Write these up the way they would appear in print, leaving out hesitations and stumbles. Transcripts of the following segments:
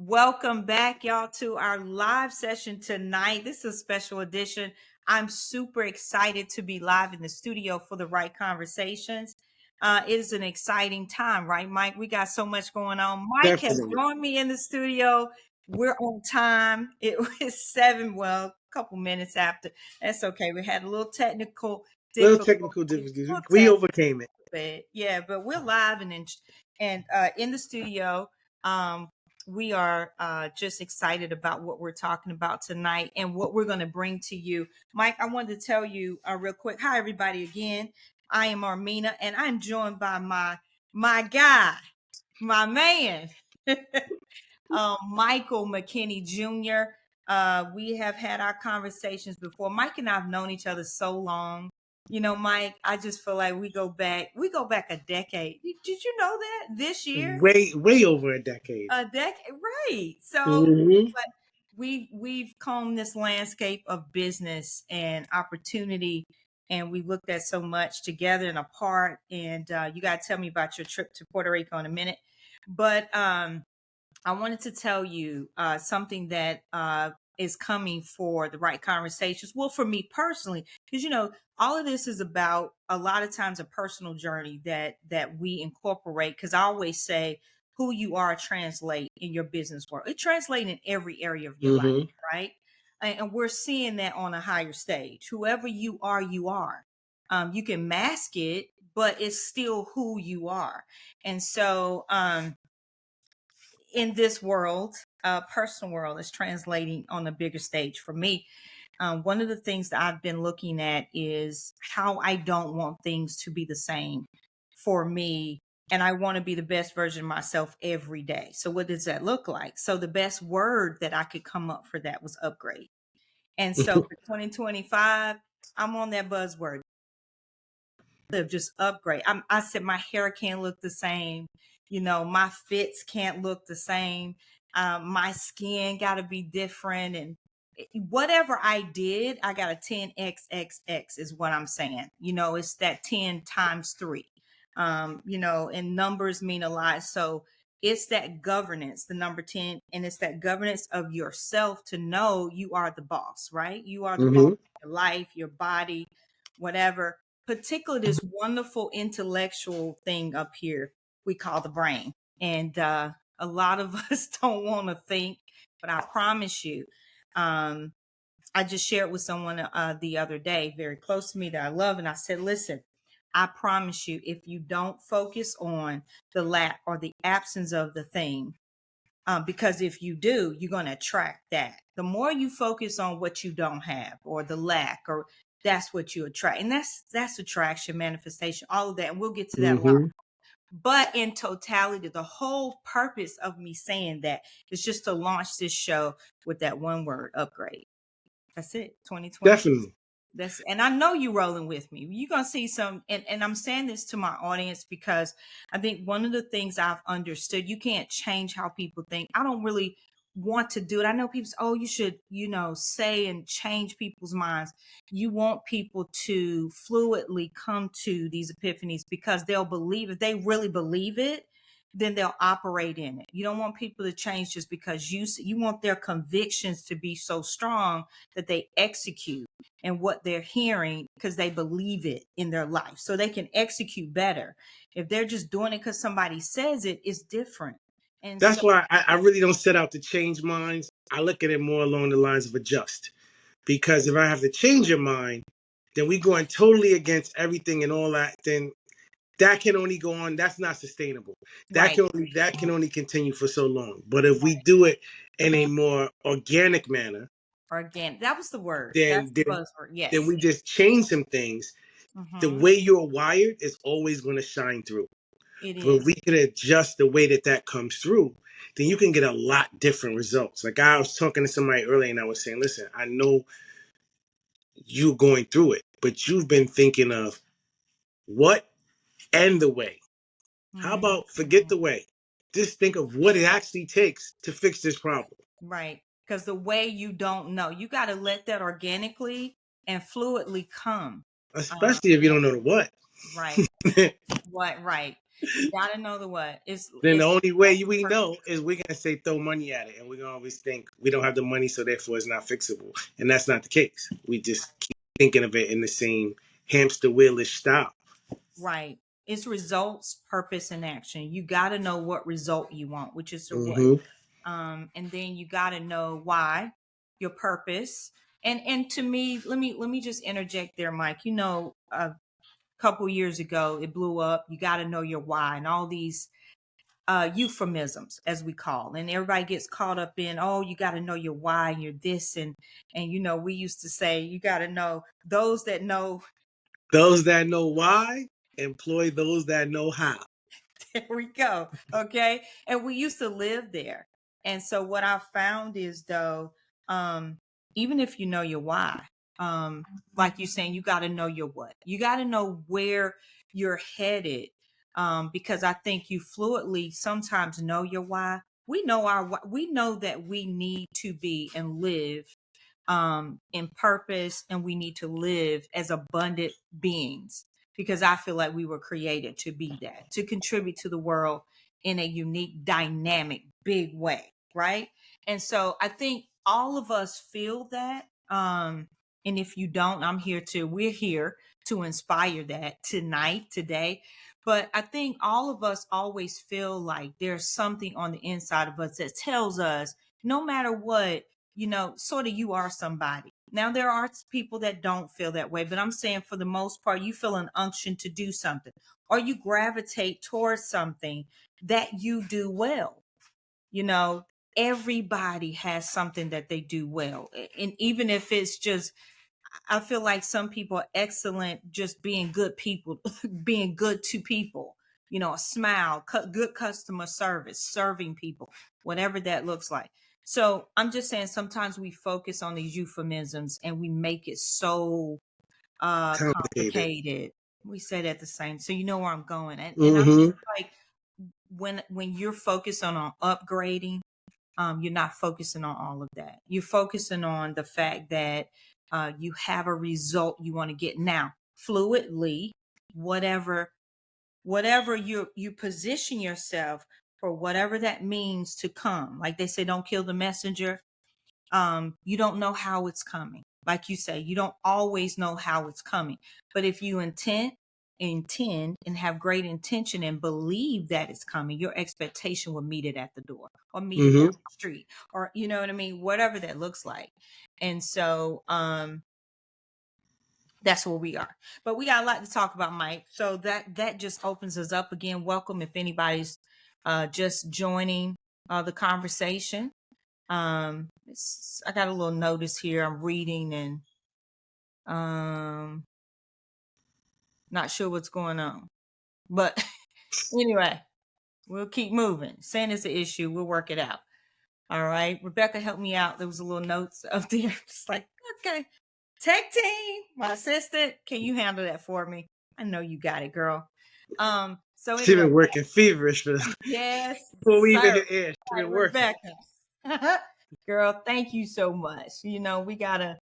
Welcome back, y'all, to our live session tonight. This is a special edition. I'm super excited to be live in the studio for the right conversations. It is an exciting time, right, Mike? We got so much going on. Mike has Definitely. joined me in the studio. We're on time. It was 7, well, a couple minutes after. That's okay. We had a little technical Little difficulty. technical difficulties. Little We overcame it. yeah, but we're live and in the studio. We are just excited about what we're talking about tonight and what we're going to bring to you. Mike, I wanted to tell you real quick. Hi, everybody. Again, I am Armina, and I'm joined by my guy, my man, Michael McKinney Jr. We have had our conversations before. Mike and I have known each other so long. You know, Mike, I just feel like we go back a decade. Did you know that this year? Way over a decade. A decade, right? So, Mm-hmm. but we've combed this landscape of business and opportunity, and we looked at so much together and apart. And you got to tell me about your trip to Puerto Rico in a minute, but I wanted to tell you something that is coming for the right conversations. Well, for me personally, because all of this is about a lot of times a personal journey that we incorporate. Because I always say, who you are translate in your business world. It translates in every area of your life, Mm-hmm. right? And we're seeing that on a higher stage. Whoever you are, you are. You can mask it, but it's still who you are. And so, in this world, personal world, is translating on a bigger stage for me. One of the things that I've been looking at is how I don't want things to be the same for me. And I want to be the best version of myself every day. So, what does that look like? So, the best word that I could come up for that was upgrade. And so, for 2025, I'm on that buzzword of just upgrade. I said my hair can't look the same. My fits can't look the same. My skin got to be different. And whatever I did, I got a 10xxx is what I'm saying. It's that 10 times 3. And numbers mean a lot. So it's that governance, the number 10, and it's that governance of yourself to know you are the boss, right? You are the boss Mm-hmm. of your life, your body, whatever. Particularly this wonderful intellectual thing up here we call the brain. And a lot of us don't want to think, but I promise you, I just shared with someone the other day, very close to me that I love. And I said, listen, I promise you, if you don't focus on the lack or the absence of the thing, because if you do, you're going to attract that. The more you focus on what you don't have or the lack, or that's what you attract. And that's attraction, manifestation, all of that. And we'll get to that a lot. Mm-hmm. But in totality, the whole purpose of me saying that is just to launch this show with that one word, upgrade. That's it. 2020. Definitely. And I know you rolling with me. You're gonna see some, and I'm saying this to my audience because I think one of the things I've understood, you can't change how people think. I don't really want to do it. I know people say, oh, you should, say and change people's minds. You want people to fluidly come to these epiphanies because they'll believe, if they really believe it, then they'll operate in it. You don't want people to change just because you want their convictions to be so strong that they execute and what they're hearing because they believe it in their life so they can execute better. If they're just doing it because somebody says it, it's different. And so, That's why I really don't set out to change minds. I look at it more along the lines of adjust. Because if I have to change your mind, then we going totally against everything and all that, then that can only go on. That's not sustainable. right, That can only continue for so long. But if we do it in a more organic manner, organic. That was the word. That's then the then, buzzword. then Yes. we just change some things. The Mm-hmm. way you're wired is always going to shine through. It But if is. we can adjust the way that comes through, then you can get a lot different results. Like I was talking to somebody earlier and I was saying, listen, I know you going through it, but you've been thinking of what and the way. How Mm-hmm. about forget the way? Just think of what it actually takes to fix this problem. Right. Because the way you don't know, you got to let that organically and fluidly come. Uh, Especially if you don't know the what. right. What? Right. You gotta know the what. Then the It's only way we know is we're gonna say throw money at it, and we're gonna always think we don't have the money, so therefore it's not fixable, and that's not the case. We just keep thinking of it in the same hamster wheelish style. right. It's results, purpose, and action. You gotta know what result you want, which is the what. Mm-hmm. And then you gotta know why, your purpose. And to me, let me just interject there, Mike. A couple years ago it blew up. You gotta know your why and all these euphemisms as we call, and everybody gets caught up in, oh, you got to know your why and you're this, and we used to say you got to know those that know. Those that know why employ those that know how. There we go. Okay. And we used to live there. And so what I found is though, um, even if you know your why, like you're saying, you got to know your what. You got to know where you're headed. Because I think you fluidly sometimes know your why. We know that we need to be and live in purpose, and we need to live as abundant beings, because I feel like we were created to be that, to contribute to the world in a unique, dynamic, big way, right? And so I think all of us feel that. And if you don't, we're here to inspire that tonight, today. But I think all of us always feel like there's something on the inside of us that tells us no matter what, sort of you are somebody. Now, there are people that don't feel that way, but I'm saying for the most part, you feel an unction to do something, or you gravitate towards something that you do well. You know, everybody has something that they do well. And even if it's just, I feel like some people are excellent just being good people, being good to people, a smile, good customer service, serving people, whatever that looks like. So I'm just saying sometimes we focus on these euphemisms and we make it so Complicated. complicated. We say that the same. So you know where I'm going. And I'm Mm-hmm. like, when you're focused on upgrading, you're not focusing on all of that. You're focusing on the fact that you have a result you want to get now, fluidly, whatever, you position yourself for whatever that means to come. Like they say, don't kill the messenger. You don't know how it's coming. Like you say, you don't always know how it's coming. But if you intend and have great intention and believe that it's coming, your expectation will meet it at the door or meet it down Mm-hmm. the street, or you know what I mean, whatever that looks like. And so that's where we are. But we got a lot to talk about, Mike. So that just opens us up again. Welcome if anybody's just joining the conversation. I got a little notice here. I'm reading and not sure what's going on. But anyway, we'll keep moving. Saying it's an issue, we'll work it out. All right. Rebecca helped me out. There was a little notes up there. Just like, okay. Tech team, my assistant, can you handle that for me? I know you got it, girl. So She anyway, been working feverish for yes, before we even sir. hit air. She been working. Rebecca. Girl, thank you so much. We gotta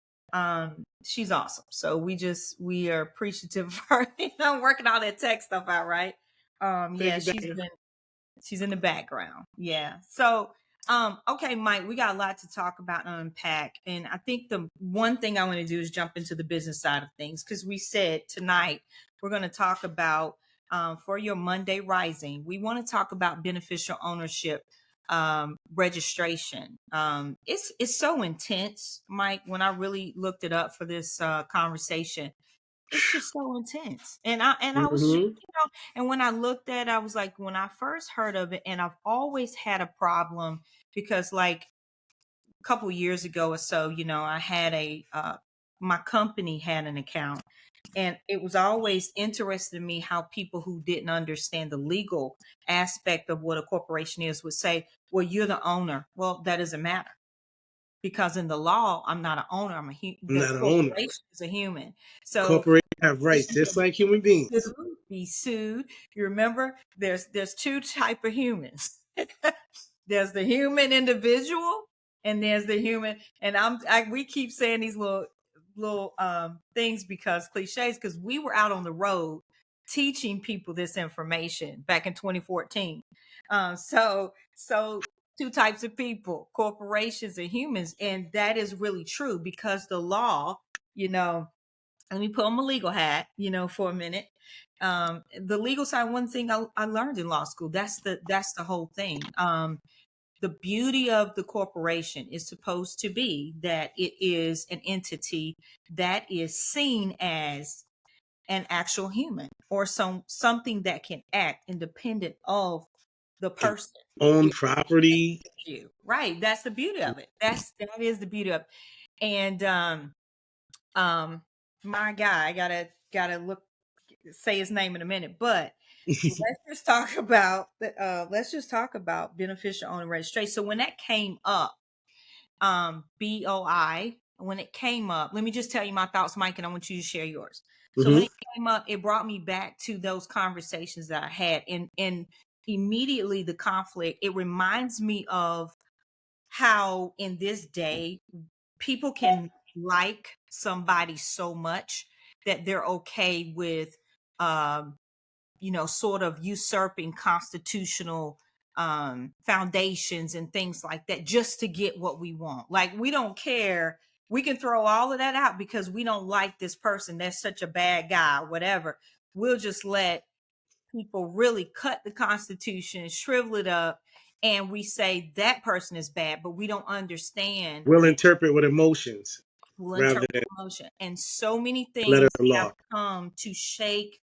she's awesome. So we are appreciative of her, working all that tech stuff out, right? Yeah, Piggyback. she's in the background. Yeah. So okay, Mike, we got a lot to talk about and unpack. And I think the one thing I want to do is jump into the business side of things, because we said tonight we're going to talk about for your Monday Rising, we want to talk about beneficial ownership registration. It's so intense, Mike. When I really looked it up for this conversation, it's just so intense. And I was, Mm-hmm. and when I looked at it, I was like, when I first heard of it, and I've always had a problem because like a couple years ago or so, I had my company had an account, and it was always interesting to me how people who didn't understand the legal aspect of what a corporation is would say, well, you're the owner. Well, that doesn't matter, because in the law, I'm not an owner. I'm The not an owner. corporation is a human. So Corporations have rights just like human beings. be sued. You remember, there's two type of humans. There's the human individual, and there's the human. And we keep saying these little things because cliches, because we were out on the road teaching people this information back in 2014. So two types of people, corporations and humans. And that is really true because the law, you know, let me put on my legal hat, you know, for a minute. The legal side, one thing I learned in law school, that's the whole thing. The beauty of the corporation is supposed to be that it is an entity that is seen as an actual human or something that can act independent of the And person. own property. You right. That's the beauty of it. That is the beauty of it. And um my guy, I gotta look say his name in a minute, but let's just talk about beneficial owner registration. So when that came up, BOI, when it came up, let me just tell you my thoughts, Mike, and I want you to share yours. So when Hmm. it came up, it brought me back to those conversations that I had, and immediately the conflict. It reminds me of how in this day people can like somebody so much that they're okay with um sort of usurping constitutional foundations and things like that just to get what we want. Like, we don't care. We can throw all of that out because we don't like this person. That's such a bad guy, whatever. We'll just let people really cut the Constitution, shrivel it up, and we say that person is bad, but we don't understand. We'll interpret with emotions We'll rather interpret than emotion. And so many letter things of have law. come to shake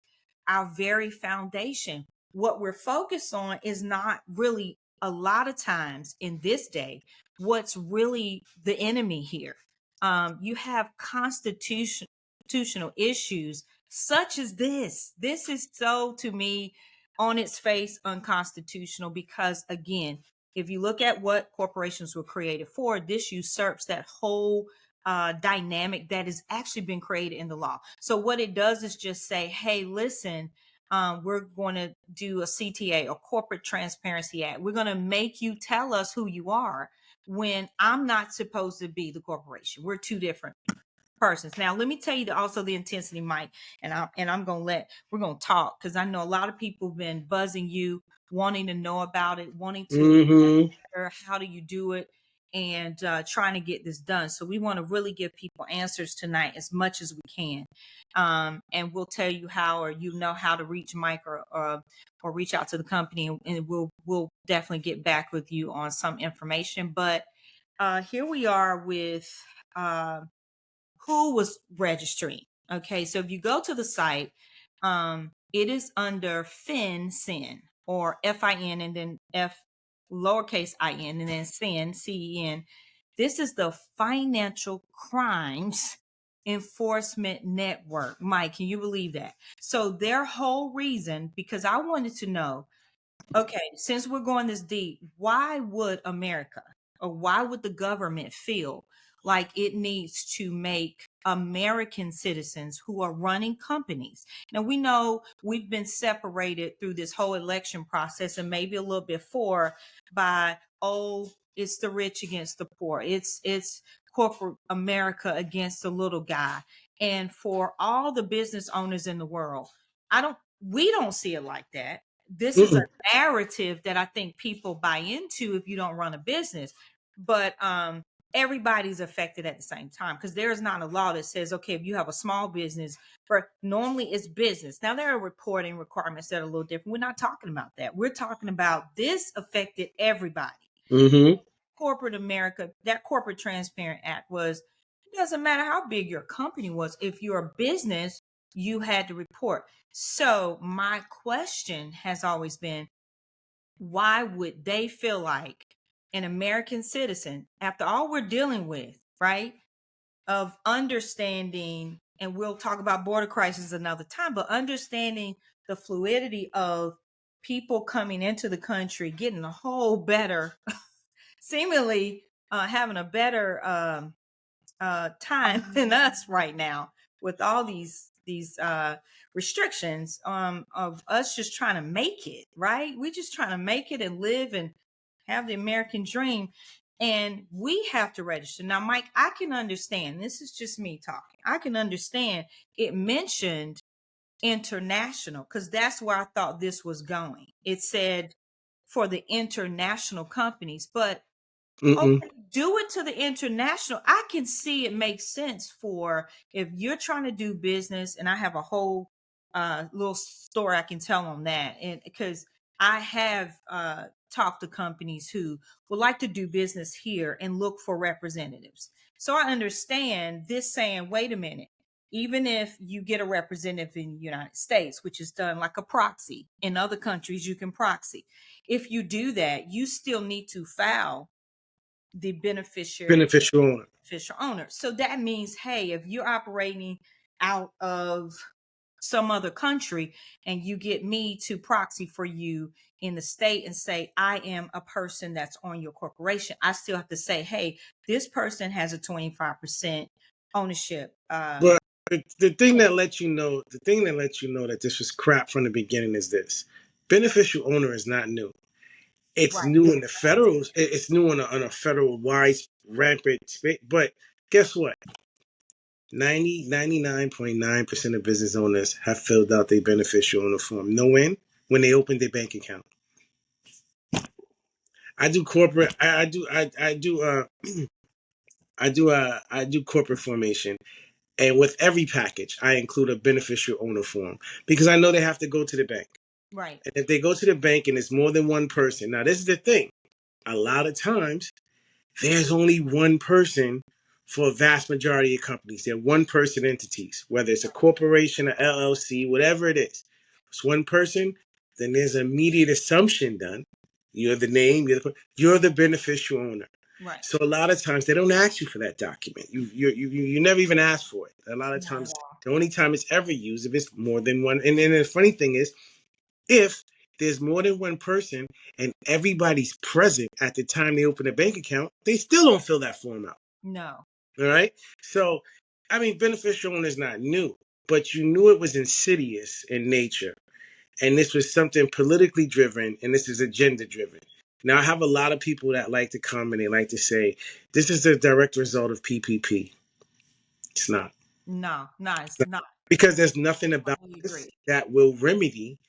our very foundation. What we're focused on is not really, a lot of times in this day, what's really the enemy here. You have constitutional issues such as this. This is so, to me, on its face, unconstitutional because, again, if you look at what corporations were created for, this usurps that whole dynamic that has actually been created in the law. So what it does is just say, hey, listen, we're going to do a CTA, or Corporate Transparency Act. We're going to make you tell us who you are when I'm not supposed to be the corporation. We're two different persons. Now, let me tell you also the intensity, Mike, and we're gonna talk because I know a lot of people have been buzzing you, wanting to know about it, wanting to Hmm. how do you do it, and trying to get this done. So we want to really give people answers tonight as much as we can, and we'll tell you how, or how to reach Mike, or reach out to the company, and we'll definitely get back with you on some information. But here we are with who was registering. Okay, so if you go to the site, it is under FinCEN, or FIN, and then F lowercase IN, and then CEN. This is the Financial Crimes Enforcement Network. Mike, can you believe that? So their whole reason, because I wanted to know, okay, since we're going this deep, why would America, or why would the government feel like it needs to make American citizens who are running companies? Now, we know we've been separated through this whole election process, and maybe a little before, by, oh, it's the rich against the poor. It's corporate America against the little guy. And for all the business owners in the world, we don't see it like that. This is a narrative that I think people buy into if you don't run a business. But everybody's affected at the same time, because there is not a law that says, okay, if you have a small business, for normally it's business. Now, there are reporting requirements that are a little different. We're not talking about that. We're talking about this affected everybody. Hmm. Corporate America, that Corporate Transparent Act was, it doesn't matter how big your company was. If you're a business, you had to report. So my question has always been, why would they feel like an American citizen, after all we're dealing with, right, of understanding, and we'll talk about border crisis another time, but understanding the fluidity of people coming into the country, getting a whole better, seemingly having a better time than us right now, with all these restrictions of us just trying to make it, right? We're just trying to make it and live and have the American dream. And we have to register. Now, Mike, I can understand, this is just me talking, I can understand it mentioned international, because that's where I thought this was going. It said for the international companies, but Mm-mm. okay, do it to the international. I can see it makes sense for if you're trying to do business, and I have a whole little story I can tell on that, and because I have talked to companies who would like to do business here and look for representatives. So I understand this saying, wait a minute, even if you get a representative in the United States, which is done like a proxy, in other countries you can proxy. If you do that, you still need to file the Beneficial owner. beneficial owner. So that means, hey, if you're operating out of some other country and you get me to proxy for you in the state and say, I am a person that's on your corporation, I still have to say, hey, this person has a 25% ownership. But the thing that lets you know, that this was crap from the beginning is this: beneficial owner is not new. It's Right. new in the federal. It's new on a federal wide rampant space. But guess what? 99.9% of business owners have filled out their beneficial owner form. Know when they open their bank account. I do corporate. I do corporate formation. And with every package, I include a beneficial owner form because I know they have to go to the bank. Right. And if they go to the bank and it's more than one person, now this is the thing. A lot of times, there's only one person for a vast majority of companies. They're one person entities, whether it's a corporation, an LLC, whatever it is. It's one person, then there's an immediate assumption done. You're the name, you're the beneficial owner. Right. So a lot of times they don't ask you for that document. You never even ask for it. A lot of Not at times, all. the only time it's ever used if it's more than one. And then the funny thing is, if there's more than one person and everybody's present at the time they open a bank account, they still don't fill that form out. No. All right. So, I mean, beneficial owner is not new, but you knew it was insidious in nature. And this was something politically driven and this is agenda driven. Now, I have a lot of people that like to come and they like to say, this is a direct result of PPP. It's not. No, no, it's It's not. not. Because there's nothing about Totally this agree. that will remedy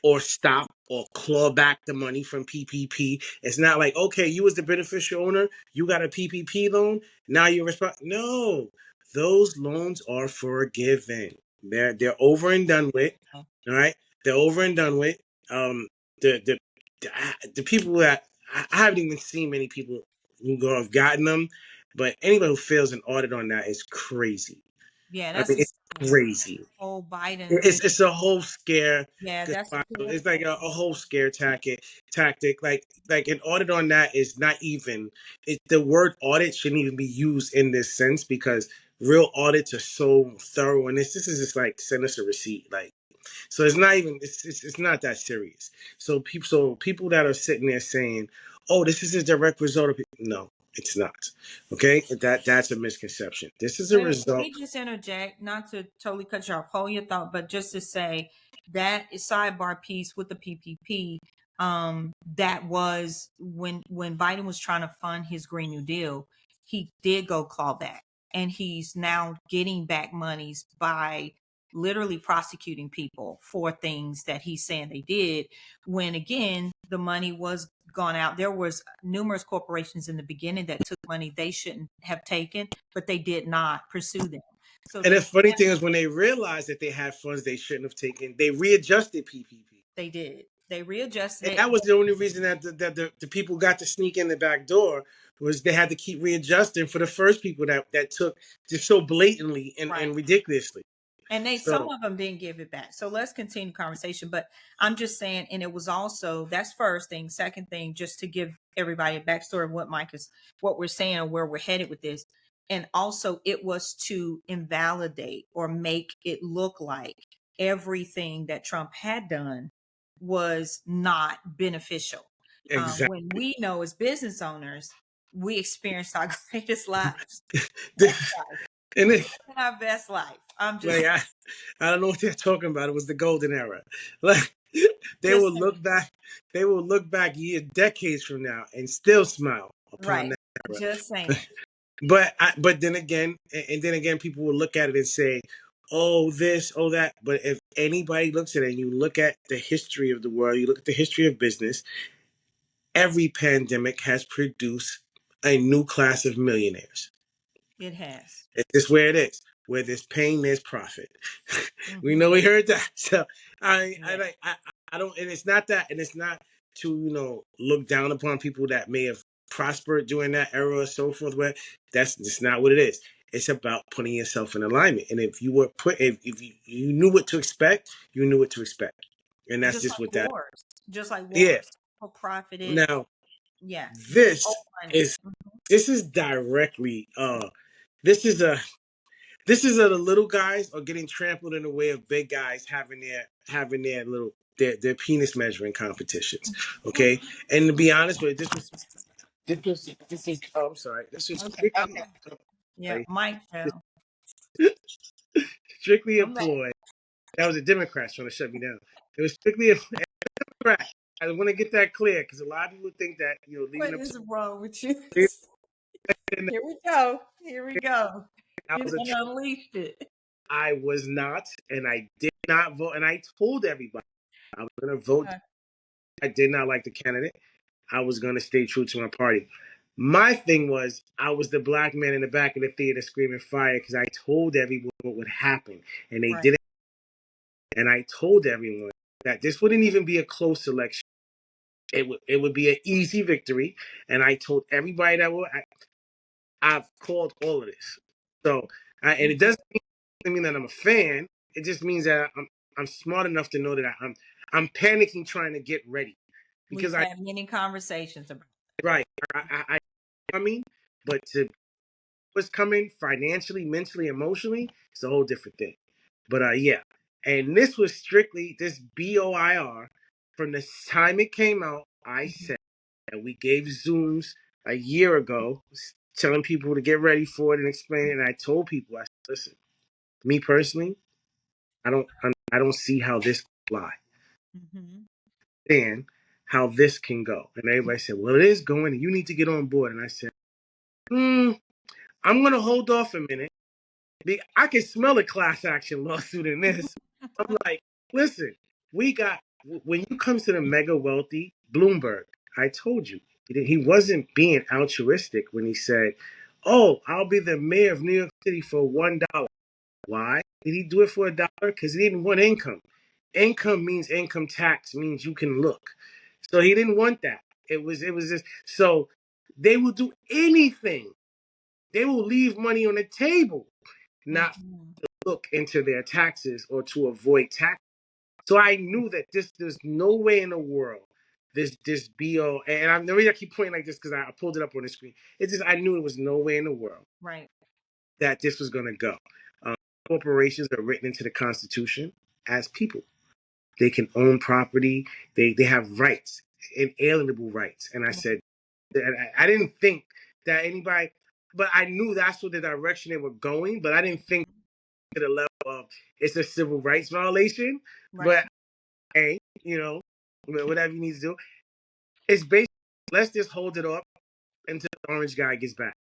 or stop or claw back the money from PPP. It's not like, okay, you as the beneficial owner, you got a PPP loan, now you're responsible. No, those loans are forgiven. They're over and done with. All right, they're over and done with. The the the people that I haven't even seen many people who go have gotten them, but anybody who fails an audit on that is crazy. Yeah, I that's mean, the it's crazy. whole Biden thing. It's a whole scare. Yeah, that's a whole It's like a whole scare tactic. Like an audit on that is not even. The word audit shouldn't even be used in this sense because real audits are so thorough, and this is just like send us a receipt. Like so, it's not even. It's not that serious. So people that are sitting there saying, "Oh, this is a direct result of," no, it's not. Okay, that's a misconception. This is a Let result. me just interject, not to totally cut you off, hold your thought, but just to say that sidebar piece with the PPP, that was when Biden was trying to fund his Green New Deal, he did go claw back, and he's now getting back monies by literally prosecuting people for things that he's saying they did. When again, the money was gone out. There was numerous corporations in the beginning that took money they shouldn't have taken, but they did not pursue them. So And they the funny thing is, when they realized that they had funds they shouldn't have taken, they readjusted PPP. they did. They readjusted And it. that was the only reason that the people got to sneak in the back door was they had to keep readjusting for the first people that took just so blatantly Right. and ridiculously. And some So of them didn't give it back. So let's continue conversation. But I'm just saying, and it was also, that's first thing. Second thing, just to give everybody a backstory of what we're saying or where we're headed with this. And also it was to invalidate or make it look like everything that Trump had done was not beneficial. exactly. When we know as business owners, we experienced our greatest lives, best life. And We're then, living our best life. I'm like just I don't know what they're talking about. It was the golden era. Like they just will look back, decades from now and still smile upon right. that era. Just saying. But then again, people will look at it and say, "Oh, this, oh that." But if anybody looks at it and you look at the history of the world, you look at the history of business, every pandemic has produced a new class of millionaires. It has. It's just where it is. Where there's pain, there's profit. We Mm-hmm. know we heard that. So Yeah. I don't, and it's not that, and it's not to look down upon people that may have prospered during that era or so forth. Where that's just not what it is. It's about putting yourself in alignment. And if you were if you knew what to expect, you knew what to expect, and that's Just just like what that. wars. Just like Yeah. wars. People profited. Now Yeah. Old this money. is this is directly this is a this is the little guys are getting trampled in the way of big guys having their little their penis measuring competitions. Okay, and to be honest with you, this was oh, I'm sorry, this was Okay. strictly Okay. Yeah. Mike fell. strictly a I'm back. ploy. That was a Democrat trying to shut me down. It was strictly a Democrat. I want to get that clear because a lot of people think that leaving What up is wrong with you? to Here we go. Here we go. I You was a done unleashed it. I was not, and I did not vote, and I told everybody I was going to vote. Okay. I did not like the candidate. I was going to stay true to my party. My thing was, I was the black man in the back of the theater screaming fire because I told everyone what would happen, and they Right. didn't. And I told everyone that this wouldn't even be a close election. It would be an easy victory, and I told everybody that I've called all of this. So, and it Mhm. doesn't mean that I'm a fan. It just means that I'm smart enough to know that I'm panicking trying to get ready because We've had many conversations about right I mean, but to what's coming financially, mentally, emotionally, it's a whole different thing. But yeah, and this was strictly this BOIR from the time it came out. I it. said that we gave Zooms a year ago, telling people to get ready for it and explain it. And I told people, I said, listen, me personally, I don't see how this can fly Mm-hmm. and how this can go. And everybody said, well, it is going, and you need to get on board. And I said, I'm gonna hold off a minute. I can smell a class action lawsuit in this. I'm like, listen, we got when you come to the mega wealthy Bloomberg. I told you he wasn't being altruistic when he said, "Oh, I'll be the mayor of New York City for $1." Why did he do it for $1? Because he didn't want income. Income means income tax means you can look. So he didn't want that. It was just so they will do anything. They will leave money on the table, not Mm-hmm. look into their taxes or to avoid tax. So I knew that there's no way in the world this BO and the reason I keep pointing like this because I pulled it up on the screen. It's just I knew it was no way in the world Right. that this was going to go. Um, Corporations are written into the Constitution as people. They can own property. They have rights, inalienable rights. And I said, and I didn't think that anybody, but I knew that's what the direction they were going. But I didn't think to the level of it's a civil rights violation. Right. But hey, whatever you need to do, it's basically let's just hold it up until the orange guy gets back.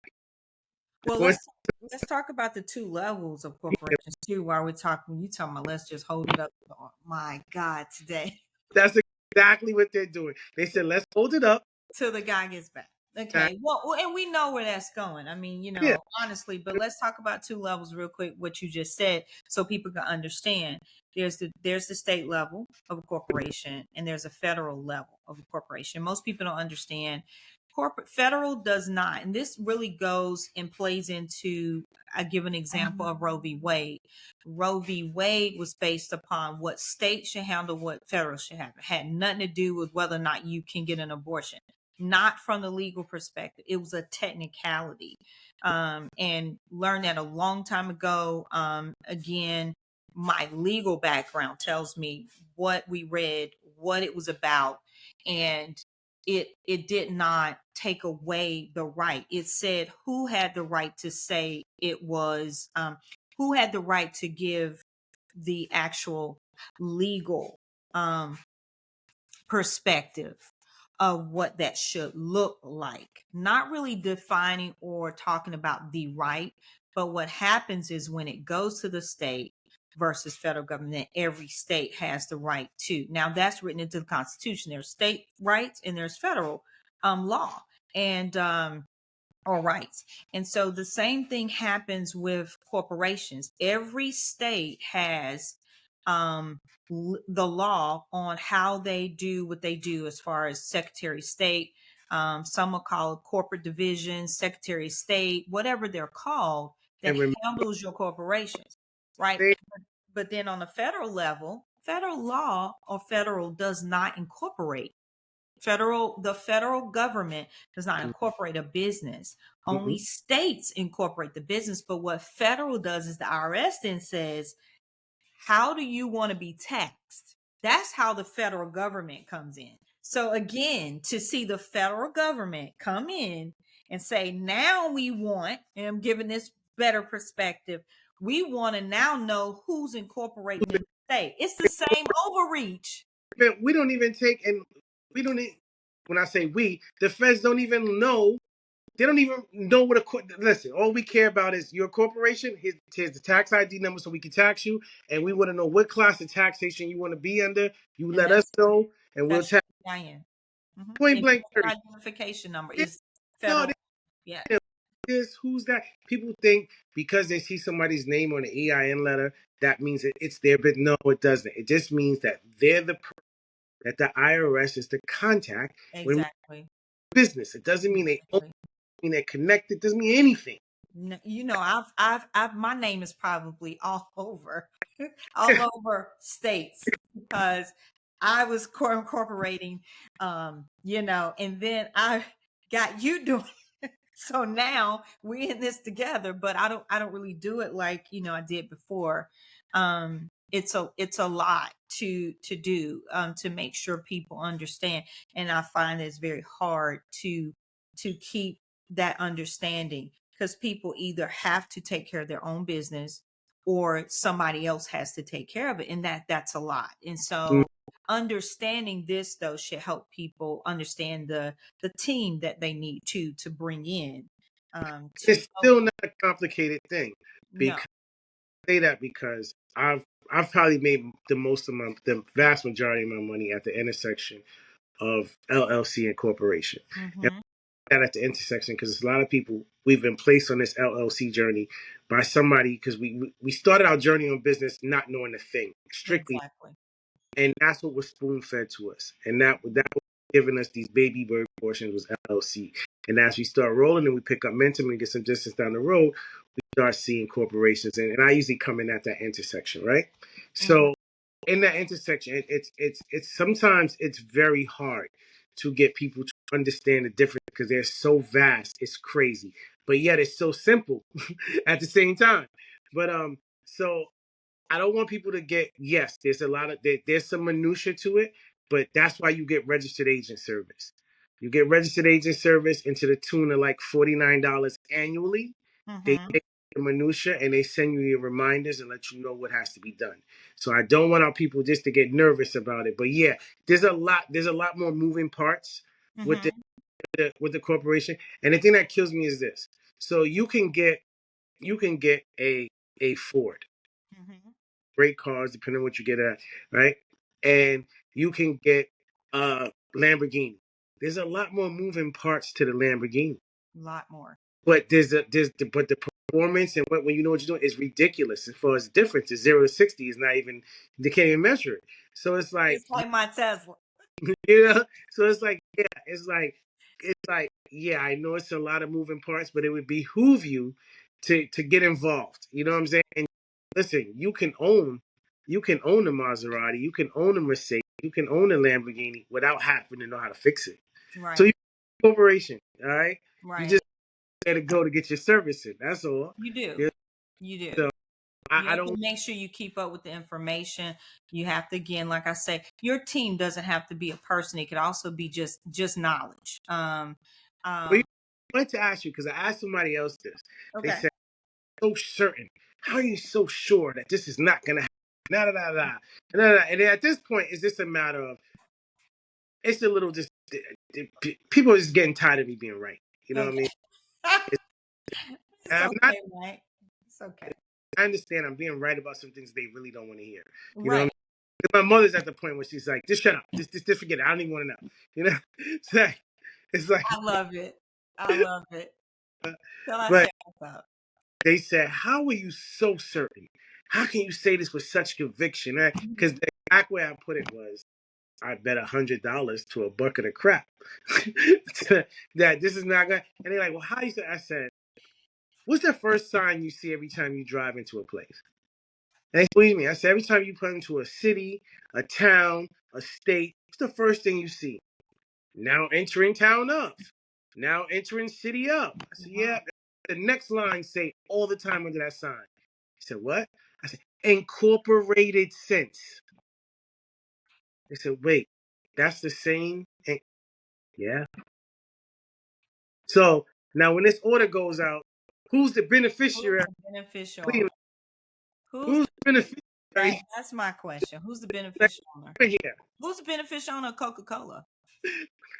Well, let's talk about the two levels of corporations too. While we're talking, you talking about let's just hold it up. Oh, my God, today That's exactly what they're doing. They said let's hold it up. till the guy gets back. Okay. Well, and we know where that's going. I mean, Yeah, honestly, but let's talk about two levels real quick. What you just said, so people can understand. There's the state level of a corporation, and there's a federal level of a corporation. Most people don't understand. Corporate federal does not, and this really goes and plays into. I give an example of Roe v. Wade. Roe v. Wade was based upon what state should handle what federal should have. It had nothing to do with whether or not you can get an abortion, not from the legal perspective. It was a technicality. And learned that a long time ago. Again, my legal background tells me what we read, what it was about, and it did not take away the right. It said who had the right to say it was, who had the right to give the actual legal perspective of what that should look like. Not really defining or talking about the right, but what happens is when it goes to the state, versus federal government. Every state has the right to. Now that's written into the Constitution. There's state rights and there's federal law and or rights. And so the same thing happens with corporations. Every state has the law on how they do what they do as far as Secretary of State. Some will call it corporate division, Secretary of State, whatever they're called, that And remember, handles your corporations, right? they, But then on the federal level, federal law or federal does not incorporate. The federal government does not incorporate a business. mhm. Only states incorporate the business. But what federal does is the IRS then says, how do you want to be taxed? That's how the federal government comes in. So again, to see the federal government come in and say, now we want, and I'm giving this better perspective, we want to now know who's incorporating in the state. It's the same overreach. We don't even take, and we don't e- when I say we, the feds don't even know. They don't even know what listen. All we care about is your corporation. Here's the tax ID number so we can tax you, and we want to know what class of taxation you want to be under. You And let us know, and we'll that's your tax. EIN. Mhm. Point And blank. your Period. identification number They- is No, federal. Yeah, this, who's that? People think because they see somebody's name on the EIN letter, that means it's there, but no, it doesn't. It just means that they're that the IRS is the contact when exactly. business. It doesn't mean they own, Exactly. mean they're connected. It doesn't mean anything. You know, my name is probably all over, all over states because I was incorporating, you know, and then I got you doing. So now we in this together, but I don't really do it like, you know, I did before. It's a lot to do to make sure people understand. And I find it's very hard to keep that understanding because people either have to take care of their own business or somebody else has to take care of it. And that's a lot. And Mm, so understanding this though should help people understand the team that they need to bring in to It's help. still not a complicated thing. No. Because I say that because I've probably made the vast majority of my money at the intersection of LLC and corporation. And Mm-hmm. that at the intersection because a lot of people we've been placed on this LLC journey by somebody because we started our journey on business not knowing a thing strictly, Exactly. and that's what was spoon fed to us, and that was giving us these baby bird portions was LLC. And as we start rolling and we pick up momentum and get some distance down the road, we start seeing corporations, and I usually come in at that intersection, right? Mm-hmm. So in that intersection, it's sometimes it's very hard to get people to understand the difference because they're so vast, it's crazy, but yet it's so simple at the same time. But so I don't want people to get yes. There's a lot of there's some minutia to it, but that's why you get registered agent service. You get registered agent service into the tune of like $49 annually. They Mm-hmm. take the minutia and they send you your reminders and let you know what has to be done. So I don't want our people just to get nervous about it. But yeah, there's a lot more moving parts with Mm-hmm. with the corporation. And the thing that kills me is this. So you can get a Ford, Mm-hmm. great cars, depending on what you get at, right? And you can get a Lamborghini. There's a lot more moving parts to the Lamborghini, A lot more. but but the performance and when you know what you're doing is ridiculous as far as the difference. Is 0 to 60 is not even they can't even measure it. So it's like It's like my Tesla. you know, so yeah, it's like yeah, I know it's a lot of moving parts, but it would behoove you to get involved. You know what I'm saying? And listen, you can own a Maserati, you can own a Mercedes, you can own a Lamborghini without having to know how to fix it. So Right. you corporation, all right? You Right. just got to go to get your service in. That's all. You do. Yeah. You do. So You I have to don't. make sure you keep up with the information. You have to, again, like I say, your team doesn't have to be a person. It could also be just knowledge. Well, Um, I wanted to ask you because I asked somebody else this. They okay. said, "So certain? How are you so sure that this is not going to happen?" Da, da, da, da. And at this point, is this a matter of it's a little just people are just getting tired of me being right. You know what I Okay. mean? It's, It's I'm not okay, Mike. It's okay. I understand I'm being right about some things they really don't want to hear. You know what I Right. mean? My mother's at the point where she's like, just shut up. Just forget it. I don't even want to know. You know? It's like I love it. I love it. Till I but say what's up. they said, how are you so certain? How can you say this with such conviction? Because Mhm. the exact way I put it was, I bet $100 to a bucket of crap that this is not going. And they're like, well, how you say? I said, what's the first sign you see every time you drive into a place? And they said, what do you mean? I said, every time you put into a city, a town, a state, what's the first thing you see? Now entering town of. Now entering city of. I said, yeah. Mhm. The next line say all the time under that sign. He said, what? I said, incorporated sense. They said, wait, that's the same? Yeah. So now when this order goes out, who's the Who's beneficiary? the beneficial Please, owner? Who's who's the, the beneficiary that's my question. Who's the that beneficial owner? here? Who's the beneficial owner of Coca-Cola?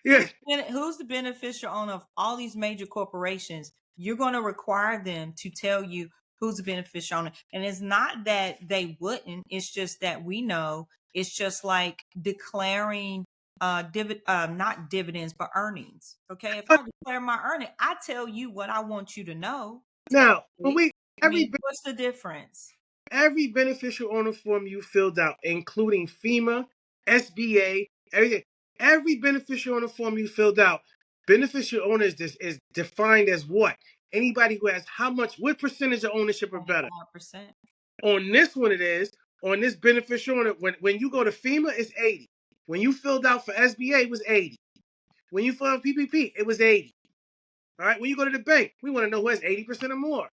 Yeah. Who's the beneficial owner of all these major corporations? You're going to require them to tell you who's the beneficial owner. And it's not that they wouldn't, it's just that we know it's just like declaring not dividends, but earnings. Okay. If I declare my earning, I tell you what I want you to know. Now, when Technically. we I mean, what's the difference? every beneficial owner form you filled out, including FEMA, SBA, everything, every beneficial owner form you filled out, beneficial owner is defined as what? Anybody who has how much, what percentage of ownership or better? 100%. On this one, it is. On this beneficial owner, when you go to FEMA, it's 80. When you filled out for SBA, it was 80. When you filled out PPP, it was 80. All right. When you go to the bank, we want to know who has 80% or more.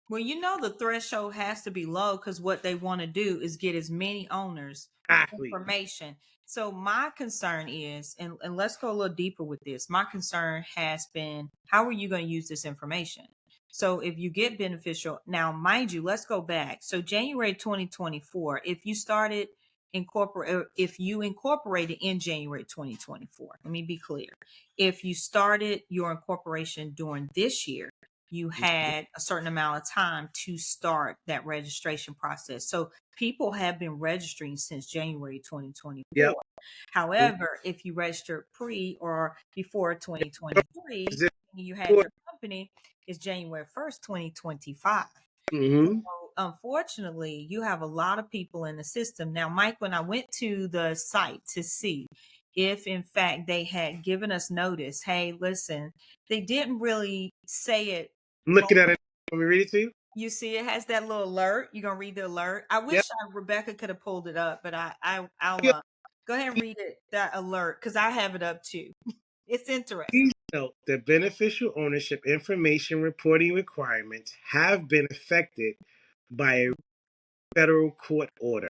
Well, you know the threshold has to be low because what they want to do is get as many owners Exactly. information. So my concern is, and let's go a little deeper with this. My concern has been, how are you going to use this information? So if you get beneficial, now mind you, let's go back. So January 2024, if you started if you incorporated in January 2024, let me be clear. If you started your incorporation during this year, you had a certain amount of time to start that registration process. So people have been registering since January 2024. Yep. However, if you registered pre or before 2023, you had your company, it's January 1st, 2025. So, Mm-hmm. unfortunately, you have a lot of people in the system. Now, Mike, when I went to the site to see if, in fact, they had given us notice, hey, listen, they didn't really say it. I'm looking at it. Let me read it to you. You see, it has that little alert. You're gonna read the alert. I Yep. wish Rebecca could have pulled it up, but I'll Yep. go ahead and read it, that alert, because I have it up too. It's interesting. Please note that beneficial ownership information reporting requirements have been affected by a federal court order.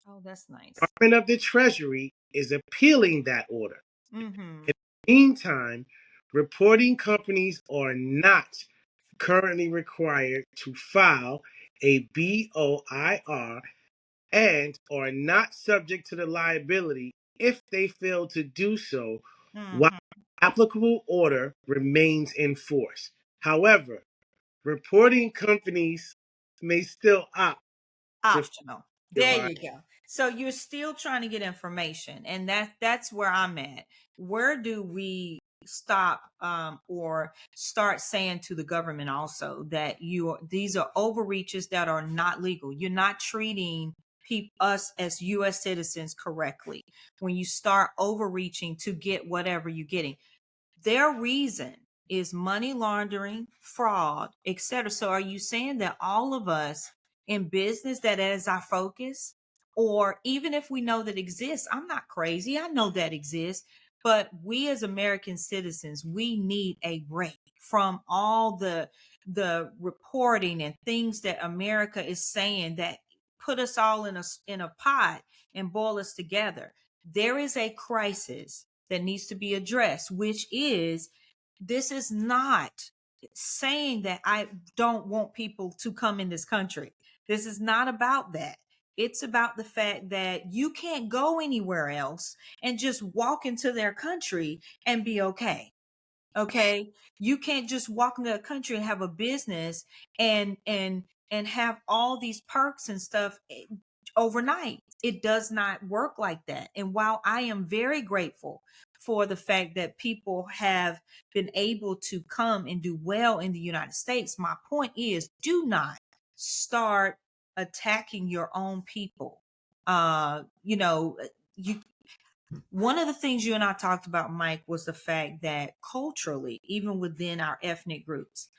Oh, that's nice. Department of the Treasury is appealing that order. Mm-hmm. In the meantime, reporting companies are not currently required to file a BOIR and are not subject to the liability if they fail to do so while Mm-hmm. the applicable order remains in force. However, reporting companies may still opt to Optional. There file. you go. So you're still trying to get information, and that's where I'm at. Where do we stop or start saying to the government also that these are overreaches that are not legal? You're not treating us as U.S. citizens correctly when you start overreaching to get whatever you're getting. Their reason is money laundering, fraud, etc. So are you saying that all of us in business that is our focus? Or even if we know that exists, I'm not crazy. I know that exists. But we as American citizens, we need a break from all the reporting and things that America is saying that put us all in a pot and boil us together. There is a crisis that needs to be addressed, which is, this is not saying that I don't want people to come in this country. This is not about that. It's about the fact that you can't go anywhere else and just walk into their country and be okay. Okay, you can't just walk into a country and have a business and and have all these perks and stuff overnight. It does not work like that. And while I am very grateful for the fact that people have been able to come and do well in the United States, my point is, do not start attacking your own people. You know, you one of the things you and I talked about, Mike, was the fact that culturally, even within our ethnic groups,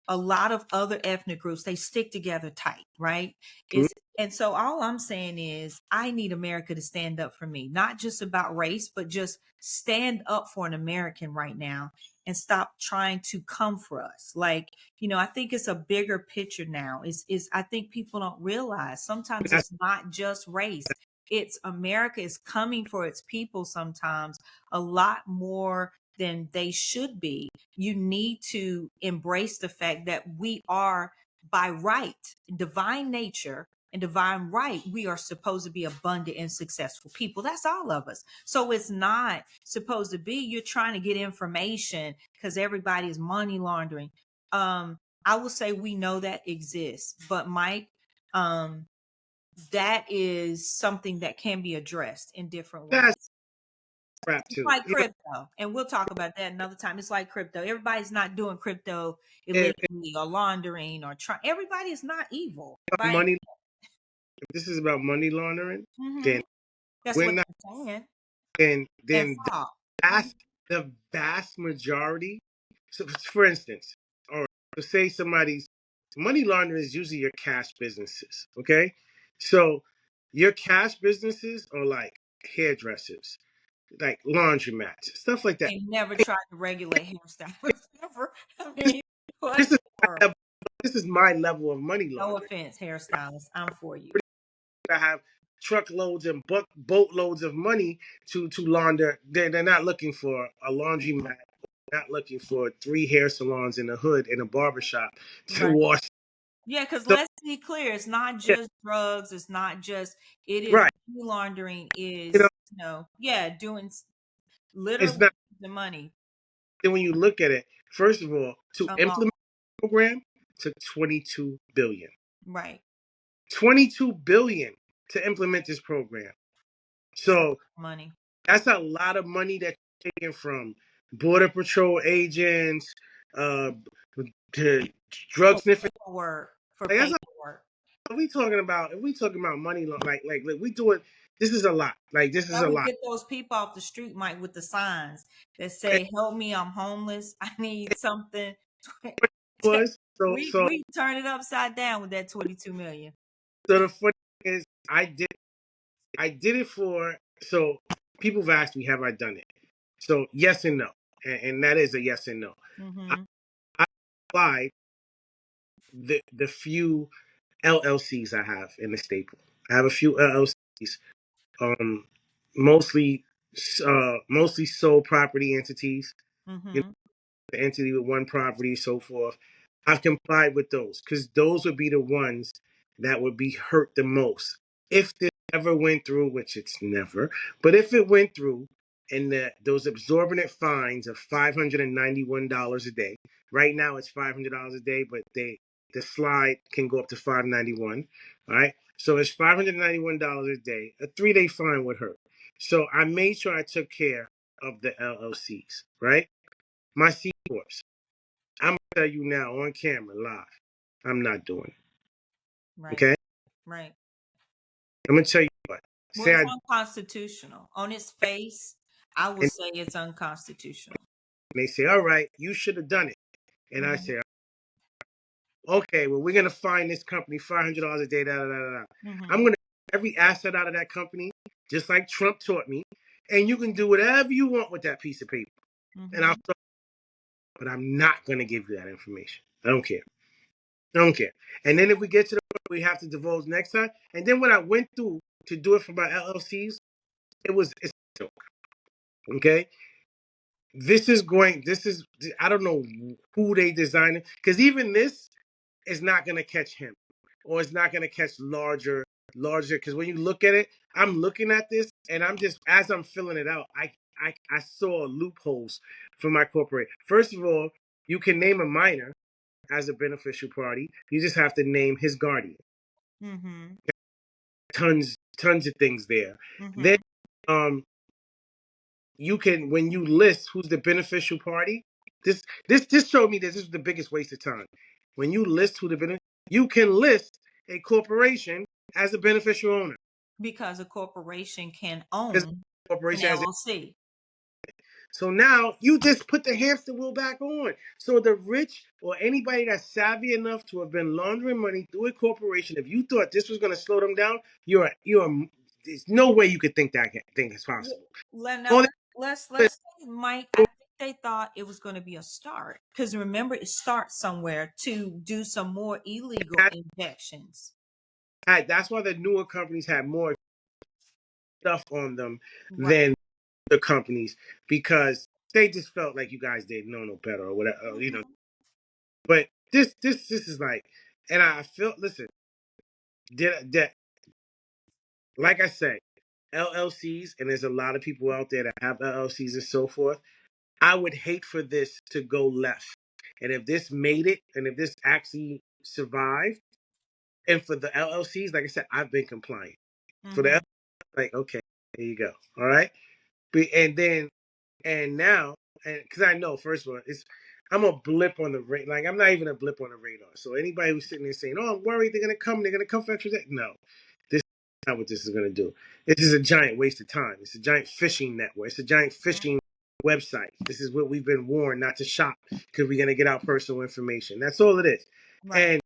a lot of other ethnic groups, they stick together tight, right? Mhm. Is And so all I'm saying is I need America to stand up for me, not just about race, but just stand up for an American right now and stop trying to come for us. Like, I think it's a bigger picture now. Is I think people don't realize sometimes That's it's not just race. It's America is coming for its people sometimes a lot more than they should be. You need to embrace the fact that we are, by right, divine nature and divine right, we are supposed to be abundant and successful people. That's all of us. So it's not supposed to be you're trying to get information because everybody is money laundering. I will say we know that exists, but Mike, that is something that can be addressed in different ways. that's crap It's too. like crypto, and we'll talk about that another time. It's like crypto. Everybody's not doing crypto If illegally or laundering or trying. Everybody is not evil, about right? money, if this is about money laundering, Hmm. then That's we're what not. they're saying. And Then fraud. Mhm. the vast majority. So, for instance, all right, so say somebody's money laundering is usually your cash businesses. Okay, so your cash businesses are like hairdressers, like laundromats, stuff like that. They never tried to regulate hairstylists ever. I This, mean, what in this is the world? this is my level of money No laundering. offense, hairstylists. I'm for you. I have truckloads and boatloads of money to launder. They're not looking for a laundromat, not looking for 3 hair salons in the hood and a barbershop to Right. wash. Yeah, because So let's be clear, it's not yeah, just drugs. It's not just. It is right. money laundering. You know, Yeah, doing it's literally not. the money. Then when you look at it, first of all, to Unlawful. implement the program took 22 billion. Right. 22 billion to implement this program. It's a lot So of money that's a lot of money that you're taking from border patrol agents, uh, to drug for sniffing. paperwork. For Like, that's paperwork. what we talking about. If we talking about money, like we doing. This is a lot. Like, this is How a we lot. get those people off the street, Mike, with the signs that And say, "Help me, I'm homeless. I need something." it was so we so we turn it upside down with that 22 million. so the funny thing is, I did it for, so people have asked me, have I done it? So yes and no, and that is a yes and no. I, Mm-hmm. I applied the few LLCs I have in the staple. I have a few LLCs, um, mostly mostly sole property entities. You Mm-hmm. the entity with one property, so forth. I've complied with those because those would be the ones that would be hurt the most if this ever went through, which it's never. But if it went through, and those exorbitant fines of $591 a day. Right now it's $500 a day, but the slide can go up to $591. All right, so it's $591 a day. A 3-day fine would hurt. So I made sure I took care of the LLCs. Right, my C corps. I'm gonna tell you now on camera, live. I'm not doing it. Right. Okay? Right. I'm gonna tell you what. Well, Say it's I unconstitutional. On its face, I would and say it's unconstitutional. they say, all right, you should have done it. And I Mm-hmm. say, okay, well, we're gonna find this company $500 a day. Da, da, da, da. Mm-hmm. I'm gonna take every asset out of that company, just like Trump taught me, and you can do whatever you want with that piece of paper. And Mm-hmm. I'll, but I'm not gonna give you that information. I don't care. I don't care. And then if we get to the point we have to divulge next time, and then what I went through to do it for my LLCs, it's a joke. Okay, this is, I don't know who they designed it, because even this is not going to catch him, or it's not going to catch larger, because when you look at it, I'm looking at this and I'm just, as I'm filling it out, I saw loopholes for my corporate. First of all, you can name a minor, as a beneficial party. You just have to name his guardian. Mm-hmm. Tons of things there. Then Mm-hmm. um you can, when you list who's the beneficial party, this showed me that this is the biggest waste of time. When you list who the you can list a corporation as a beneficial owner Because a corporation can because own an corporation has. LLC. So now you just put the hamster wheel back on. So the rich or anybody that's savvy enough to have been laundering money through a corporation, if you thought this was going to slow them down, there's no way you could think that thing is Well, possible. now All let's say, Mike, I think they thought it was going to be a start because remember it starts somewhere to do some more illegal injections. that's why the newer companies had more stuff on them Right. than the companies, because they just felt like you guys didn't know no better or whatever. Mhm. But this is like, and I feel, listen, did like I say, LLCs, and there's a lot of people out there that have LLCs and so forth. I would hate for this to go left. And if this made it, and if this actually survived, and for the LLCs, like I said, I've been compliant. For the Mhm. like, okay, there you go. All right. And then, and now, and because I know, first of all, I'm a blip on the radar. Like, I'm not even a blip on the radar. So anybody who's sitting there saying, "Oh, I'm worried they're gonna come for extra," no, this is not what this is gonna do. This is a giant waste of time. It's a giant phishing network. It's a giant phishing website. This is what we've been warned not to shop because we're gonna get our personal information. That's all it is. Right.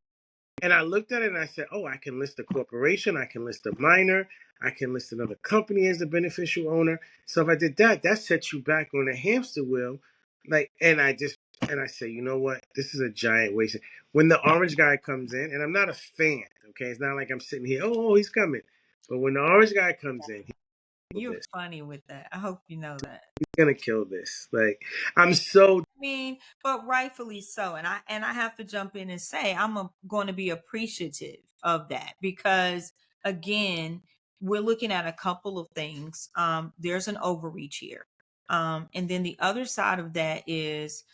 And I looked at it and I said, oh, I can list a corporation, I can list a minor, I can list another company as the beneficial owner. So if I did that, that sets you back on the hamster wheel. Like, and I say, you know what? This is a giant waste. When the orange guy comes in, and I'm not a fan, okay? It's not like I'm sitting here, oh, he's coming. But when the orange guy comes in, he's You're this. funny with that. I hope you know that. He's gonna kill this. Like, I'm so Mean, but rightfully so. And I have to jump in and say going to be appreciative of that because again, we're looking at a couple of things. There's an overreach here, and then the other side of that is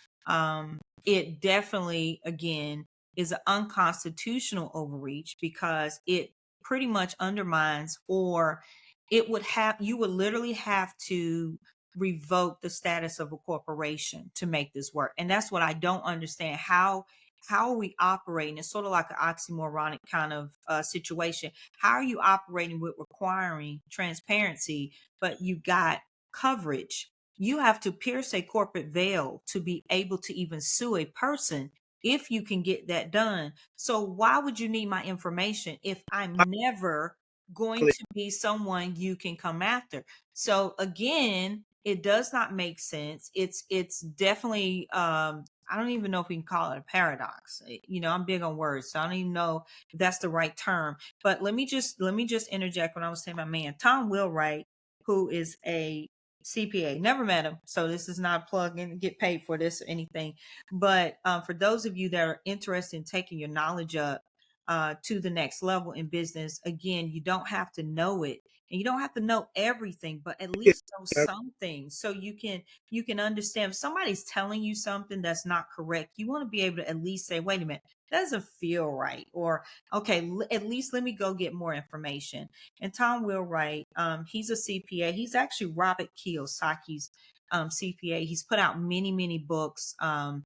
it definitely again is an unconstitutional overreach because it pretty much undermines or it would have you would literally have to revoke the status of a corporation to make this work. And that's what I don't understand. How are we operating? It's sort of like an oxymoronic kind of situation. How are you operating with requiring transparency, but you got coverage? You have to pierce a corporate veil to be able to even sue a person if you can get that done. So why would you need my information if I'm never going to be someone you can come after? So again, it does not make sense. It's definitely I don't even know if we can call it a paradox. I'm big on words, so I don't even know if that's the right term. But let me just interject when I was saying my man Tom Wheelwright, who is a CPA. Never met him, so this is not a plug in get paid for this or anything. But for those of you that are interested in taking your knowledge up to the next level in business, again, you don't have to know it and you don't have to know everything, but at least know some things so you can understand if somebody's telling you something that's not correct. You want to be able to at least say, wait a minute, that doesn't feel right, or okay, at least let me go get more information. And Tom Wheelwright, he's a CPA. He's actually Robert Kiyosaki's CPA. He's put out many books. I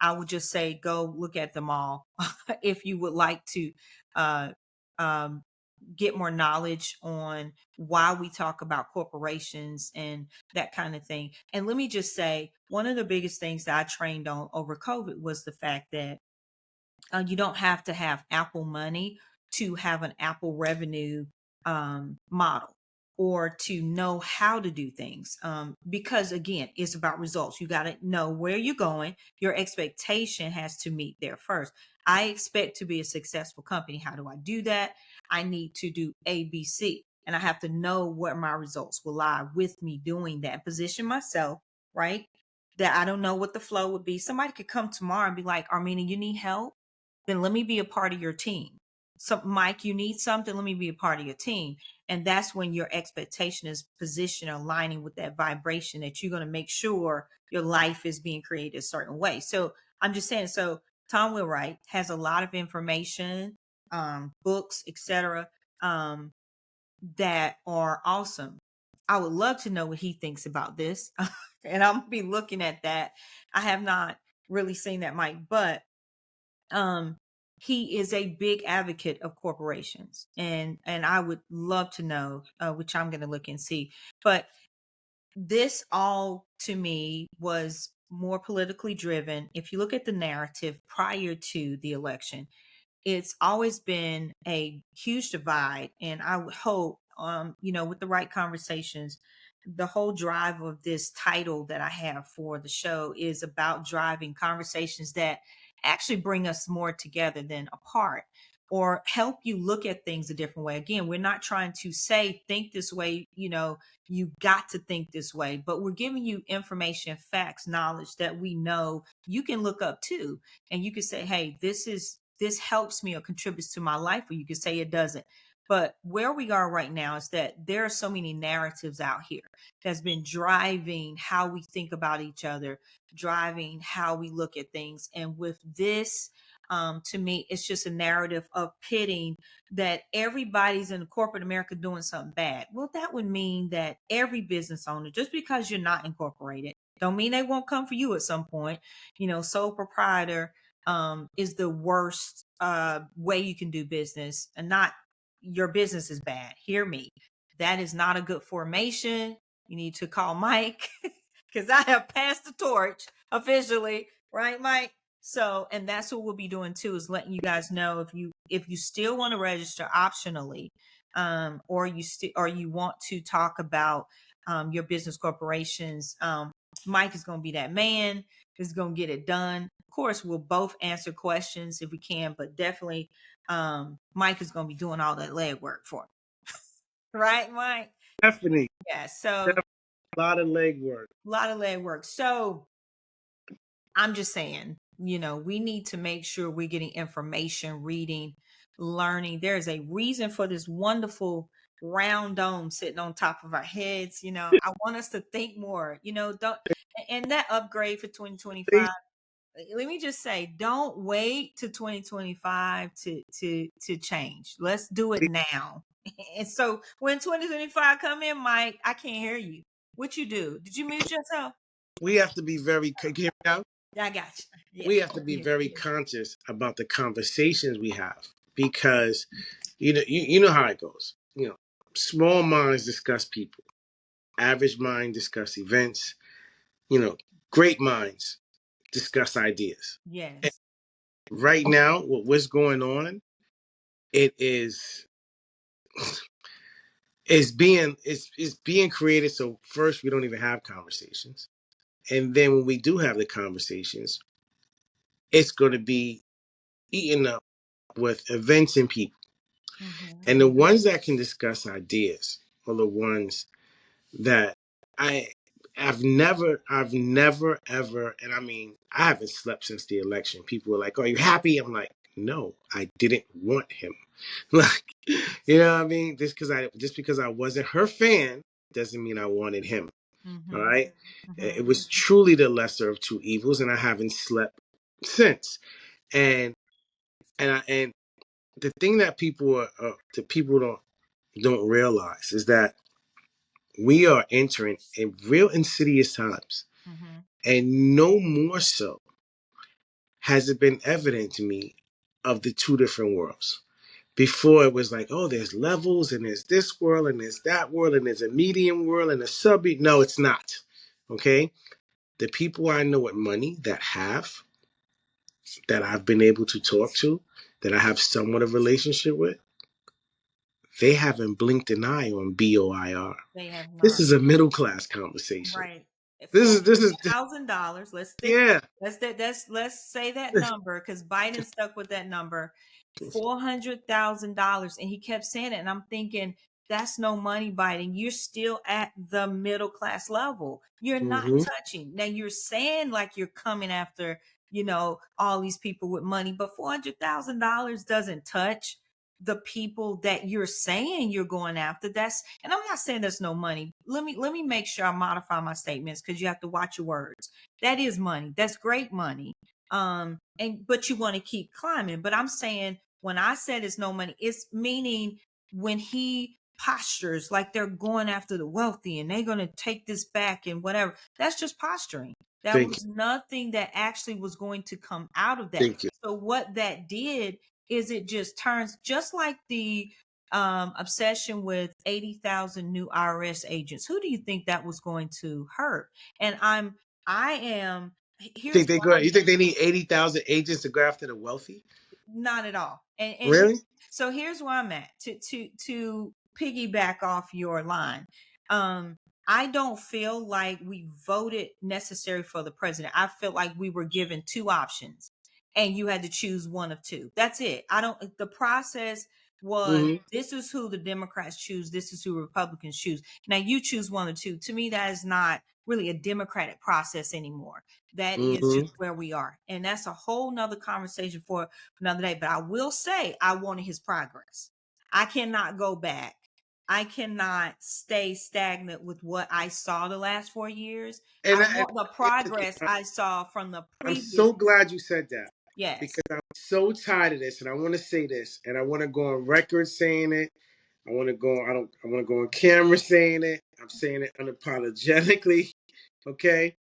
would just say go look at them all if you would like to uh, um, get more knowledge on why we talk about corporations and that kind of thing. And let me just say, one of the biggest things that I trained on over COVID was the fact that you don't have to have Apple money to have an Apple revenue model or to know how to do things. Because again, it's about results. You got to know where you're going. Your expectation has to meet there first. I expect to be a successful company. How do I do that? I need to do ABC. And I have to know where my results will lie with me doing that. Position myself, right? That I don't know what the flow would be. Somebody could come tomorrow and be like, Armina, you need help? Then let me be a part of your team. So, Mike, you need something, let me be a part of your team. And that's when your expectation is positioned, aligning with that vibration that you're going to make sure your life is being created a certain way. So I'm just saying, so Tom Wheelwright has a lot of information, books, etc., that are awesome. I would love to know what he thinks about this. And I'm gonna be looking at that. I have not really seen that, Mike, but um he is a big advocate of corporations, and I would love to know, which I'm gonna look and see. But this all to me was more politically driven. If you look at the narrative prior to the election, it's always been a huge divide. And I would hope, with the right conversations, the whole drive of this title that I have for the show is about driving conversations that actually bring us more together than apart, or help you look at things a different way. Again, we're not trying to say think this way, you got to think this way, but we're giving you information, facts, knowledge that we know you can look up to, and you can say, hey, this helps me or contributes to my life, or you can say it doesn't. But where we are right now is that there are so many narratives out here that's been driving how we think about each other, driving how we look at things. And with this, to me, it's just a narrative of pitting that everybody's in corporate America doing something bad. Well, that would mean that every business owner, just because you're not incorporated, don't mean they won't come for you at some point. Sole proprietor is the worst way you can do business, and not your business is bad. Hear me. That is not a good formation. You need to call Mike because I have passed the torch officially, right, Mike? So, and that's what we'll be doing too, is letting you guys know if you still want to register optionally, or you want to talk about your business corporations. Mike is going to be that man who's going to get it done. Of course, we'll both answer questions if we can, but definitely Mike is going to be doing all that legwork for him. Right, Mike? Definitely. Yeah. So Definitely. A lot of legwork. a lot of legwork. So I'm just saying, we need to make sure we're getting information, reading, learning. There's a reason for this wonderful round dome sitting on top of our heads. I want us to think more, don't, and that upgrade for 2025. Let me just say, don't wait to 2025 to change. Let's do it now. And so when 2025 come in, Mike, I can't hear you. What you do? Did you mute yourself? We have to be very. Can you hear me out? Yeah, I got you. Yeah. We have to be very conscious about the conversations we have, because you know how it goes. Small minds discuss people, average minds discuss events. Great minds discuss ideas. And Yes. right now, what's going on, it is being created. So first, we don't even have conversations, and then when we do have the conversations, it's going to be eaten up with events and people. Mm-hmm. And the ones that can discuss ideas are the ones that I I've never ever, and I mean, I haven't slept since the election. People were like, "Are you happy?" I'm like, "No, I didn't want him." Like, you know what I mean? Just because I wasn't her fan doesn't mean I wanted him. All Mm-hmm. right. Mm-hmm. It was truly the lesser of two evils, and I haven't slept since. And and the thing that people don't realize is that we are entering in real insidious times, Mm-hmm. and no more so has it been evident to me of the two different worlds. Before, it was like, oh, there's levels, and there's this world, and there's that world, and there's a medium world, and a sub. No, it's not. Okay, the people I know with money that I've been able to talk to, that I have somewhat of a relationship with, they haven't blinked an eye on BOIR. They have This not. is a middle class conversation. Right. This Four is this is hundred thousand dollars. Let's stick. yeah. Let's say that number, because Biden stuck with that number. $400,000, and he kept saying it, and I'm thinking that's no money, Biden. You're still at the middle class level. You're not Hmm. touching. Now you're saying like you're coming after all these people with money, but $400,000 doesn't touch the people that you're saying you're going after. And I'm not saying there's no money. Let me make sure I modify my statements, because you have to watch your words. That is money. That's great money. But you want to keep climbing. But I'm saying when I said it's no money, it's meaning when he postures like they're going after the wealthy and they're going to take this back and whatever, that's just posturing. That Thank you. was nothing that actually was going to come out of that. Thank you. So what that did is it just turns just like the obsession with 80,000 new IRS agents. Who do you think that was going to hurt? And I am here's why You think they need 80,000 agents to go after the wealthy? not at all. And Really? so here's where I'm at to piggyback off your line. I don't feel like we voted necessary for the president. I feel like we were given two options and you had to choose one of two. That's it. I don't the process was this is who the Democrats choose, this is who Republicans choose. Now you choose one or two. To me, that is not really a democratic process anymore. That is just where we are. And that's a whole nother conversation for another day. But I will say I wanted his progress. I cannot go back. I cannot stay stagnant with what I saw the last 4 years. And, I and want the progress I saw from the I'm previous. so glad you said that. Yes. Because I'm so tired of this, and I want to say this, and I want to go on record saying it. I want to go. I want to go on camera saying it. I'm saying it unapologetically. Okay.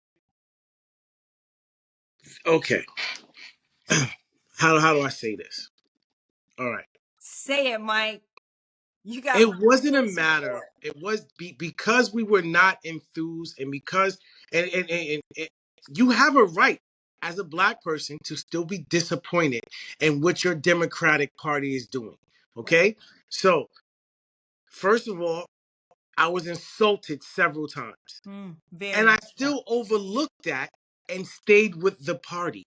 Okay. How do I say this? All right. Say it, Mike. You got It my wasn't a full matter. support. It was because we were not enthused, and because and you have a right as a black person to still be disappointed in what your Democratic Party is doing. Okay, Right. so first of all, I was insulted several times, Very and I much so. still overlooked that and stayed with the party.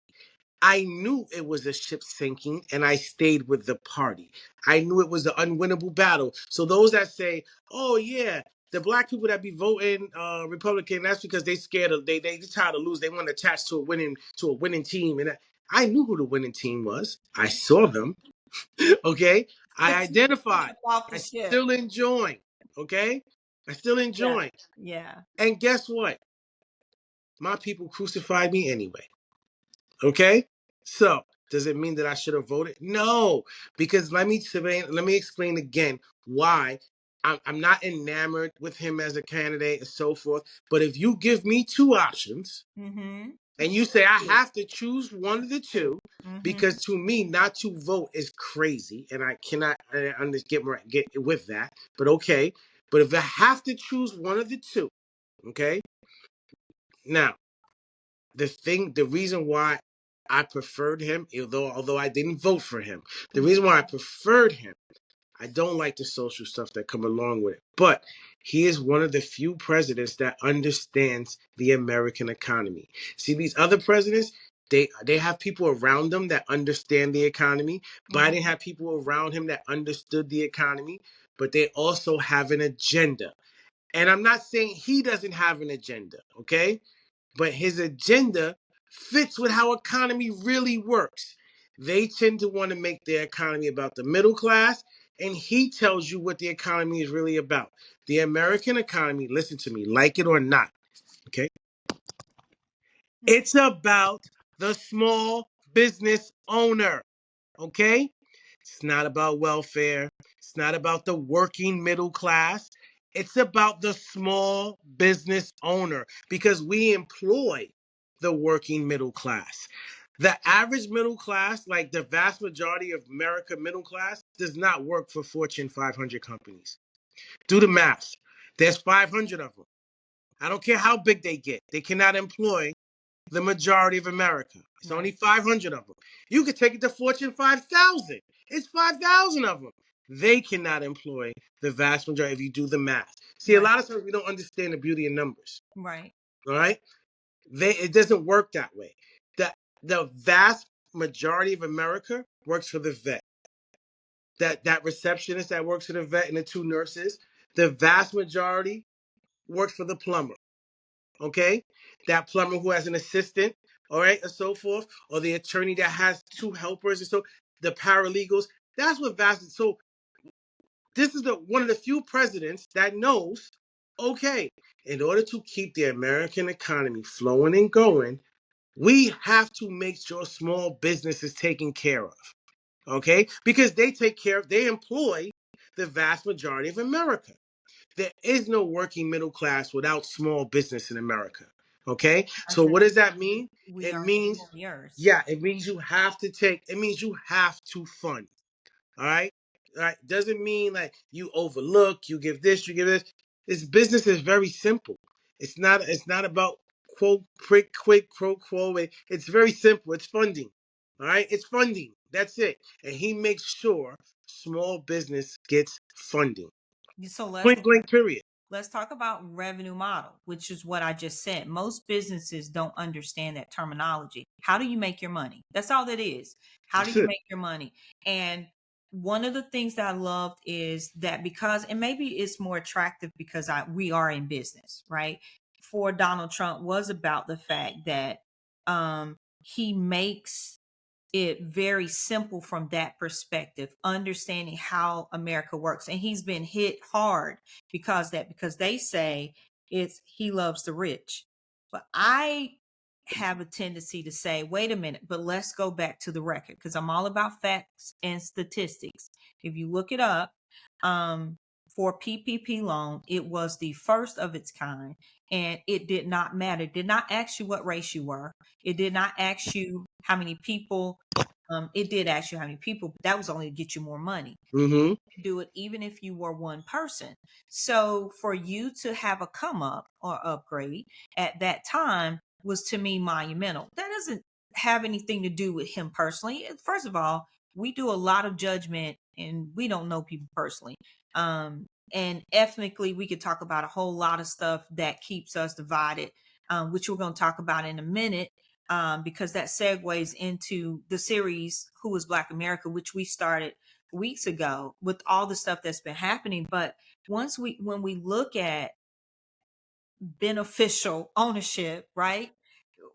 I knew it was a ship sinking, and I stayed with the party. I knew it was an unwinnable battle. So those that say, "Oh yeah, the black people that be voting Republican, that's because they scared of they tired of lose. They want to attach to a winning team." And I knew who the winning team was. I saw them. Okay, I But you identified. off the I ship. still enjoy. Okay, I still Yeah. enjoy. Yeah. And guess what? My people crucified me anyway. Okay? So, does it mean that I should have voted? No, because let me explain again why I'm not enamored with him as a candidate and so forth. But if you give me two options Mm-hmm. and you say I have to choose one of the two, Mm-hmm. because to me, not to vote is crazy, and I cannot get with that. But okay, but if I have to choose one of the two, okay, now the reason why I preferred him, although I didn't vote for him, the reason why I preferred him, I don't like the social stuff that come along with it, but he is one of the few presidents that understands the American economy. See, these other presidents, they have people around them that understand the economy. Mm-hmm. Biden had people around him that understood the economy, but they also have an agenda. And I'm not saying he doesn't have an agenda, okay? But his agenda fits with how economy really works. They tend to want to make their economy about the middle class, and he tells you what the economy is really about. The American economy, listen to me, like it or not, okay? It's about the small business owner, okay? It's not about welfare. It's not about the working middle class. It's about the small business owner because we employ the working middle class. The average middle class, like the vast majority of America middle class, does not work for Fortune 500 companies. Do the math. There's 500 of them. I don't care how big they get. They cannot employ the majority of America. It's Right. only 500 of them. You could take it to Fortune 5,000. It's 5,000 of them. They cannot employ the vast majority if you do the math. See, a Right. lot of times we don't understand the beauty of numbers. Right. All right? It doesn't work that way. The vast majority of America works for the vet. That receptionist that works for the vet and the two nurses, the vast majority works for the plumber. Okay, that plumber who has an assistant, all right, and so forth, or the attorney that has two helpers, and so the paralegals. That's what vast. So this is the one of the few presidents that knows. Okay, in order to keep the American economy flowing and going, We have to make sure small business is taken care of. Okay? Because they employ the vast majority of America. There is no working middle class without small business in America. Okay? I So said what does that mean? we It are means, employers. yeah, it means you have to fund. All right. All right. Doesn't mean like you overlook, you give this, you give this. This business is very simple. It's not about quote quick quid pro quo. It's very simple. It's funding. All right. It's funding. That's it. And he makes sure small business gets funding. So Point blank period. let's talk about revenue model, which is what I just said. Most businesses don't understand that terminology. How do you make your money? That's all that is. How do That's you it. make your money? And one of the things that I loved is that because, and maybe it's more attractive because we are in business, right? For Donald Trump was about the fact that he makes it very simple from that perspective, understanding how America works. And he's been hit hard because they say it's he loves the rich. But I have a tendency to say, wait a minute, but let's go back to the record because I'm all about facts and statistics. If you look it up, um, for PPP loan, it was the first of its kind, and it did not matter. It did not ask you what race you were. It did not ask you how many people. It did ask you how many people, but that was only to get you more money. Mm-hmm. Do it even if you were one person. So for you to have a come up or upgrade at that time was to me monumental. That doesn't have anything to do with him personally. First of all, we do a lot of judgment and we don't know people personally. And ethnically, we could talk about a whole lot of stuff that keeps us divided, which we're going to talk about in a minute. Because that segues into the series Who is Black America, which we started weeks ago with all the stuff that's been happening. But when we look at beneficial ownership, right?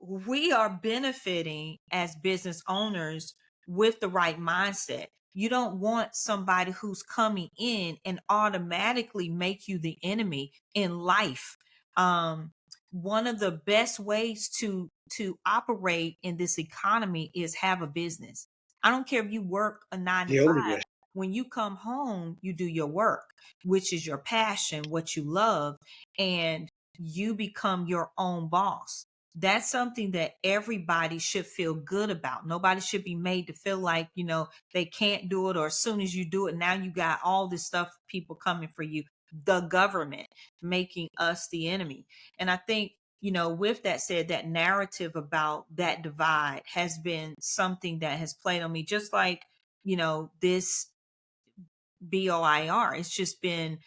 We are benefiting as business owners with the right mindset. You don't want somebody who's coming in and automatically make you the enemy in life. Um, One of the best ways to operate in this economy is have a business. I don't care if you work a nine to Yeah, oh five. yeah. When you come home, you do your work, which is your passion, what you love, and you become your own boss. That's something that everybody should feel good about. Nobody should be made to feel like, they can't do it, or as soon as you do it, now you got all this stuff, people coming for you, the government making us the enemy. And I think, with that said, that narrative about that divide has been something that has played on me, just like, this BOIR. It's just been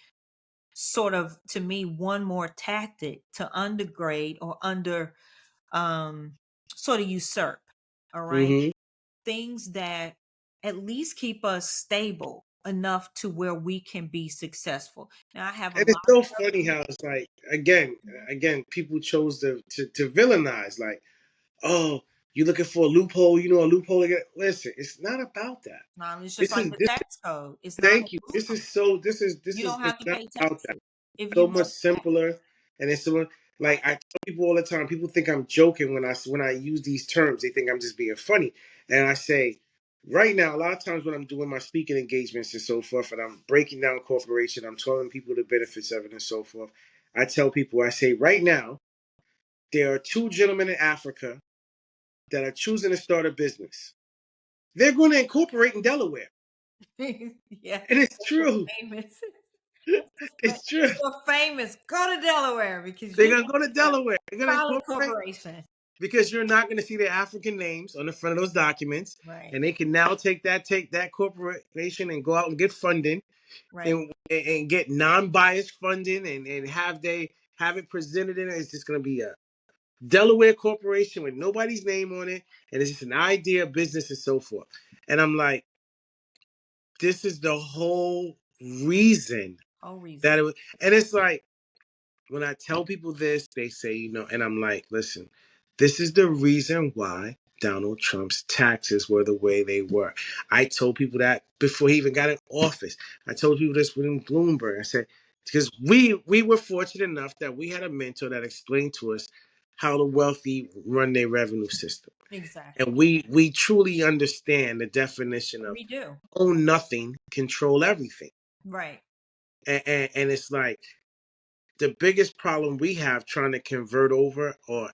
sort of, to me, one more tactic to undergrade or um sort of usurp, all right, Mm-hmm. things that at least keep us stable enough to where we can be successful. Now I have a And lot it's so of funny how it's like again, people chose to villainize like, oh, you looking for a loophole? You know, a loophole. Again. Listen, it's not about that. it's just This like is the this. tax code. It's not a Thank you. This loophole. is so. This You is. don't It's have to not pay about taxes that. if So you much want that. simpler, and it's so like I tell people all the time. People think I'm joking when I use these terms. They think I'm just being funny, and I say. Right now, a lot of times when I'm doing my speaking engagements and so forth, and I'm breaking down corporation, I'm telling people the benefits of it and so forth. I tell people, I say, right now, there are two gentlemen in Africa that are choosing to start a business. They're going to incorporate in Delaware. Yeah, And it's that's the true. famous. It's true. The famous. Go to Delaware because They're you going to go to Delaware. They're going to file a incorporate corporation. because you're not going to see their African names on the front of those documents. Right. And they can now take that corporation and go out and get funding Right. and get non-biased funding and have it presented in it. It's just going to be a Delaware corporation with nobody's name on it. And it's just an idea, business, and so forth. And I'm like, this is the whole reason Whole reason. that it was. And it's like, when I tell people this, they say, and I'm like, listen, this is the reason why Donald Trump's taxes were the way they were. I told people that before he even got in office. I told people this with Bloomberg. I said, because we were fortunate enough that we had a mentor that explained to us how the wealthy run their revenue system. Exactly. And we truly understand the definition of We do. own nothing, control everything. Right. And it's like the biggest problem we have trying to convert over or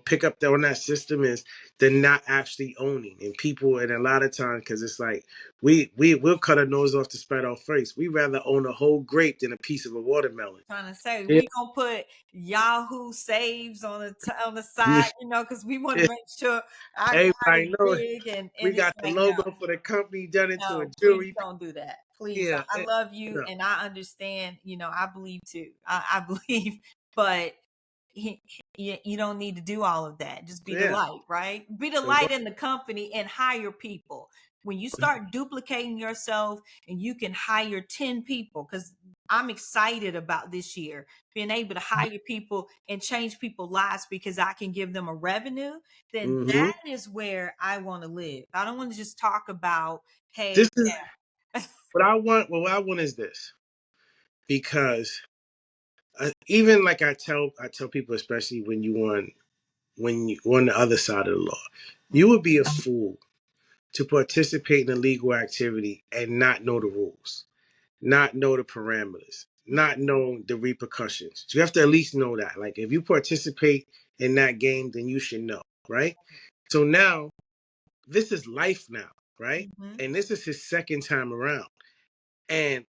pick up on that system is they're not actually owning. And people, and a lot of times, because it's like we'll cut our nose off to spite our face. We rather own a whole grape than a piece of a watermelon. Trying to say Yeah, we gonna put Yahoo saves on the side, because we want to make sure our God is everybody knows big, we and it's got the like, no, logo for the company done into a no, please jewelry. don't do that. Please, Yeah, I love you, no, and I understand. I believe too. I believe, but you don't need to do all of that. Just be the yeah. light, right? Be the So light in the company and hire people. When you start duplicating yourself and you can hire 10 people, because I'm excited about this year being able to hire people and change people's lives because I can give them a revenue, then mhm. that is where I want to live. I don't want to just talk about, hey, This is what I want. What I want is this, because even like I tell people, especially when you on the other side of the law, you would be a fool to participate in a legal activity and not know the rules, not know the parameters, not know the repercussions. You have to at least know that. Like if you participate in that game, then you should know, right? So now this is life now, right? Mhm, And this is his second time around. And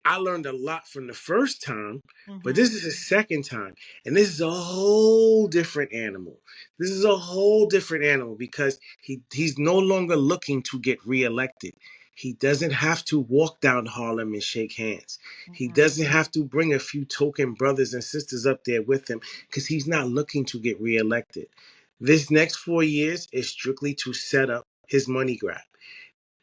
I learned a lot from the first time, but mhm, this is the second time. And this is a whole different animal. This is a whole different animal because he's no longer looking to get reelected. He doesn't have to walk down Harlem and shake hands. He mhm. doesn't have to bring a few token brothers and sisters up there with him because he's not looking to get reelected. This next 4 years is strictly to set up his money grab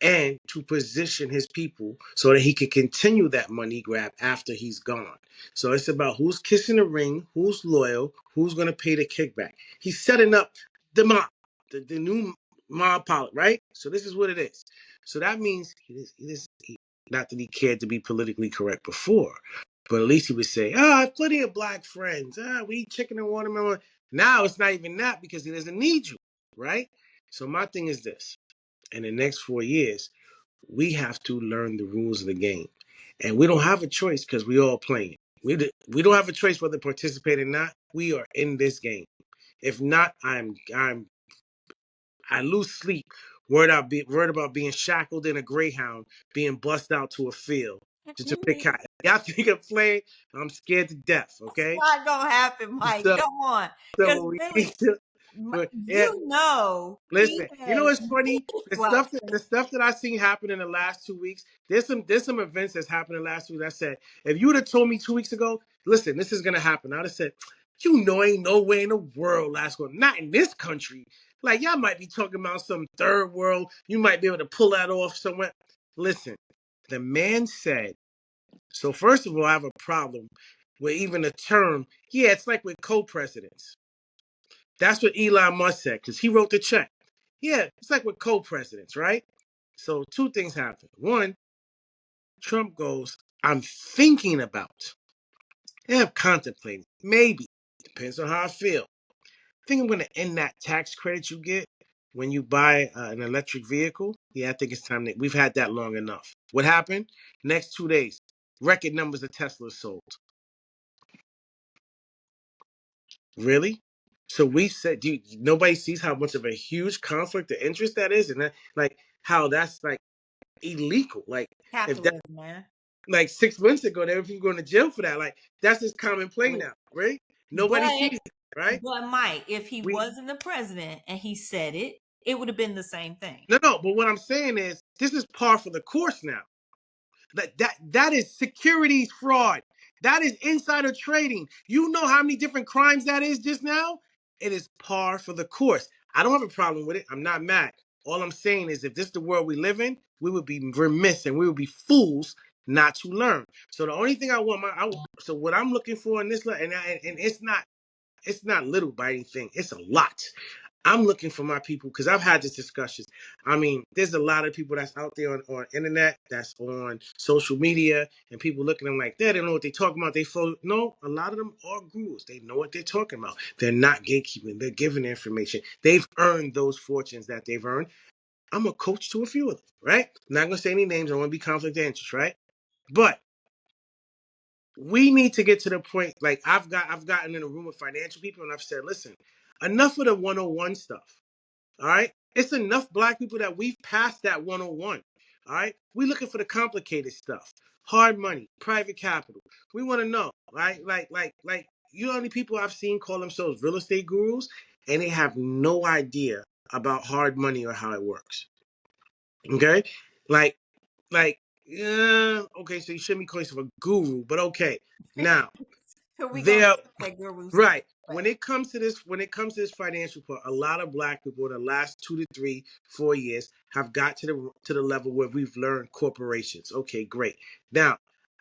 and to position his people so that he can continue that money grab after he's gone. So it's about who's kissing the ring, who's loyal, who's going to pay the kickback. He's setting up the mob, the new mob pilot, right? So this is what it is. So that means not that he cared to be politically correct before, but at least he would say, I have plenty of black friends. We eat chicken and watermelon. Now it's not even that because he doesn't need you, right? So my thing is this. In the next 4 years, we have to learn the rules of the game. And we don't have a choice because we all playing. We don't have a choice whether to participate or not. We are in this game. If not, I lose sleep. Worried about being shackled in a greyhound, being bussed out to a field just to pick out. Y'all think I'm playing? I'm scared to death. It's Okay, not gonna happen, Mike. so Come on, because so we need really, to. But yeah, listen, you know even what's funny? me, The well, stuff that the stuff that I seen happen in the last 2 weeks. There's some events that's happened in the last 2 weeks. I said, if you would have told me 2 weeks ago, listen, this is gonna happen, I'd have said, ain't no way in the world that's going. Not in this country. Like y'all might be talking about some third world. You might be able to pull that off somewhere. Listen, the man said. So first of all, I have a problem with even the term. Yeah, it's like with co-presidents. That's what Elon Musk said because he wrote the check. Yeah, it's like with co-presidents, right? So two things happen. One, Trump goes, I'm thinking about. Yeah, I'm contemplating. Maybe. Depends on how I feel. I think I'm going to end that tax credit you get when you buy an electric vehicle. Yeah, I think it's time that we've had that long enough. What happened? Next 2 days, record numbers of Tesla sold. Really? So we said, nobody sees how much of a huge conflict of interest that is, and that, like how that's like illegal. Like if that, capitalism, man. like 6 months ago, there were people going to jail for that. Like that's just common play now, right? Nobody But sees it, right? Mike, if he We wasn't the president and he said it, it would have been the same thing. no. But what I'm saying is, this is par for the course now. That is securities fraud. That is insider trading. You know how many different crimes that is just now? It is par for the course. I don't have a problem with it. I'm not mad. All I'm saying is if this is the world we live in, we would be remiss and we would be fools not to learn. So the only thing I want so what I'm looking for in this and it's not little by anything. It's a lot. I'm looking for my people because I've had this discussions. I mean, there's a lot of people that's out there on internet, that's on social media, and people looking at them like they don't know what they're talking about. They feel no, a lot of them are gurus. They know what they're talking about. They're not gatekeeping. They're giving information. They've earned those fortunes that they've earned. I'm a coach to a few of them, right? I'm not gonna say any names. I want to be conflict of interest, right? But we need to get to the point. Like I've gotten in a room with financial people, and I've said, listen, enough of the 101 stuff. All right. It's enough black people that we've passed that 101. All right. We're looking for the complicated stuff. Hard money, private capital. We want to know, right? You know how many people I've seen call themselves real estate gurus and they have no idea about hard money or how it works. Okay? Like, yeah, okay, so you shouldn't be calling yourself a guru, but okay. Now, So we gonna there take that guru stuff. right. When it comes to this financial part, a lot of black people in the last 2 to 3, 4 years have got to the level where we've learned corporations. Okay, great. Now,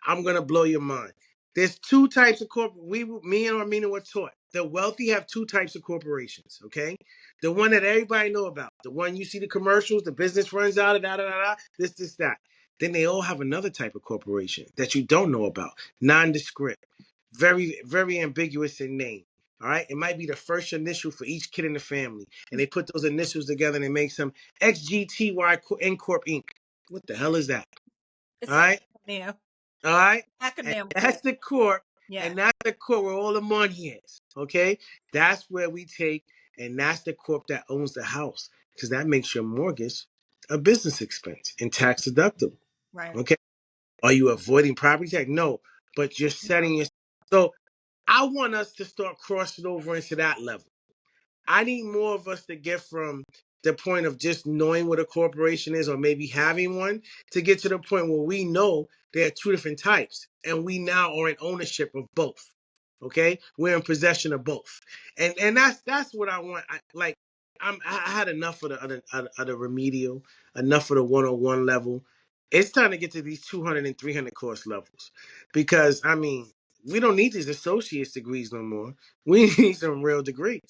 I'm gonna blow your mind. There's two types of corporate. Me and Armina were taught. The wealthy have two types of corporations. Okay, the one that everybody know about, the one you see the commercials, the business runs out of this that. Then they all have another type of corporation that you don't know about, nondescript, very, very ambiguous in name. All right. It might be the first initial for each kid in the family. And they put those initials together and it makes them XGTY N Corp Inc. What the hell is that? It's All an right. acronym. All right. And Acronym for that's the corp. yeah. And that's the corp where all the money is. Okay. That's where we take, and that's the corp that owns the house. Because that makes your mortgage a business expense and tax deductible. Right. Okay. Are you avoiding property tax? No. But you're setting your so I want us to start crossing over into that level. I need more of us to get from the point of just knowing what a corporation is or maybe having one to get to the point where we know there are two different types and we now are in ownership of both. Okay, we're in possession of both, and that's what I want. I had enough of the remedial, enough of the 101 level. It's time to get to these 200 and 300 course levels because I mean we don't need these associate's degrees no more. We need some real degrees.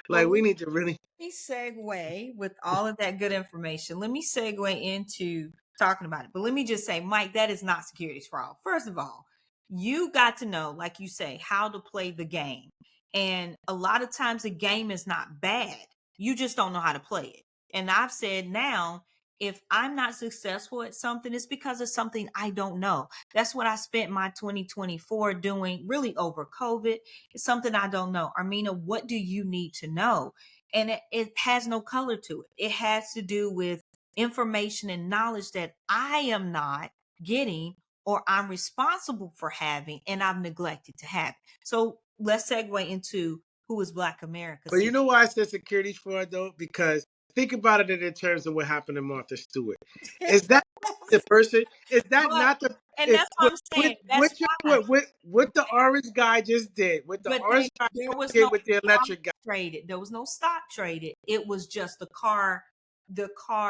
Well, Like we need to really. let me segue with all of that good information. Let me segue into talking about it. But let me just say, Mike, that is not securities fraud. First of all, you got to know, like you say, how to play the game. And a lot of times the game is not bad. You just don't know how to play it. And I've said now, if I'm not successful at something, it's because of something I don't know. That's what I spent my 2024 doing really over COVID. It's something I don't know. Armina, what do you need to know? And it has no color to it. It has to do with information and knowledge that I am not getting or I'm responsible for having and I've neglected to have. So let's segue into who is Black America. But you know why I said securities fraud though? Because think about it in terms of what happened to Martha Stewart. Is that the person? Is that But not the? and Is that's what I'm saying. That's why. what the orange guy just did? What the But orange guy there just was did no with the stock electric guy? traded. There was no stock traded. It was just the car.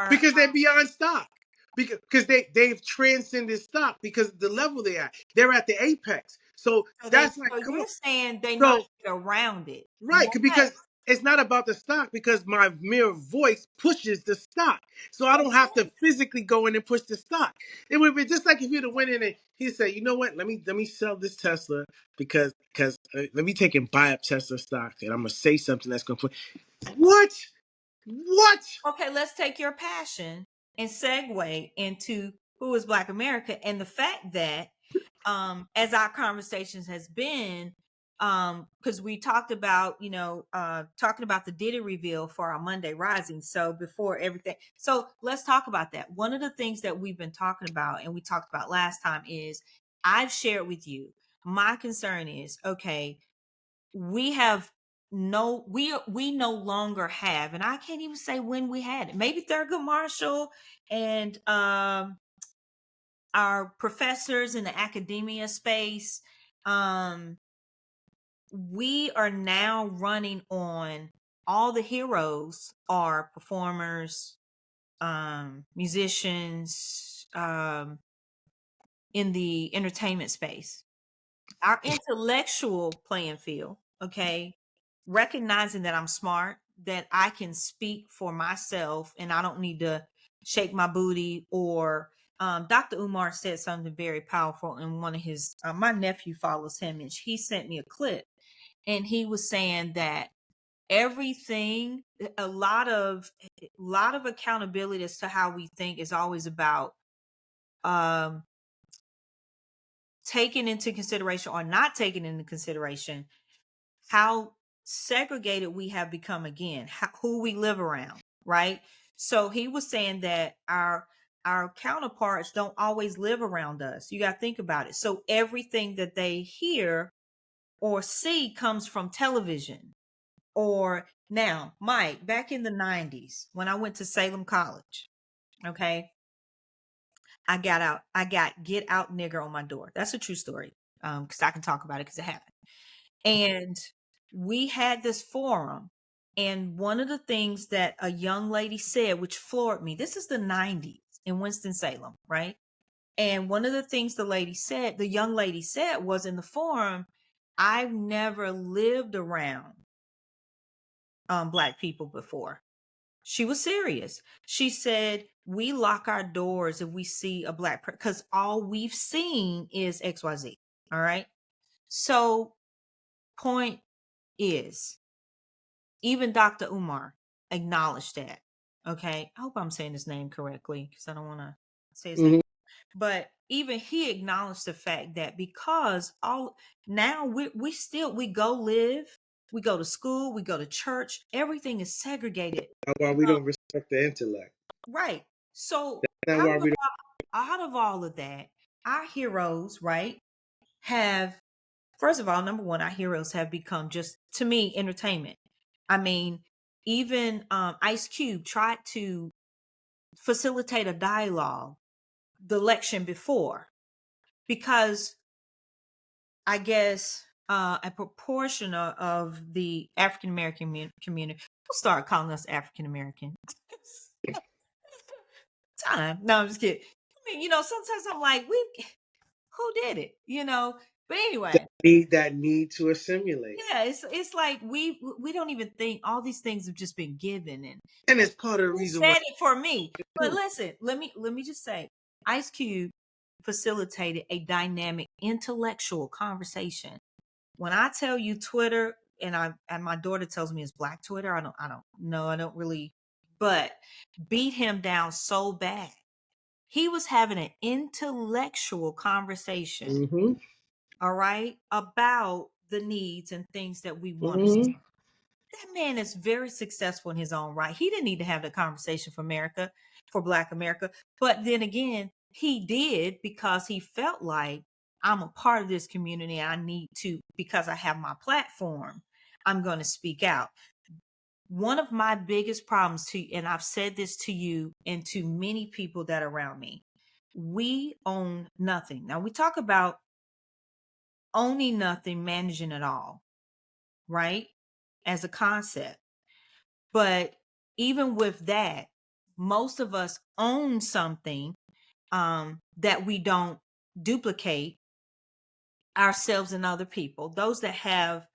Because they're beyond stock. Because they've transcended stock because of the level they are. They're at the apex. So So they that's like, so come on. you're saying they know how So to get around it. right, But because it's not about the stock because my mere voice pushes the stock. So I don't have to physically go in and push the stock. It would be just like if you'd have went in and he said, you know what, let me sell this Tesla because let me take and buy up Tesla stock and I'm gonna say something that's gonna put what? What? okay, let's take your passion and segue into who is Black America and the fact that as our conversations has been because we talked about talking about the Diddy reveal for our Monday Rising, so before everything, so let's talk about that. One of the things that we've been talking about and we talked about last time is I've shared with you my concern is okay, we have we no longer have, and I can't even say when we had it, maybe Thurgood Marshall and our professors in the academia space, um we are now running on all the heroes are performers, musicians, in the entertainment space. Our intellectual playing field, okay, recognizing that I'm smart, that I can speak for myself and I don't need to shake my booty or Dr. Umar said something very powerful in one of his my nephew follows him and he sent me a clip and he was saying that everything a lot of accountability as to how we think is always about um taking into consideration or not taking into consideration how segregated we have become again, who we live around, right? So he was saying that our counterparts don't always live around us. You got to think about it. So everything that they hear or see comes from television. Or now, Mike, back in the 90s when I went to Salem College, okay, I got get out nigger on my door. That's a true story. Because I can talk about it because it happened. And we had this forum. And one of the things that a young lady said, which floored me, this is the 90s in Winston-Salem, right? And one of the things the young lady said was in the forum, I've never lived around Black people before. She was serious. She said, we lock our doors if we see a Black person because all we've seen is XYZ. All right. So, point is, even Dr. Umar acknowledged that. Okay. I hope I'm saying his name correctly because I don't want to say his name. But even he acknowledged the fact that because all now we go live, we go to school, we go to church, everything is segregated. That's why we don't respect the intellect. Right. So That's out why of, we don't. out of all of that, our heroes, right, have first of all, number one, our heroes have become just to me entertainment. I mean, even Ice Cube tried to facilitate a dialogue the election before because I guess a proportion of the African American community will start calling us African American. Time. No, I'm just kidding. I mean, sometimes I'm like, who did it? But anyway, That need to assimilate. yeah, it's like we don't even think all these things have just been given And it's part of the who reason why. said it for me. But listen, let me just say, Ice Cube facilitated a dynamic intellectual conversation. When I tell you Twitter, and my daughter tells me it's Black Twitter, I don't know, I don't really, but beat him down so bad. He was having an intellectual conversation, Mm-hmm. all right, about the needs and things that we want to Mm-hmm. see. That man is very successful in his own right. He didn't need to have the conversation for America, for Black America. But then again, he did because he felt like I'm a part of this community. I need to, because I have my platform, I'm going to speak out. One of my biggest problems and I've said this to you and to many people that are around me, we own nothing. Now we talk about owning nothing, managing it all, right? As a concept. But even with that, most of us own something that we don't duplicate ourselves and other people. Those that have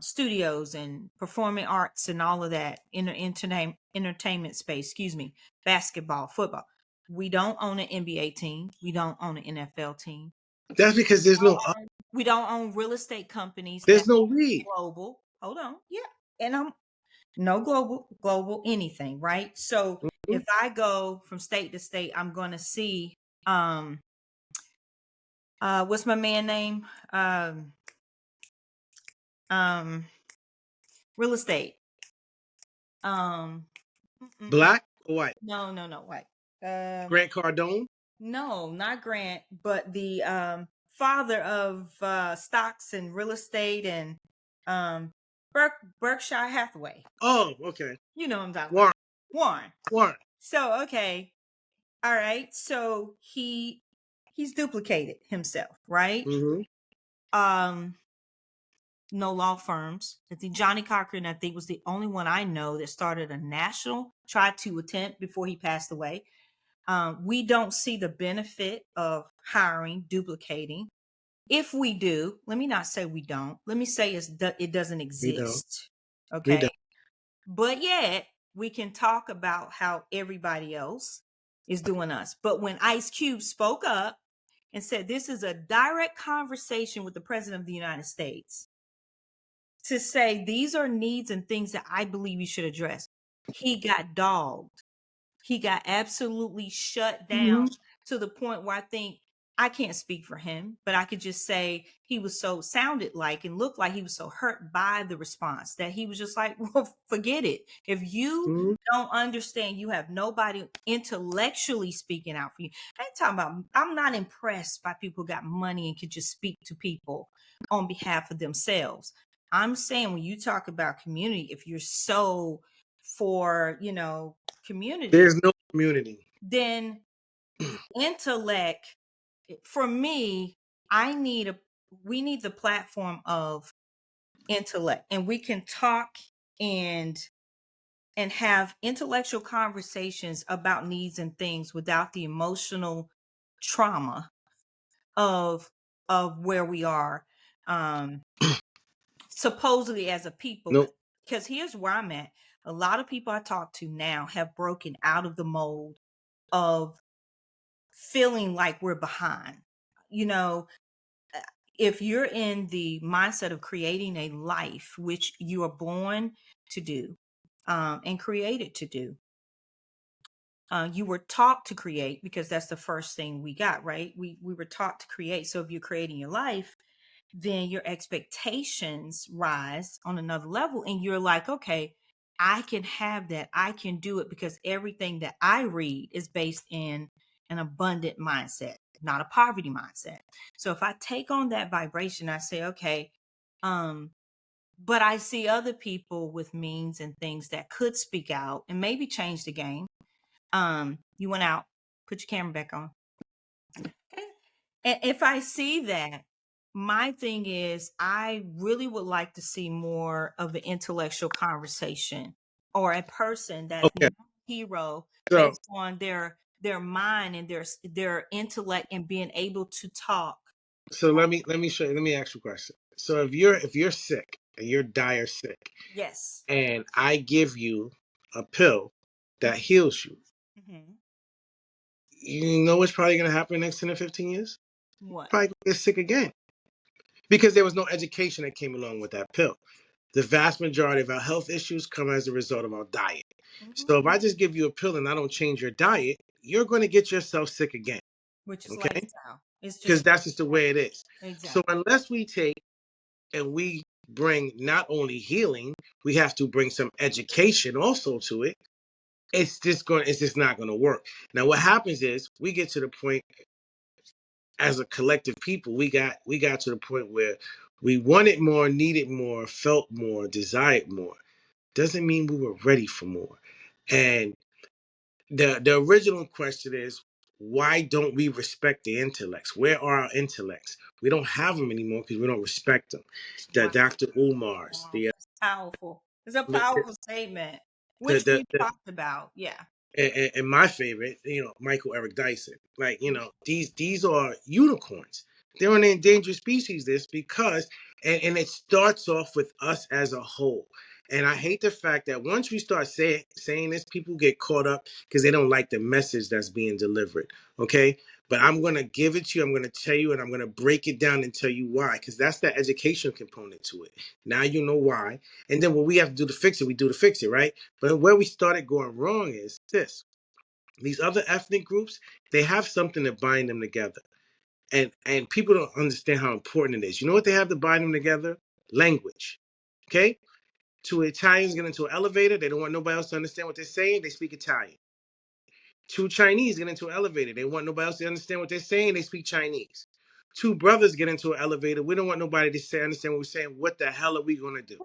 studios and performing arts and all of that in the entertainment space, excuse me, basketball, football. We don't own an NBA team. We don't own an NFL team. That's because We don't own real estate companies that there's no we. global. Hold on. Yeah. And I'm no global anything, right? So Mm-hmm. if I go from state to state, I'm going to see what's my man name? Um Real estate. Um Black or white? no, white. Grant Cardone? No, not Grant, but the father of stocks and real estate and um Berkshire Hathaway. Oh, okay. You know what I'm talking about. Warren. Warren. Warren. So okay. All right. So he's duplicated himself, right? Mm-hmm. Um no law firms. I think Johnny Cochran, I think, was the only one I know that started a national, tried to attempt before he passed away. We don't see the benefit of hiring, duplicating. If we do, let me not say we don't. Let me say it doesn't We don't. exist. We Okay. don't. But yet we can talk about how everybody else is doing us. But when Ice Cube spoke up and said, this is a direct conversation with the president of the United States to say these are needs and things that I believe you should address, he got dogged. He got absolutely shut down to the point where I think, I can't speak for him, but I could just say he was so sounded like and looked like he was so hurt by the response that he was just like, well, forget it. If you don't understand, you have nobody intellectually speaking out for you. I ain't talking about, I'm not impressed by people who got money and could just speak to people on behalf of themselves. I'm saying when you talk about community, if you're so for, community, There's no community. then intellect, for me, we need the platform of intellect, and we can talk and have intellectual conversations about needs and things without the emotional trauma of where we are, supposedly as a people. No. Because here's where I'm at. A lot of people I talk to now have broken out of the mold of feeling like we're behind. If you're in the mindset of creating a life, which you are born to do, and created to do, you were taught to create, because that's the first thing we got, right? We were taught to create. So if you're creating your life, then your expectations rise on another level, and you're like, okay, I can have that. I can do it, because everything that I read is based in an abundant mindset, not a poverty mindset. So if I take on that vibration, I say, okay, but I see other people with means and things that could speak out and maybe change the game. You went out, put your camera back on. And if I see that, my thing is, I really would like to see more of an intellectual conversation, or a person that's Okay. not a hero So based on their mind and their intellect and being able to talk. let me show you. Let me ask you a question. So if you're sick and you're dire sick, Yes. and I give you a pill that heals you, Mm-hmm. you know what's probably going to happen in the next 10 to 15 years? What? Probably gonna get sick again, because there was no education that came along with that pill. The vast majority of our health issues come as a result of our diet. Mm-hmm. So if I just give you a pill and I don't change your diet, you're going to get yourself sick again. Which is Okay? lifestyle. It's Because just that's just the way it is. So exactly. unless we take and we bring not only healing, we have to bring some education also to it. It's just not going to work. Now what happens is we get to the point, as a collective people, we got to the point where we wanted more, needed more, felt more, desired more. Doesn't mean we were ready for more. And the original question is, why don't we respect the intellects? Where are our intellects? We don't have them anymore because we don't respect them. The Wow. Dr. Umar's, Wow. That's powerful. It's a the, powerful statement, which the, we've the talked about. Yeah. and my favorite, Michael Eric Dyson. Like, these are unicorns. They're an endangered species list because, and it starts off with us as a whole. And I hate the fact that once we start saying this, people get caught up because they don't like the message that's being delivered. Okay. But I'm going to give it to you. I'm going to tell you, and I'm going to break it down and tell you why, because that's the education component to it. Now you know why. And then what we have to do to fix it, we do to fix it, right? But where we started going wrong is this. These other ethnic groups, they have something to bind them together. And people don't understand how important it is. You know what they have to bind them together? Language. Okay? Two Italians get into an elevator, they don't want nobody else to understand what they're saying, they speak Italian. Two Chinese get into an elevator, they want nobody else to understand what they're saying, they speak Chinese. Two brothers get into an elevator, we don't want nobody to understand what we're saying. What the hell are we gonna do?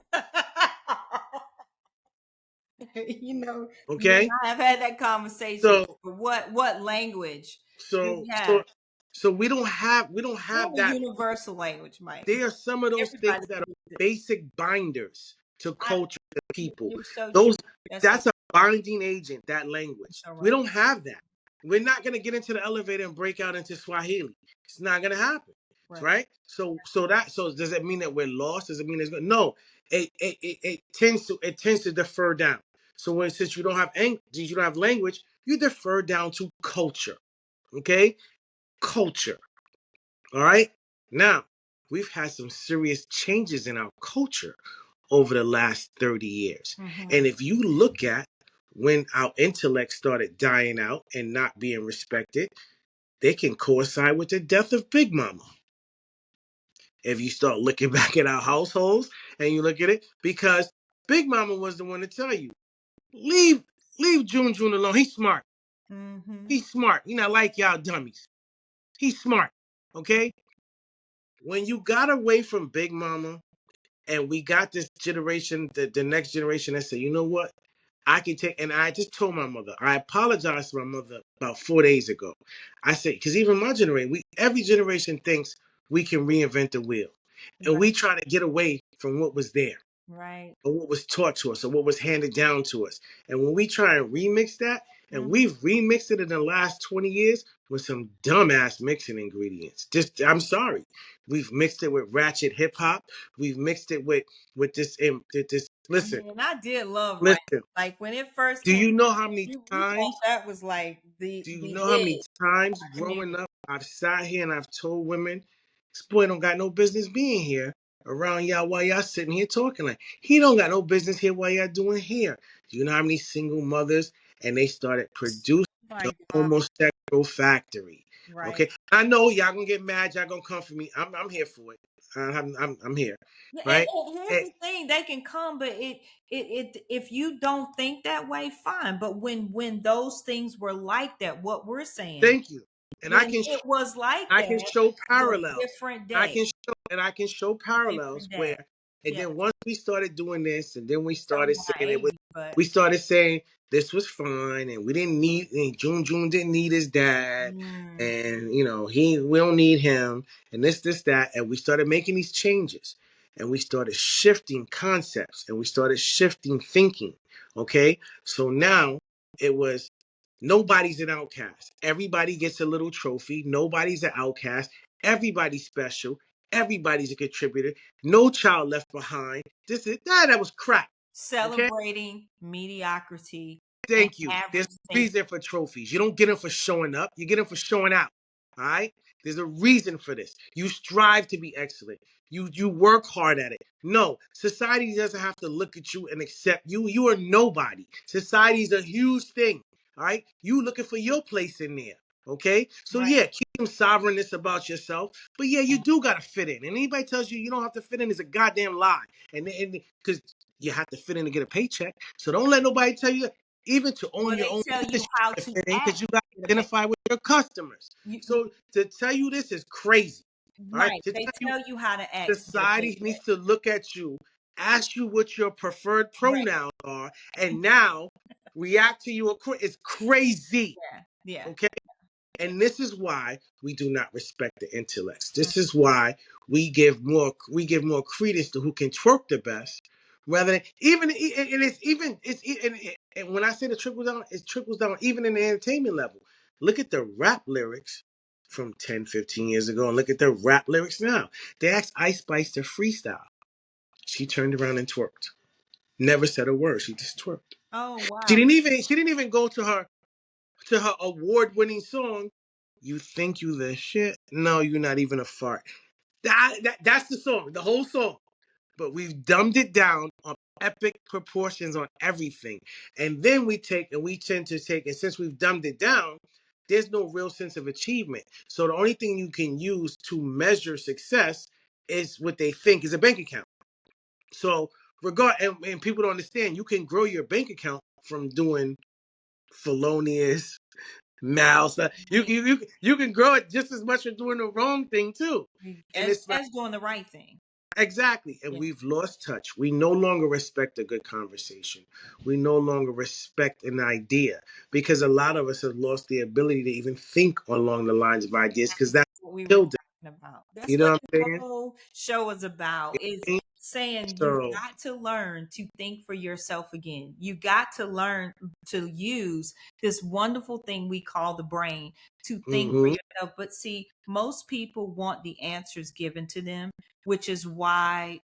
you know, you and Okay? I have had that conversation. So But what language do so we have? so so we don't have What a that. universal language, Mike. There are some of those things Everybody that are can use it. basic binders to I, culture to people. you're so true. Those That's so that's a binding agent, that you're language. so We right. don't have that. We're not gonna get into the elevator and break out into Swahili. It's not gonna happen. right? So does it mean that we're lost? Does it mean it's good? No, it tends to defer down. So since you don't have language, you defer down to culture. Okay, culture. All right. Now we've had some serious changes in our culture over the last 30 years, and if you look at when our intellect started dying out and not being respected, they can coincide with the death of Big Mama. If you start looking back at our households and you look at it, because Big Mama was the one to tell you, leave June alone. He's smart. He's smart. He not like y'all dummies. He's smart. Okay? When you got away from Big Mama and we got this generation, the next generation that said, you know what? I can take, and I just told my mother, I apologized to my mother about 4 days ago. I said, because even my generation, every generation thinks we can reinvent the wheel. And we try to get away from what was there, Right. or what was taught to us, or what was handed down to us. And when we try and remix that, and we've remixed it in the last 20 years with some dumbass mixing ingredients. I'm sorry. We've mixed it with ratchet hip hop. We've mixed it with this. Listen, And I did love right. listen. Like when it first Do came, you know how many you thought times? that was like Do you the know how many it times community. growing up I've sat here and I've told women, this boy don't got no business being here around y'all while y'all sitting here talking like he don't got no business here while y'all doing here. Do you know how many single mothers and they started producing My the God. homosexual factory? Right. Okay, I know y'all gonna get mad, y'all gonna come for me. I'm here for it. I'm here, Yeah, right? and here's the thing: they can come, but if you don't think that way, fine. But when those things were like that, what we're saying, Thank you. And when it was like I can that, show was parallels. different I day, can show parallels different day. where, and Yeah, then once we started doing this, and then we so started saying it was, naive, but we started saying this was fine, and we didn't need, and June didn't need his dad, and we don't need him, and this that, and we started making these changes, and we started shifting concepts, and we started shifting thinking. Okay, so now it was nobody's an outcast. Everybody gets a little trophy. Nobody's an outcast. Everybody's special. Everybody's a contributor. No child left behind. That was crap. Okay? celebrating mediocrity and Thank you. There's average a reason for trophies. You don't get them for showing up. You get them for showing out. All right? There's a reason for this. You strive to be excellent. You work hard at it. No, society doesn't have to look at you and accept you. You are nobody. Society is a huge thing. All right? You looking for your place in there. Okay? So right. yeah, keep some sovereignness about yourself. But yeah, you do gotta fit in. And anybody tells you you don't have to fit in is a goddamn lie. And because you have to fit in to get a paycheck. So don't let nobody tell you, even to own Well, your they own tell business, you how you got to to fit in act because you got to to the pay. identify with your customers. You, So to tell you this is crazy. All right. right. To They tell you tell you how to act to get a society paycheck. needs to look at you, ask you what your preferred pronouns are, and now react to you. It's crazy. Yeah. Yeah. Okay. And this is why we do not respect the intellects. This is why we give more credence to who can twerk the best, rather than even and and when I say the trickle down, it trickles down even in the entertainment level. Look at the rap lyrics from 10, 15 years ago, and look at the rap lyrics now. They asked Ice Spice to freestyle. She turned around and twerked. Never said a word. She just twerked. Oh She wow. didn't even she didn't even go to her award-winning song, "You Think You the Shit." No, you're not even a fart. That's the song, the whole song. But we've dumbed it down on epic proportions on everything. And then we tend to take, and since we've dumbed it down, there's no real sense of achievement. So the only thing you can use to measure success is what they think is a bank account. So and people don't understand, you can grow your bank account from doing felonious mouse. You can grow it just as much for doing the wrong thing too. And it's like, As doing the right thing. exactly. And Yeah. we've lost touch. We no longer respect a good conversation. We no longer respect an idea because a lot of us have lost the ability to even think along the lines of ideas because that's What we were killed it. talking about. You That's know what what the I'm saying? whole show is about. Is saying you've So, got to learn to think for yourself again. You got to learn to use this wonderful thing we call the brain to think for yourself. But see, most people want the answers given to them, which is why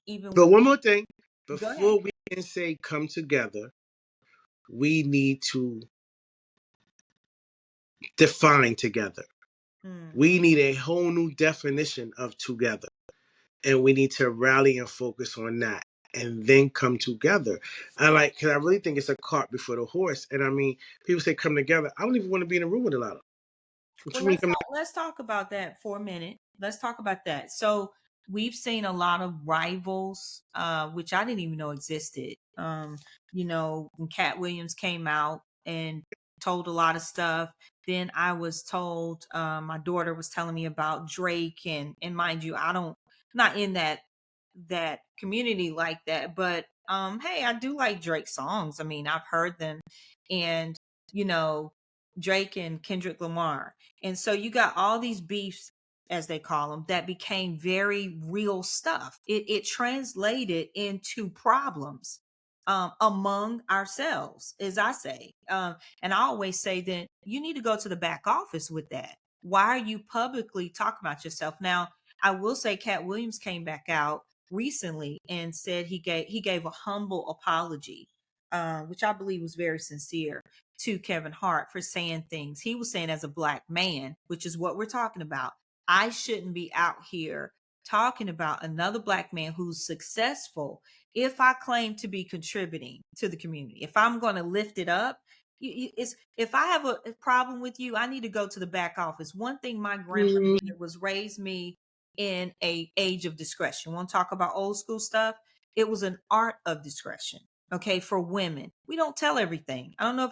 even but when one more thing, go ahead. before we can say come together, we need to define together. Mm. We need a whole new definition of together. And we need to rally and focus on that and then come together. Because I really think it's a cart before the horse. And I mean, people say come together. I don't even want to be in a room with a lot of them. What Well, you mean come let's talk about that for a minute. Let's talk about that. So we've seen a lot of rivals, which I didn't even know existed. When Cat Williams came out and told a lot of stuff, then I was told, my daughter was telling me about Drake, and mind you, not in that community like that, but hey, I do like Drake songs. I mean, I've heard them, and you know, Drake and Kendrick Lamar. And so you got all these beefs, as they call them, that became very real stuff. It translated into problems among ourselves, as I say. And I always say that you need to go to the back office with that. Why are you publicly talking about yourself? Now, I will say Cat Williams came back out recently and said he gave a humble apology, which I believe was very sincere, to Kevin Hart for saying things. He was saying, as a black man, which is what we're talking about, I shouldn't be out here talking about another black man who's successful if I claim to be contributing to the community. If I'm going to lift it up, it's if I have a problem with you, I need to go to the back office. One thing my grandmother Mm, did was raise me in a age of discretion. Want to talk about old school stuff? It was an art of discretion. Okay, for women, we don't tell everything. I don't know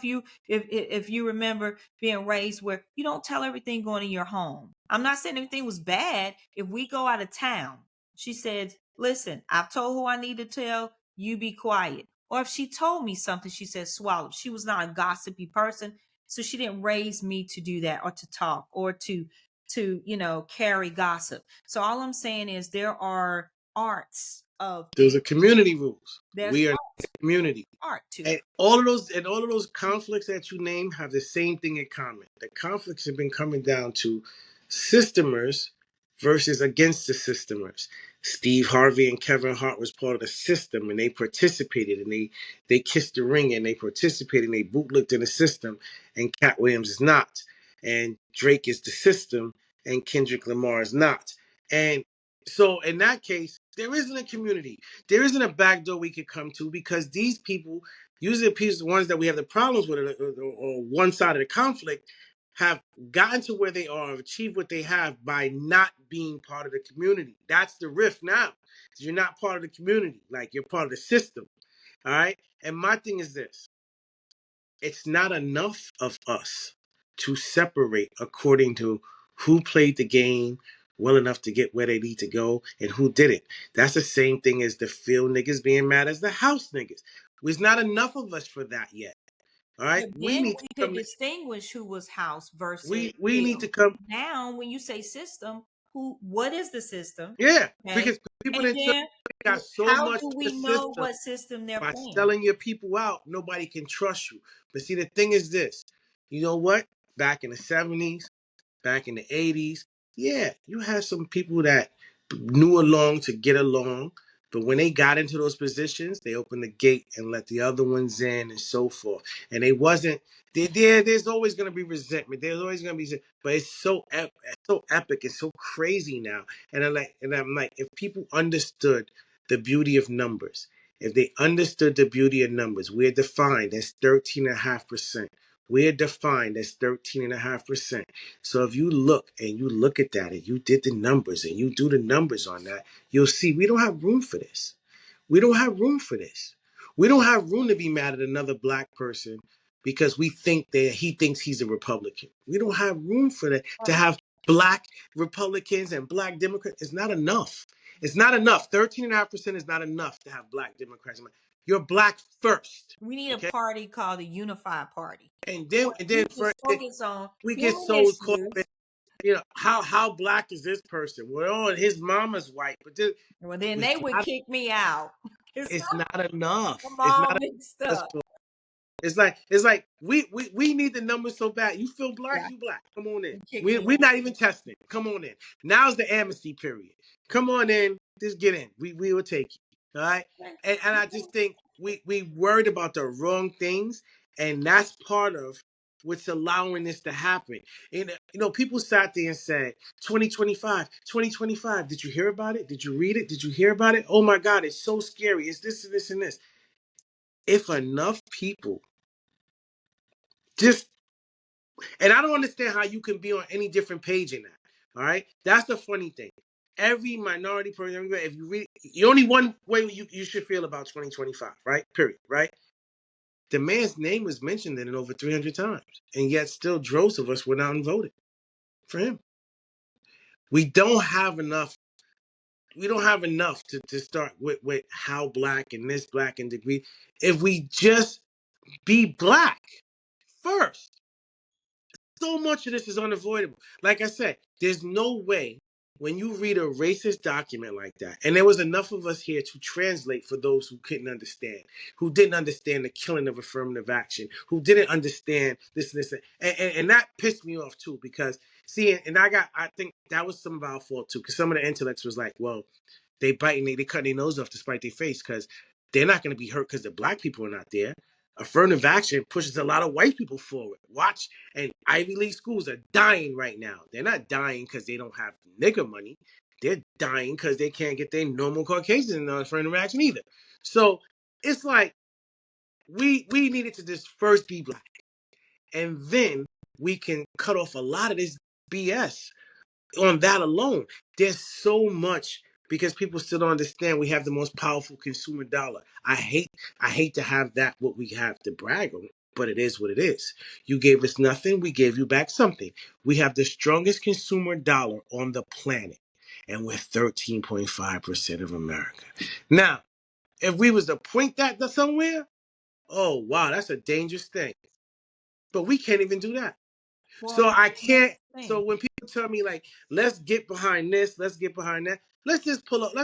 if you remember being raised where you don't tell everything going in your home. I'm not saying everything was bad. If we go out of town, she said, "Listen, I've told who I need to tell. You be quiet." Or if she told me something, she said, "Swallow." She was not a gossipy person, so she didn't raise me to do that or to talk or to carry gossip. So all I'm saying is there are arts of those things. are community rules. There's We are a community. art to And it. all of those conflicts that you name have the same thing in common. The conflicts have been coming down to systemers versus against the systemers. Steve Harvey and Kevin Hart was part of the system, and they participated, and they kissed the ring, and they participated, and they bootlicked in the system. And Cat Williams is not, and Drake is the system, and Kendrick Lamar is not. And so in that case, there isn't a community. There isn't a back door we could come to because these people, usually the ones that we have the problems with, or one side of the conflict, have gotten to where they are, achieved what they have by not being part of the community. That's the rift now. You're not part of the community, like you're part of the system. All right. And my thing is this: it's not enough of us to separate according to who played the game well enough to get where they need to go and who didn't. That's the same thing as the field niggas being mad as the house niggas. There's not enough of us for that yet. All right, But we then need to we could come. distinguish who was house versus We need to field. come. Now, when you say system, what is the system? Yeah, Okay. because people And in then got so how much do in the we know system what system they're by playing? selling your people out. Nobody can trust you. But see, the thing is this: you know what? Back in the '70s. Back in the '80s, yeah, you had some people that knew along to get along, but when they got into those positions, they opened the gate and let the other ones in and so forth. And they wasn't there's always going to be resentment. There's always going to be, but it's so epic, it's so crazy now. And I'm like, if people understood the beauty of numbers, if they understood the beauty of numbers, we're defined as 13.5%. We're defined as 13.5%. So if you look and you look at that and you did the numbers and you do the numbers on that, you'll see we don't have room for this. We don't have room for this. We don't have room to be mad at another black person because we think that he thinks he's a Republican. We don't have room for that. To have black Republicans and black Democrats, it's not enough. It's not enough. 13.5% is not enough to have black Democrats. You're black first. We need a Okay. party called the Unified Party. And Where then we just focus on we get human so caught up in issues. how black is this person? Well, his mama's white, but Well, then we they would got kick me out. it's not enough. I'm It's all not mixed enough. up. It's like we need the numbers so bad. You feel black, Yeah, you black. Come on in. you kick me We're not even testing. Come on in. Now's the amnesty period. Come on in. Just get in. We will take you. All right. And I just think we worried about the wrong things, and that's part of what's allowing this to happen. And people sat there and said 2025, 2025. Did you hear about it? Did you read it? Did you hear about it? Oh my God, it's so scary. It's this and this and this. If enough people just and I don't understand how you can be on any different page in that. All right, that's the funny thing. Every minority person, if you read, only one way you should feel about 2025, right? Period. Right? The man's name was mentioned in it over 300 times, and yet still droves of us went out and voted for him. We don't have enough. We don't have enough to start with how black and this black and degree. If we just be black first, so much of this is unavoidable. Like I said, there's no way when you read a racist document like that, and there was enough of us here to translate for those who couldn't understand, who didn't understand the killing of affirmative action, who didn't understand this and this, and that pissed me off too, because see, and I think that was some of our fault too, because some of the intellects was like, well, they cut their nose off to spite their face, because they're not going to be hurt because the black people are not there. Affirmative action pushes a lot of white people forward. Watch, and Ivy League schools are dying right now. They're not dying because they don't have nigger money. They're dying because they can't get their normal Caucasians in affirmative action either. So it's like we needed to just first be black, and then we can cut off a lot of this BS on that alone. There's so much because people still don't understand we have the most powerful consumer dollar. I hate to have that what we have to brag on, but it is what it is. You gave us nothing, we gave you back something. We have the strongest consumer dollar on the planet, and we're 13.5% of America. Now, if we was to point that to somewhere, oh wow, that's a dangerous thing. But we can't even do that. So Well, I can't. thing. So when people tell me like, let's get behind this, let's get behind that, let's just pull up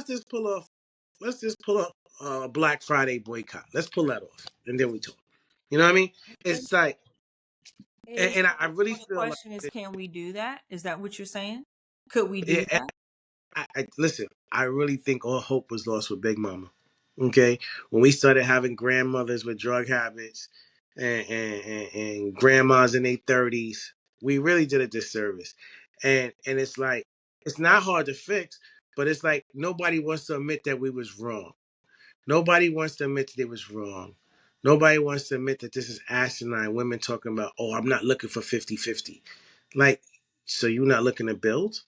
Black Friday boycott. Let's pull that off, and then we talk. You know what I mean? It's like, Is and I really well, the feel like, question is, can we do that? Is that what you're saying? Could we do yeah, that? listen. I really think all hope was lost with Big Mama. Okay, when we started having grandmothers with drug habits and grandmas in their 30s, we really did a disservice. And it's like it's not hard to fix, but it's like nobody wants to admit that we was wrong. Nobody wants to admit that it was wrong. Nobody wants to admit that this is asinine. Women talking about, oh, I'm not looking for 50-50. Like, so you're not looking to build?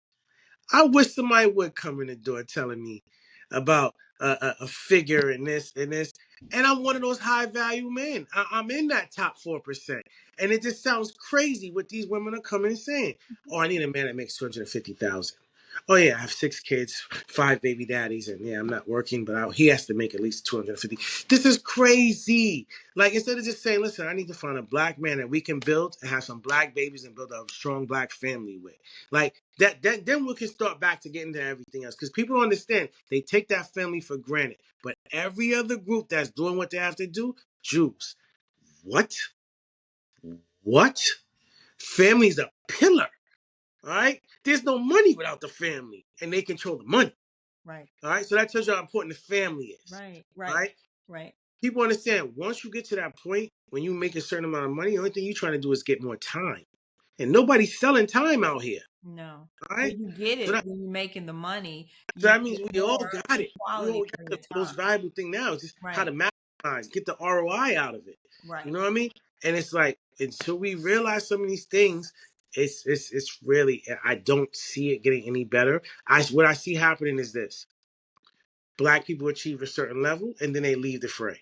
I wish somebody would come in the door telling me about a figure and this and this. And I'm one of those high value men. I'm in that top 4%. And it just sounds crazy what these women are coming and saying. Oh, I need a man that makes 250,000. Oh yeah, I have 6 kids, 5 baby daddies, and yeah, I'm not working, but he has to make at least 250. This is crazy. Like instead of just saying, listen, I need to find a black man that we can build and have some black babies and build a strong black family with. Like that then we can start back to getting to everything else. Because people don't understand. They take that family for granted. But every other group that's doing what they have to do, Jews. What? What? Family's a pillar. All right? There's no money without the family. And they control the money. Right. All right. So that tells you how important the family is. Right. All Right. right. Right. People understand once you get to that point when you make a certain amount of money, the only thing you're trying to do is get more time. And nobody's selling time out here. No. All Well, right. you get So it that when you're making the money. so You that means get we all more got in it. We quality all got for the your most time. valuable thing now is just how Right. to maximize, get the ROI out of it. You Right. know what I mean? And it's like until we realize some of these things, it's really I don't see it getting any better. What I see happening is this: black people achieve a certain level and then they leave the fray.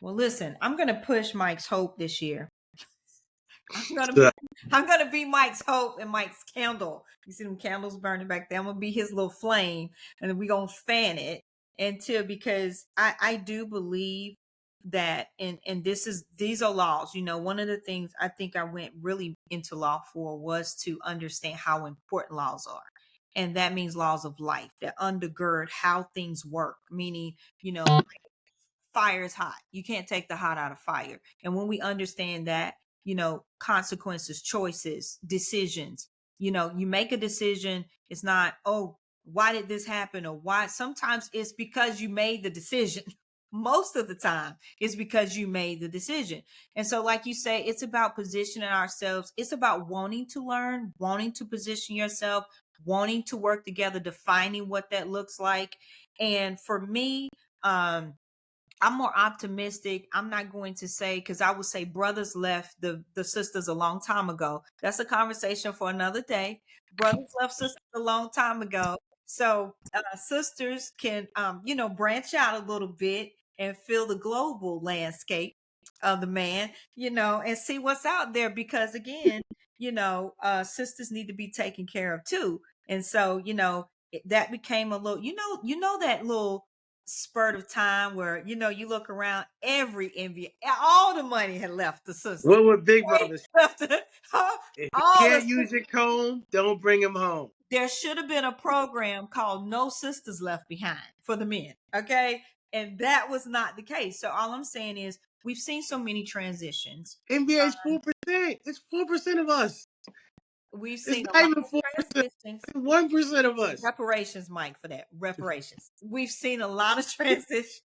Well, listen, I'm gonna push Mike's hope this year. I'm gonna So be I'm gonna be Mike's hope and Mike's candle. You see them candles burning back there. I'm gonna be his little flame, and then we gonna fan it until because I do believe that, and these are laws. One of the things I think I went really into law for was to understand how important laws are. And that means laws of life that undergird how things work, meaning, fire is hot. You can't take the hot out of fire. And when we understand that, consequences, choices, decisions, you make a decision. It's not, oh, why did this happen? Or why? Sometimes it's because you made the decision. Most of the time, it's because you made the decision. And so, like you say, it's about positioning ourselves. It's about wanting to learn, wanting to position yourself, wanting to work together, defining what that looks like. And for me, I'm more optimistic. I'm not going to say, because I would say brothers left the sisters a long time ago. That's a conversation for another day. Brothers left sisters a long time ago. So sisters can, branch out a little bit and feel the global landscape of the man, and see what's out there. Because again, sisters need to be taken care of too. And so, that became a little, that little spurt of time where you look around, every envy, all the money had left the sister. What would Big They Brother say? left If you all the can't use your comb, don't bring him home. there should have been a program called No Sisters Left Behind for the men. Okay. And that was not the case. So all I'm saying is we've seen so many transitions. NBA is 4%. It's 4% of us. We've It's seen a not lot even of 4%. transitions. 1% of us. Reparations, Mike, for that. Reparations. We've seen a lot of transitions.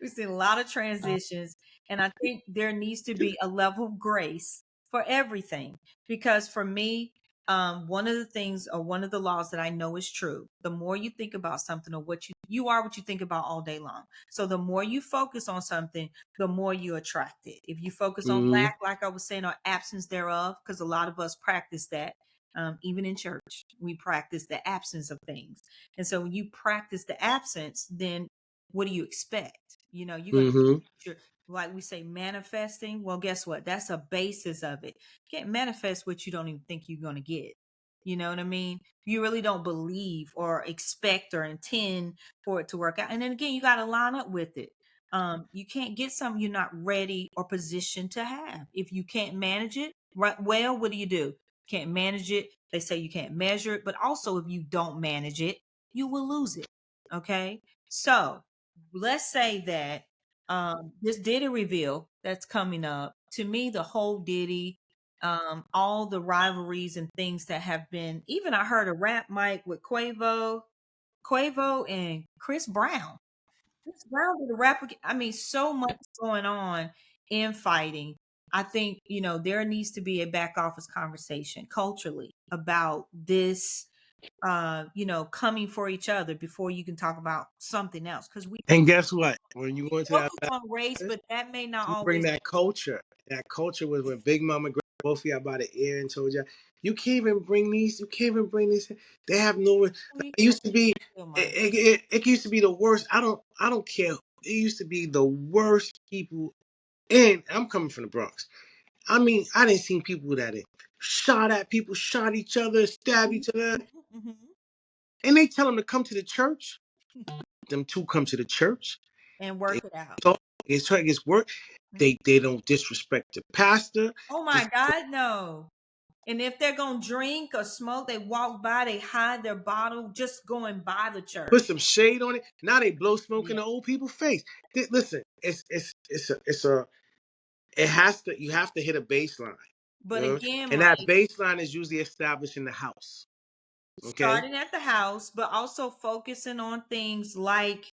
We've seen a lot of transitions, and I think there needs to be a level of grace for everything. Because for me, one of the things, or one of the laws that I know is true, the more you think about something, or you are what you think about all day long. So the more you focus on something, the more you attract it. If you focus on Mm-hmm. lack, like I was saying, or absence thereof, because a lot of us practice that. Even in church, we practice the absence of things. And so when you practice the absence, then what do you expect? You're going to Mm-hmm. picture, like we say, manifesting. Well, guess what? That's a basis of it. You can't manifest what you don't even think you're going to get. You know what I mean? You really don't believe or expect or intend for it to work out. And then again, you got to line up with it. You can't get something you're not ready or positioned to have. If you can't manage it, right? Well, what do? Can't manage it. They say you can't measure it, but also if you don't manage it, you will lose it. Okay. So let's say that this Diddy reveal that's coming up, to me, the whole Diddy, all the rivalries and things that have been, even I heard a rap mic with Quavo and Chris Brown. Chris Brown did a rap. I mean, so much going on in fighting. I think, there needs to be a back office conversation culturally about this, coming for each other before you can talk about something else. Because we And guess what? When you go into that focus on race, but that may not you bring always that culture. That culture was when Big Mama grabbed both of y'all by the ear and told you, you can't even bring these. You can't even bring these. They have no. Like, be. it used to be. It used to be the worst. I don't care. It used to be the worst people. And I'm coming from the Bronx. I mean, I didn't see people that shot at people, shot each other, stabbed each other, and they tell them to come to the church. Them two come to the church. And They work it out. talk. It's trying to get work. They don't disrespect the pastor. Oh my God, no. And if they're gonna drink or smoke, they walk by, they hide their bottle just going by the church. Put some shade on it. Now they blow smoke in Yeah. the old people's face. Listen, it's a it has to you have to hit a baseline. You But know? again, And that Mike, baseline is usually established in the house. Okay? starting at the house, but also focusing on things like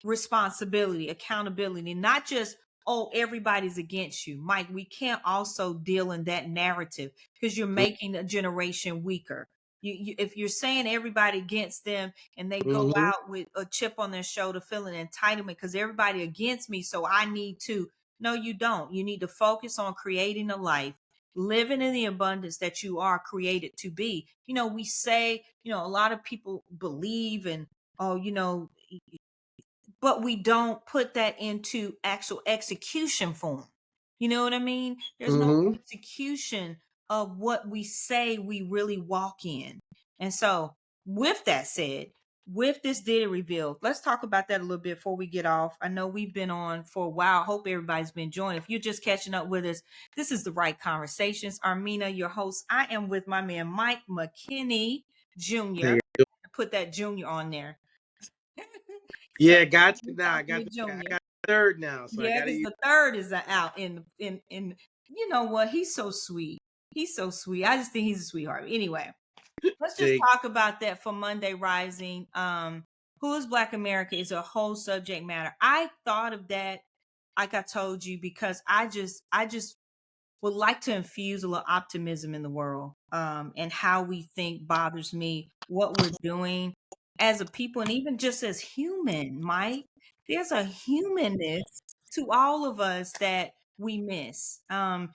responsibility, accountability, not just, oh, everybody's against you. Mike, we can't also deal in that narrative because you're making a generation weaker. If you're saying everybody against them and they go Mm-hmm. out with a chip on their shoulder, feeling entitlement because everybody against me, so I need to. No, you don't. You need to focus on creating a life, living in the abundance that you are created to be. We say, a lot of people believe and, oh, but we don't put that into actual execution form. You know what I mean? There's no Mm-hmm. execution of what we say we really walk in. And so, with that said, with this Diddy reveal, let's talk about that a little bit before we get off. I know we've been on for a while. Hope everybody's been enjoying. If you're just catching up with us, this is the Right Conversations. Armina, your host. I am with my man Mike McKinney Jr. Put that Junior on there. So Yeah, got you we now. talking to I Junior. got third now, so I Yeah, got to because use. the third is out in. You know what? He's so sweet. He's so sweet. I just think he's a sweetheart. Anyway, let's just Jake. talk about that for Monday Rising. Who is Black America is a whole subject matter. I thought of that, like I told you, because I just would like to infuse a little optimism in the world. And how we think bothers me, what we're doing as a people, and even just as human, Mike. There's a humanness to all of us that we miss. And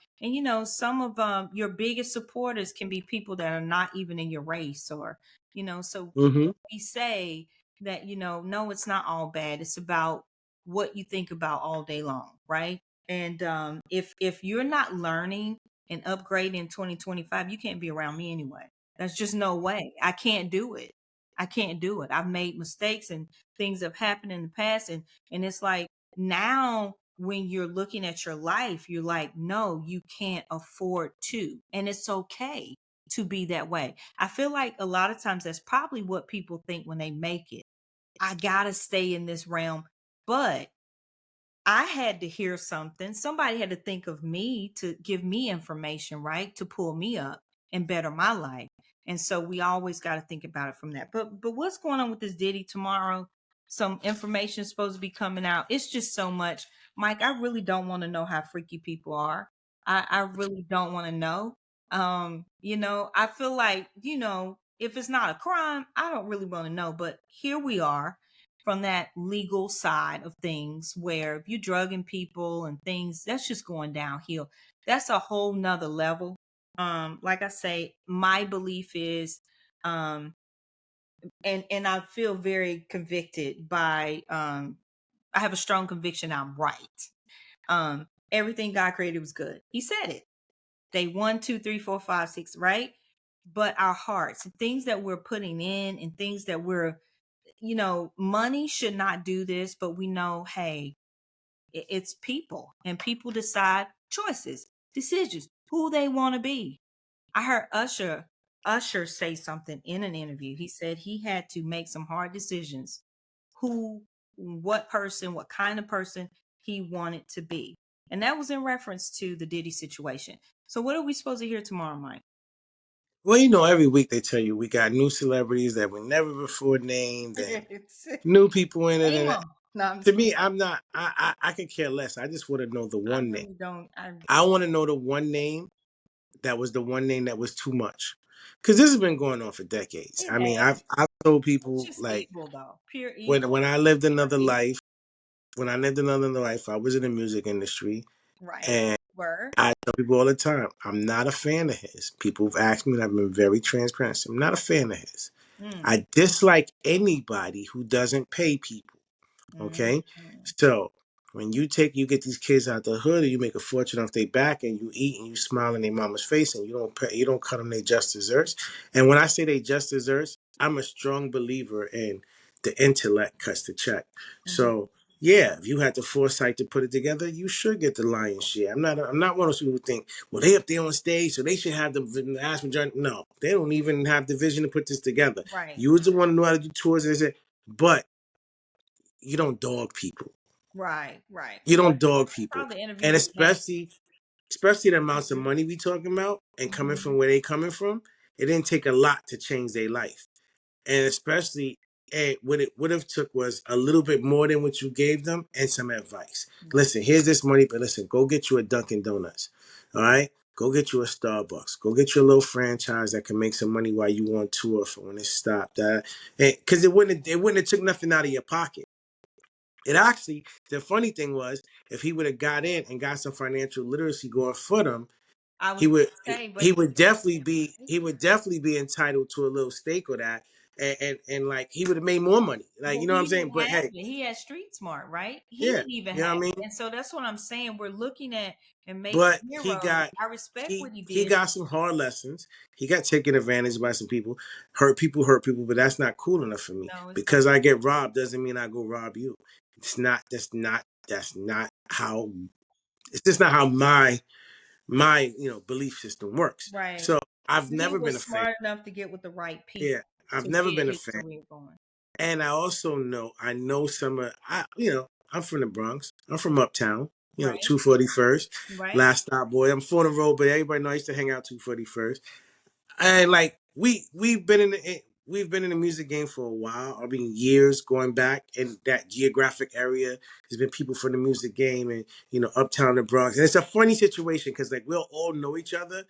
some of your biggest supporters can be people that are not even in your race, or so Mm-hmm. we say that no, it's not all bad. It's about what you think about all day long, right? And if you're not learning and upgrading in 2025, you can't be around me anyway. That's just no way. I can't do it. I can't do it. I've made mistakes and things have happened in the past, and it's like now when you're looking at your life, you're like, no, you can't afford to, and it's okay to be that way. I feel like a lot of times that's probably what people think when they make it. I gotta stay in this realm, but I had to hear something. Somebody had to think of me to give me information, right? To pull me up and better my life. And so we always got to think about it from that. But what's going on with this Diddy tomorrow? Some information is supposed to be coming out. It's just so much. Mike, I really don't want to know how freaky people are. I really don't want to know. I feel like, if it's not a crime, I don't really want to know. But here we are from that legal side of things, where if you're drugging people and things, that's just going downhill. That's a whole nother level. Like I say, my belief is, um and I feel very convicted by, I have a strong conviction I'm right. Everything God created was good. He said it. Day 1, 2, 3, 4, 5, 6, right? But our hearts, things that we're putting in and things that we're, money should not do this, but we know, hey, it's people, and people decide choices, decisions, who they want to be. I heard Usher say something in an interview. He said he had to make some hard decisions, who, what person, what kind of person he wanted to be. And that was in reference to the Diddy situation. So what are we supposed to hear tomorrow, Mike? Well, every week they tell you we got new celebrities that we never before named, and It's, new people in it. name And them. No, I'm to just me, playing. I'm not. I could care less. I just want to know the I one name. really don't. I want to know the one name that was the one name that was too much, because this has been going on for decades. It I mean, has. I've told It's people just like evil, though. Pure when evil. when I lived another Evil. life. When I lived another life, I was in the music industry, Right. and Were. I tell people all the time, I'm not a fan of his. People have asked me, and I've been very transparent. I'm not a fan of his. Mm. I dislike anybody who doesn't pay people. Mm. Okay, Mm. so when you get these kids out the hood, and you make a fortune off their back, and you eat and you smile in their mama's face, and you don't cut them their just desserts. And when I say they just desserts, I'm a strong believer in the intellect cuts the check. Mhm. So yeah, if you had the foresight to put it together, you should get the lion's share. I'm not one of those people who think, well, they up there on stage, so they should have the vast majority. No, they don't even have the vision to put this together. Right. You was the one who knew how to do tours, but you don't dog people. Right. Right. You Well, don't dog I people, saw the interview and with him. especially the amounts of money we talking about and coming Mhm. from where they coming from. It didn't take a lot to change their life, and especially what it would have took was a little bit more than what you gave them and some advice. Right. Listen, here's this money, but listen, go get you a Dunkin' Donuts. All right. Go get you a Starbucks. Go get you a little franchise that can make some money while you on tour for when it stopped. Because it wouldn't have took nothing out of your pocket. It actually, the funny thing was, if he would have got in and got some financial literacy going for them, I he was going would to say, but he would definitely be entitled to a little stake of that. and like he would have made more money. Like, you Well, know what I'm he saying? didn't But have hey, it. He had street smart, right? He yeah, didn't even you know have what I it. mean? And so that's what I'm saying. We're looking at and making But heroes. I respect what he he did. got some hard lessons. He got taken advantage by some people. Hurt people, but that's not cool enough for me. No, it's not. Because I get robbed doesn't mean I go rob you. That's not how it's just not how my belief system works. Right. So I've He never been a was fan. smart enough to get with the right Yeah, people I've to never get been a his fan. career going. And I know some of I'm from the Bronx. I'm from Uptown. Right. 241st, Right. last stop boy. I'm for the road, but everybody knows I used to hang out 241st. And like we've been in the music game for a while. I mean, years going back in that geographic area. There's been people from the music game and Uptown and Bronx. And it's a funny situation because like we'll all know each other,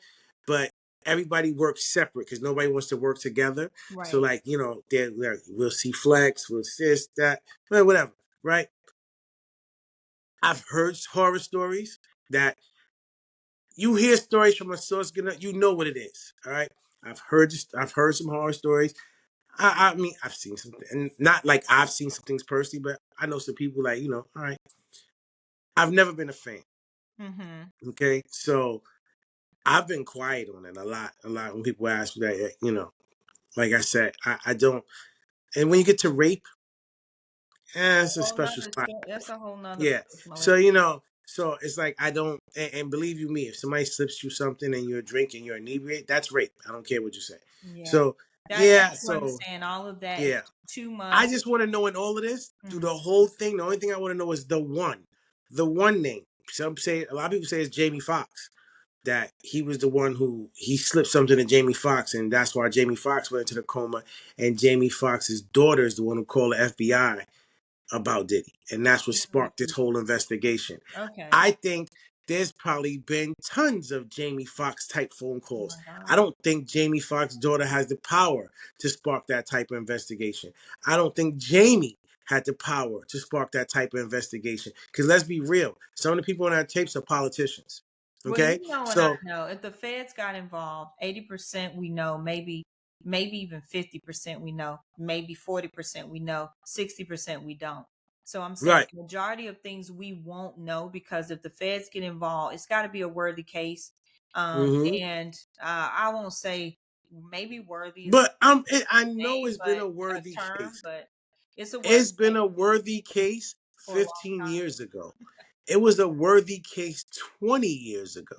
but everybody works separate because nobody wants to work together. So Right. like we'll see Flex, we'll see this, that, well, whatever, right? I've heard horror stories that you hear stories from a source, you know what it is. All right. I've heard some horror stories. I mean, I've seen some, and not like I've seen some things personally, but I know some people like, all right. I've never been a fan. Mm-hmm. Okay. So I've been quiet on it a lot when people ask me that, like I said, I don't, and when you get to rape, it's a Whole special nother spot. story. That's a whole nother Yeah. personal So, issue. so it's like I don't, and believe you me, if somebody slips you something and you're drinking, you're inebriated, that's rape. I don't care what you say. Yeah. So, That's yeah. what I'm So, saying. All of that is yeah. too I much. just want to know in all of this, through Mm-hmm. the whole thing, the only thing I want to know is the one name. Some say, a lot of people say it's Jamie Foxx, that he was the one who he slipped something to Jamie Foxx, and that's why Jamie Foxx went into the coma, and Jamie Foxx's daughter is the one who called the FBI about Diddy. And that's what sparked this whole investigation. Okay. I think there's probably been tons of Jamie Foxx type phone Oh calls. my God. I don't think Jamie Foxx's daughter has the power to spark that type of investigation. I don't think Jamie had the power to spark that type of investigation. Because let's be real, some of the people on that tapes are politicians. Well, Okay? you know, and I So, know if the feds got involved, 80% we know, maybe even 50% we know, maybe 40% we know, 60% we don't. So I'm saying right. the majority of things we won't know because if the feds get involved, it's got to be a worthy case. Hmm. And I won't say maybe worthy is But I know name, it's been but a a worthy term, case. but it's a worthy It's been case a worthy case for a long 15 time. years ago. It was a worthy case 20 years ago.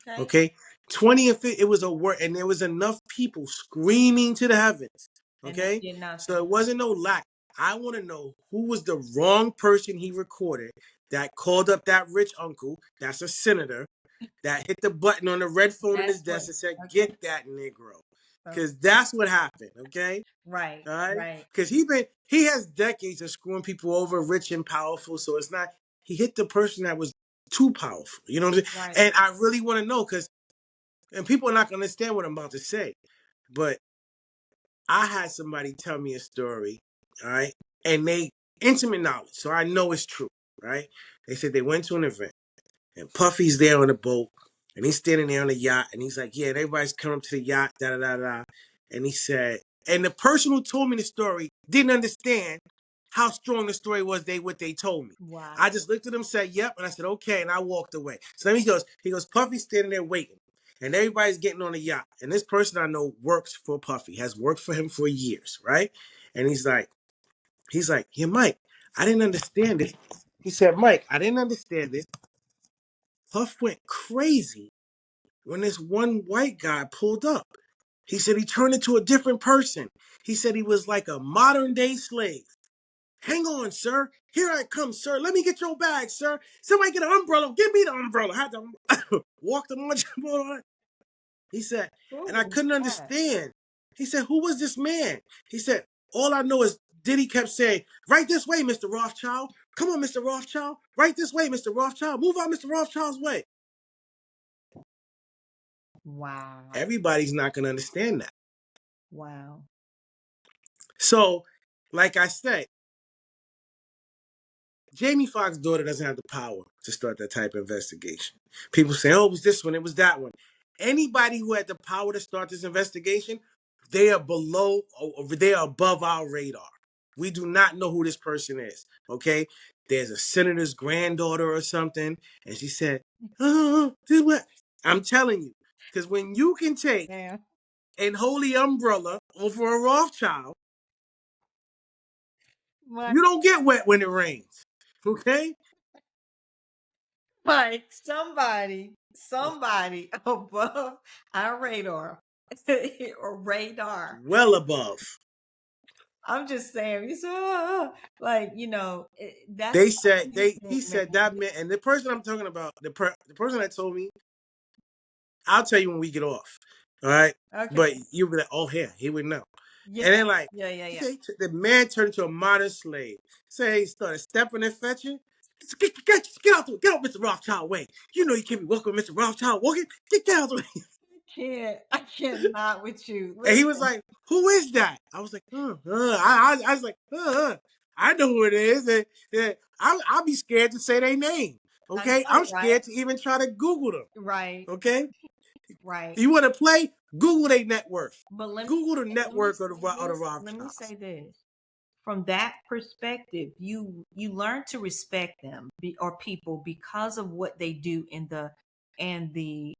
Okay. Okay? 20 and 50, it was a word, and there was enough people screaming to the heavens. And they Okay? did So nothing. it wasn't no lack. I want to know who was the wrong person he recorded that called up that rich uncle, that's a senator, that hit the button on the red phone in That's his what, desk and said, okay. "Get that Negro." So, Because that's what happened. Okay? right, All right, right, because he has decades of screwing people over, rich and powerful. So it's not he hit the person that was too powerful. You know what I'm saying? right. And I really want to know because and people are not gonna understand what I'm about to say, but I had somebody tell me a story, all right, and they intimate knowledge, so I know it's true, right? They said they went to an event and Puffy's there on the boat, and he's standing there on the yacht, and he's like, "Yeah, and everybody's coming up to the yacht, da da da da." And he said, and the person who told me the story didn't understand how strong the story was. What they told me. I Wow. just looked at him, said, "Yep," and I said, "Okay," and I walked away. So then he goes, Puffy's standing there waiting, and everybody's getting on the yacht, and this person I know works for Puffy, has worked for him for years, right? And he's like, "Yeah, Mike, I didn't understand it." He said, "Mike, I didn't understand it. Puff went crazy when this one white guy pulled up. He said he turned into a different person. He said he was like a modern day slave. Hang on, sir. Here I come, sir. Let me get your bag, sir. Somebody get an umbrella. Give me the umbrella." I had to walk the munch on. He said, Who and I was couldn't that? understand. He said, "Who was this man?" He said, "All I know is Diddy kept saying, 'Right this way, Mr. Rothschild. Come on, Mr. Rothschild. Right this way, Mr. Rothschild. Move out Mr. Rothschild's way.'" Wow. Everybody's not going to understand that. Wow. So, like I said, Jamie Foxx's daughter doesn't have the power to start that type of investigation. People say, "Oh, it was this one, it was that one." Anybody who had the power to start this investigation they are below, or they are above our radar. We do not know who this person is. Okay, there's a senator's granddaughter or something, and she said, "Oh, this is what I'm telling you." Because when you can take Yeah. an holy umbrella over a Rothschild, But you don't get wet when it rains. Okay, somebody above our radar or radar. well above. I'm just saying, you saw, like, that's They what said you he think, man. said that man, and the person I'm talking about, the person that told me, I'll tell you when we get off. All right. Okay. But you'll be like, oh, yeah, he would know. Yeah. And then, like, he Yeah. said, the man turned into a modern slave. Say he started stepping and fetching. Get out, Mr. Rothschild way. You know you can't be walking with Mr. Rothschild walking. Get out the way. I cannot with you. And he was Listen, like, who is that? I was like, I was like, I know who it is. And I'll be scared to say their name. I Okay. I'm know, right? scared to even try to Google them. Right, Okay. right. You want to play? Google their net worth. But Google the let me network of say the this. Let me Rothschilds. say this. From that perspective, you learn to respect them or people because of what they do in the and the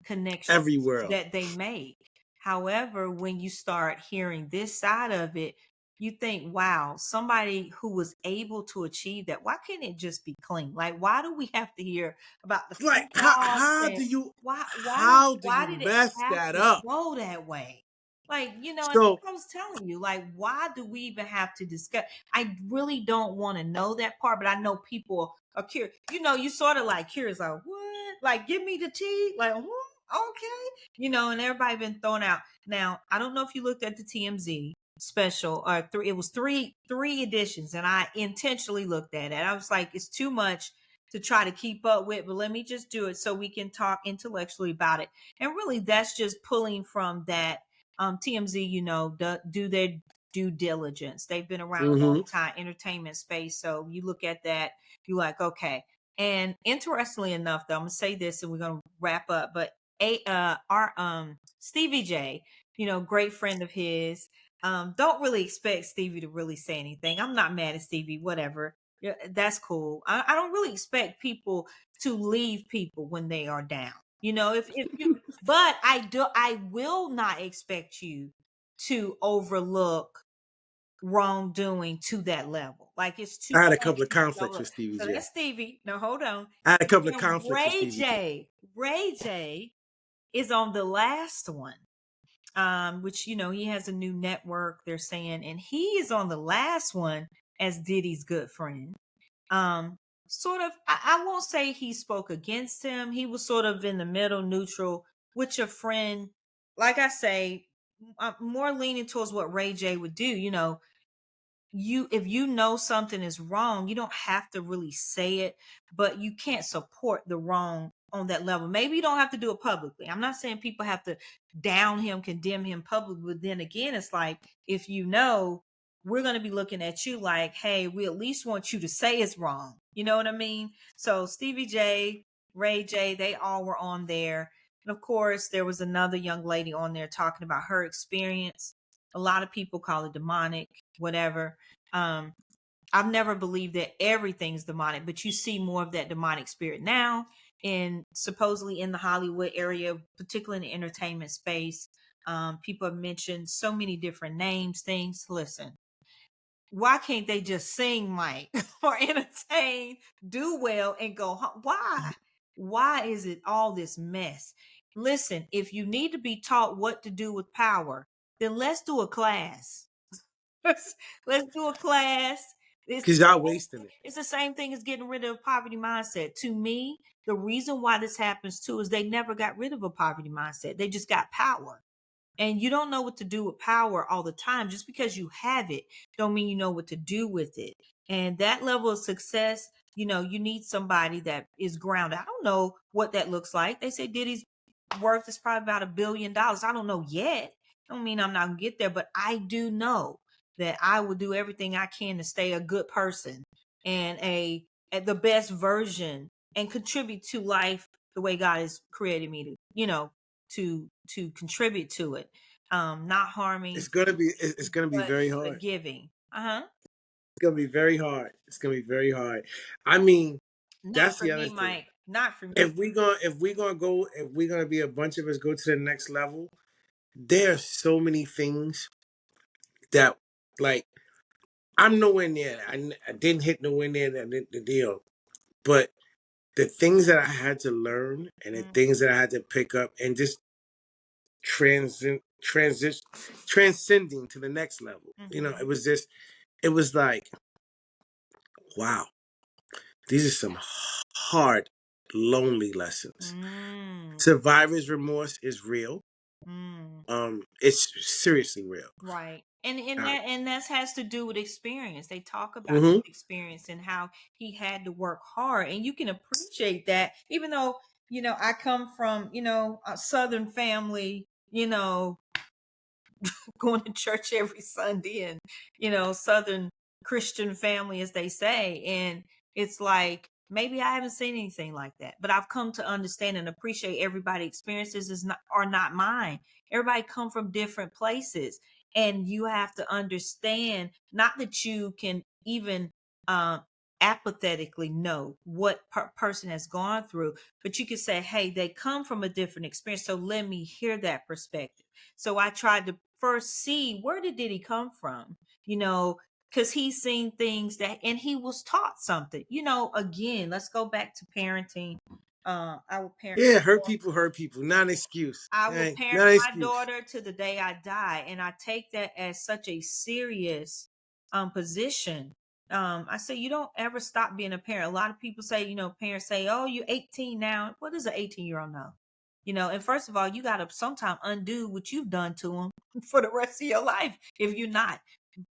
connections Every world. that they make. However, when you start hearing this side of it, you think, wow, somebody who was able to achieve that, why can't it just be clean? Like, why do we have to hear about the Like flip-flops and how do why you did it mess have that to up? go that way? Like, and So I was telling you, like, why do we even have to discuss? I really don't want to know that part, but I know people are curious. You sort of like curious, like, what? Like, give me the tea. Like, okay. And everybody been thrown out. Now, I don't know if you looked at the TMZ special or three. It was three editions, and I intentionally looked at it. I was like, it's too much to try to keep up with, but let me just do it so we can talk intellectually about it. And really, that's just pulling from that TMZ, do their due diligence. They've been around a long time, entertainment space. So you look at that, you're like, okay. And interestingly enough, though, I'm gonna say this and we're gonna wrap up. But our Stevie J, great friend of his. Don't really expect Stevie to really say anything. I'm not mad at Stevie, whatever. Yeah, that's cool. I don't really expect people to leave people when they are down. If you but I will not expect you to overlook wrongdoing to that level. Like it's too I had a much couple of to conflicts overlook. with Stevie So J. that's Stevie. No, hold on. I had a couple of And conflicts with Stevie J. Ray J is on the last one. Which he has a new network, they're saying, and he is on the last one as Diddy's good friend. Sort of, I won't say he spoke against him. He was sort of in the middle, neutral, with your friend. Like I say, I'm more leaning towards what Ray J would do. If you know something is wrong, you don't have to really say it, but you can't support the wrong on that level. Maybe you don't have to do it publicly. I'm not saying people have to down him, condemn him publicly, but then again, it's like if we're going to be looking at you like, hey, we at least want you to say it's wrong. You know what I mean? So Stevie J, Ray J, they all were on there. And of course, there was another young lady on there talking about her experience. A lot of people call it demonic, whatever. um I've never believed that everything's demonic, but you see more of that demonic spirit now in supposedly in the Hollywood area, particularly in the entertainment space. People have mentioned so many different names, things. Listen, why can't they just sing, Mike, or entertain, do well, and go home? Why is it all this mess? Listen, if you need to be taught what to do with power, then let's do a class. Let's do a class. Because y'all wasting it. It's the same thing as getting rid of poverty mindset. To me, the reason why this happens too is they never got rid of a poverty mindset. They just got power. And you don't know what to do with power all the time. Just because you have it don't mean you know what to do with it. And that level of success, you need somebody that is grounded. I don't know what that looks like. They say Diddy's worth is probably about $1 billion. I don't know yet. I don't mean I'm not gonna get there, but I do know that I will do everything I can to stay a good person and at the best version and contribute to life the way God has created me to, to contribute to it. not harming, it's gonna be very but hard. giving. Uh-huh. It's gonna be very hard. It's gonna be very hard. I mean, Not that's for the other me, thing. Mike. Not for me. If we're gonna be a bunch of us go to the next level, there are so many things that, like, I'm nowhere near that. I didn't hit nowhere near the deal. But the things that I had to learn and the things that I had to pick up and just transition transcending to the next level. Mm-hmm. It was like, wow, these are some hard, lonely lessons. Mm, Survivor's remorse is real. mm. It's seriously real. Right. And Uh, that has to do with experience. They talk about mhm. his experience and how he had to work hard. And you can appreciate that, even though, I come from, a Southern family, going to church every Sunday and, Southern Christian family, as they say. And it's like, maybe I haven't seen anything like that, but I've come to understand and appreciate everybody's experiences are not mine. Everybody come from different places. And you have to understand, not that you can even, um, apathetically know what person has gone through, but you could say, hey, they come from a different experience. So let me hear that perspective. So I tried to first see, where did he come from? Because he's seen things and he was taught something. Again, let's go back to parenting. I will parent. Yeah, hurt people. Not an excuse. I will Hey, parent not an my excuse. daughter to the day I die, and I take that as such a serious position. I say you don't ever stop being a parent. A lot of people say, parents say, "Oh, you're 18 now." What does an 18-year-old know? And first of all, you got to sometime undo what you've done to them for the rest of your life if you're not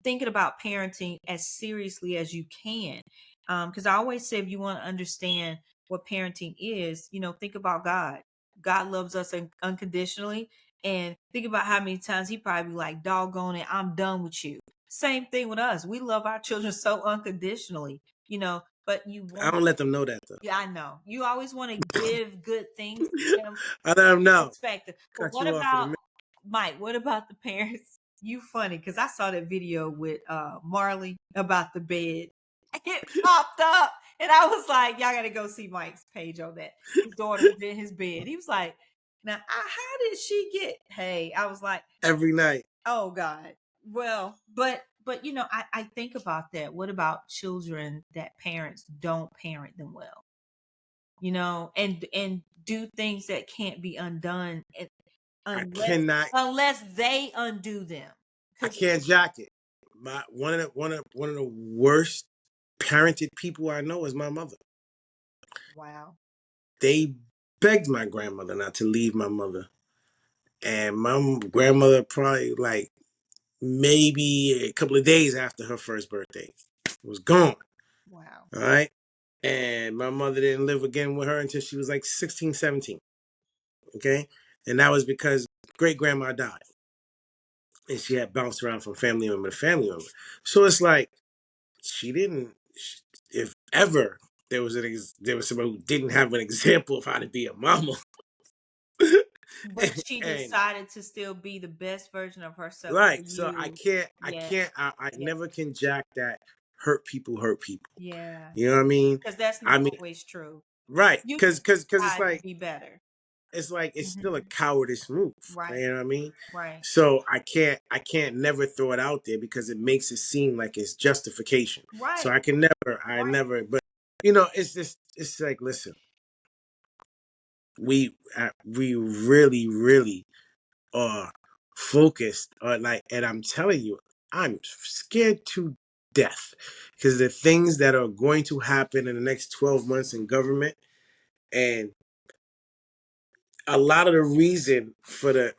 thinking about parenting as seriously as you can. Because I always say, if you want to understand what parenting is, think about God. God loves us unconditionally. And think about how many times he probably like, doggone it, I'm done with you. Same thing with us. We love our children so unconditionally, but you I want, don't let them know that though. yeah, I know. You always want to give good things to them, I let them know. perspective. But Cut what you off in a about minute. Mike? What about the parents? You funny because I saw that video with Marley about the bed. It popped up, and I was like, "Y'all got to go see Mike's page on that." His daughter was in his bed. He was like, "Now, how did she get?" Hey, I was like, Every night. "Oh God." Well, but I think about that. What about children that parents don't parent them well? And do things that can't be undone I unless cannot. unless they undo them. I 'Cause can't jock it. One of the worst parented people I know is my mother. wow, They begged my grandmother not to leave my mother, and my grandmother probably, like, maybe a couple of days after her first birthday was gone. wow, All right. And my mother didn't live again with her until she was like 16, 17. Okay. And that was because great grandma died. And she had bounced around from family member to family member. So it's like, she didn't, if ever there was somebody who didn't have an example of how to be a mama. but she and decided to still be the best version of herself for right. So I you. can't, Yeah, I yeah, never can jack that hurt people hurt people. yeah. You know what I mean? Because that's not I mean, always true. right. You Cause try to be better. it's like, it's still a Hmm. cowardice move. Right, You know what I mean? right, So I can't never throw it out there because it makes it seem like it's justification. So right, I right. never, but it's just, it's like, listen, we really, really are focused on, like, and I'm telling you, I'm scared to death because the things that are going to happen in the next 12 months in government, and a lot of the reason for the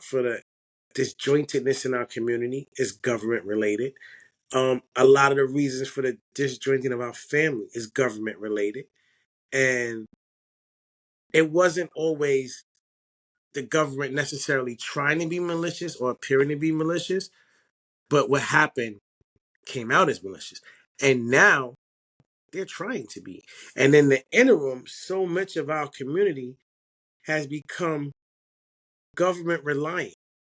disjointedness in our community is government related. A lot of the reasons for the disjointing of our family is government related, and it wasn't always the government necessarily trying to be malicious or appearing to be malicious, but what happened came out as malicious, and now they're trying to be. And in the interim, so much of our community has become government reliant.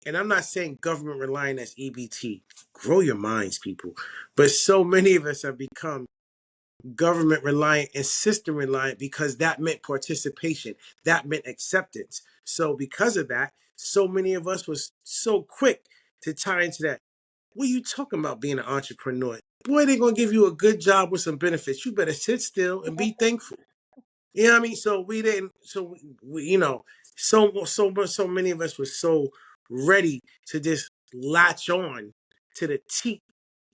and I'm not saying government reliant as EBT. Grow your minds, people. But so many of us have become government reliant and system reliant because that meant participation, that meant acceptance. So because of that, so many of us was so quick to tie into that. What are you talking about being an entrepreneur? Boy, they're gonna give you a good job with some benefits. You better sit still and be thankful. You know what I mean? So we didn't. So we you know, so many of us were so ready to just latch on to the teat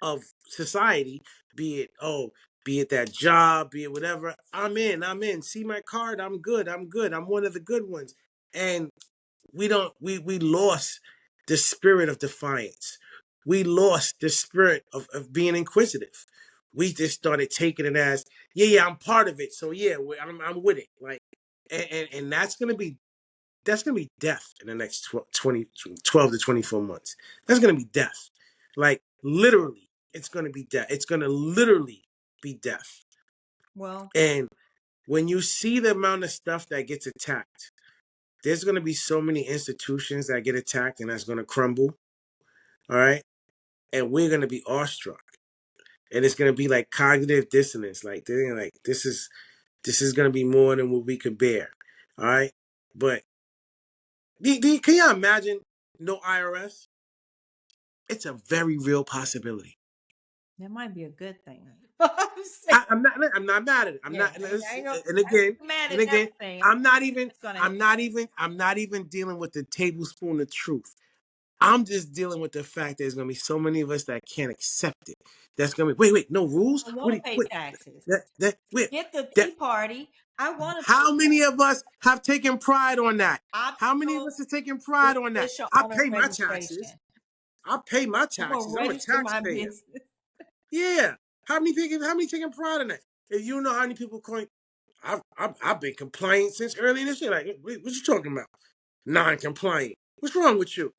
of society, be it be it that job, be it whatever. I'm in. I'm in. See my card. I'm good. I'm good. I'm one of the good ones. And we don't. We lost the spirit of defiance. We lost the spirit of being inquisitive. We just started taking it as, yeah, I'm part of it. So yeah, I'm with it. Like, and that's gonna be death in the next 12 to 24 months. That's gonna be death. Like literally, it's gonna be death. It's gonna literally be death. Well, And when you see the amount of stuff that gets attacked, there's gonna be so many institutions that get attacked and that's gonna crumble. All right. And we're gonna be awestruck. And it's gonna be like cognitive dissonance. Like they're gonna like this is gonna be more than what we could bear. All right. But can you imagine no IRS? It's a very real possibility. that might be a good thing. I'm not. I'm not mad at it. I'm Yeah, not. I ain't gonna, And I again, ain't mad and at again, nothing. I'm not even. It's gonna I'm happen. not even. I'm not even dealing with the tablespoon of truth. I'm just dealing with the fact that there's gonna be so many of us that can't accept it. That's gonna be wait, no rules. I want What? to pay Wait, taxes. wait. Get the That Tea Party. I want to pay how many taxes. of us have taken pride on that? How many of Optional us have taken pride on that? beneficial I owner pay my taxes. registration. I pay my I'm gonna taxes. I'm a register my taxpayer. business. Yeah. How many taking pride in that? If you know how many people claim I've been compliant since early this year. Like, what you talking about? Non-compliant. What's wrong with you?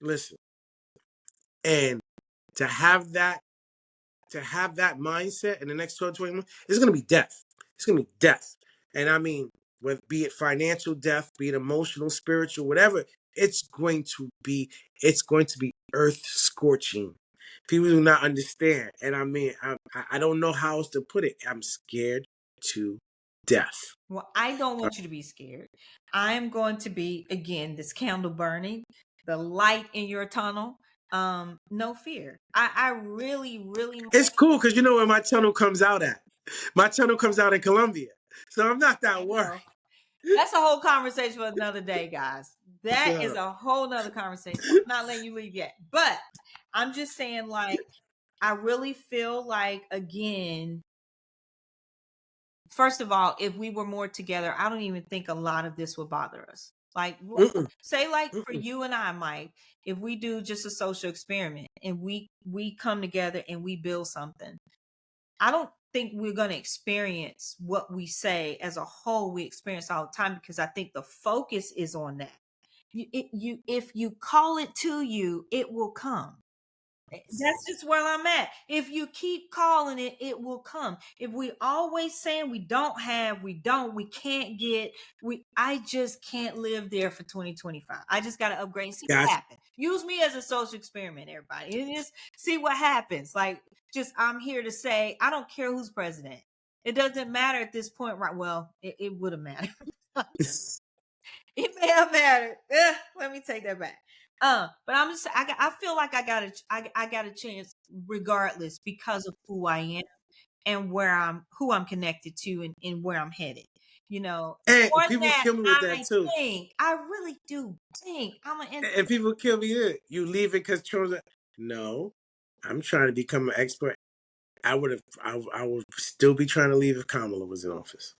Listen, and to have that mindset in the next 12, 20 months, it's gonna be death. It's gonna be death. And I mean, whether be it financial death, be it emotional, spiritual, whatever, it's going to be earth scorching. People do not understand. And I mean, I don't know how else to put it. I'm scared to death. Well, I don't want you to be scared. I am going to be again this candle burning, the light in your tunnel. No fear. I really, really. It's cool because you know where my tunnel comes out at. My tunnel comes out in Colombia. So I'm not that I worried. know. That's a whole conversation for another day, guys. That is So, a whole nother conversation. I'm not letting you leave yet. But I'm just saying, like, I really feel like, again, first of all, if we were more together, I don't even think a lot of this would bother us. Like, mm-mm, say, like for mm-mm. you and I, Mike, if we do just a social experiment and we come together and we build something, I don't think we're going to experience what we say as a whole. We experience all the time because I think the focus is on that. If you call it to you, it will come. That's just where I'm at. If you keep calling it, it will come. If we always saying we don't have, we can't get, I just can't live there for 2025. I just got to upgrade and see what Gotcha. happens. Use me as a social experiment, everybody. And just see what happens. Like, just I'm here to say, I don't care who's president. It doesn't matter at this point, right? Well, it would have mattered. It may have mattered. Let me take that back. But I'm just I feel like I got a chance regardless because of who I am and who I'm connected to and where I'm headed. You know, And more than people that, kill me with that too. I really do think I'm an And people kill me there. You leave it because Trump's like, no, I'm trying to become an expert. I would still be trying to leave if Kamala was in office.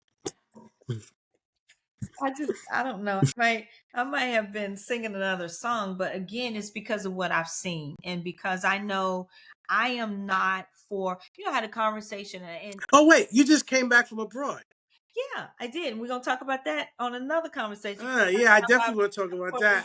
I don't know. I might have been singing another song, but again, it's because of what I've seen and because I know I am not for. I had a conversation and Oh wait, you just came back from abroad. yeah, I did. We're gonna talk about that on another conversation. Yeah, I How definitely want to talk about that.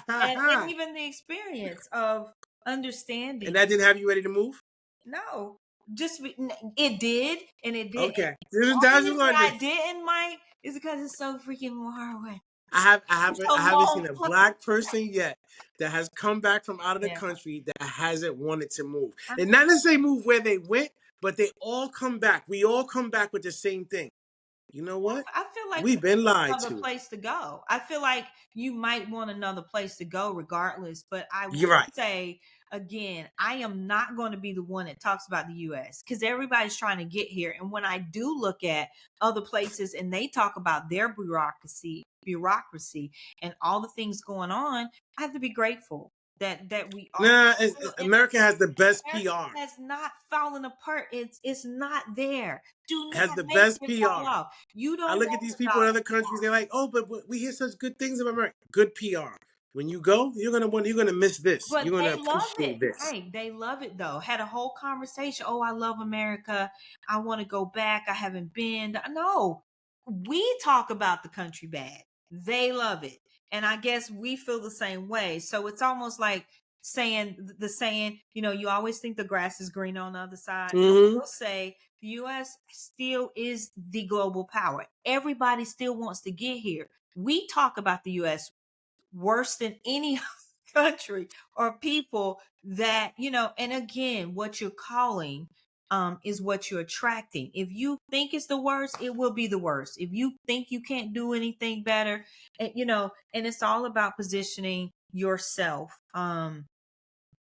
and even the experience of And understanding. that didn't have you ready to move. No, it did, and it did. Okay, The only that's reason London. I didn't, Mike, is because it's so freaking far away. I A haven't long seen a flight. black person yet that has come back from out of the Yeah. country that hasn't wanted to move. And not necessarily move where they went, but they all come back. We all come back with the same thing. You know what? I feel like We've been lied another to. place to go. I feel like you might want another place to go regardless, but I You're will right. say again, I am not going to be the one that talks about the US because everybody's trying to get here. And when I do look at other places and they talk about their bureaucracy and all the things going on, I have to be grateful that we are Nah, still in. America has the best America PR. has not fallen apart. It's not there. Do Has not the make best it fall PR. off. You I don't look at want these the people in dollar other to countries. They're fall. like, oh, but we hear such good things of America. Good PR. When you go, you're gonna miss this. But You're gonna they love appreciate it. this. Hey, they love it though. Had a whole conversation. Oh, I love America. I want to go back. I haven't been. No, we talk about the country bad. They love it. And I guess we feel the same way. So it's almost like saying the saying, you always think the grass is green on the other side. I Mm-hmm. will say the US still is the global power. Everybody still wants to get here. We talk about the US worse than any country or people that and again what you're calling is what you're attracting. If you think it's the worst, it will be the worst. If you think you can't do anything better, and it's all about positioning yourself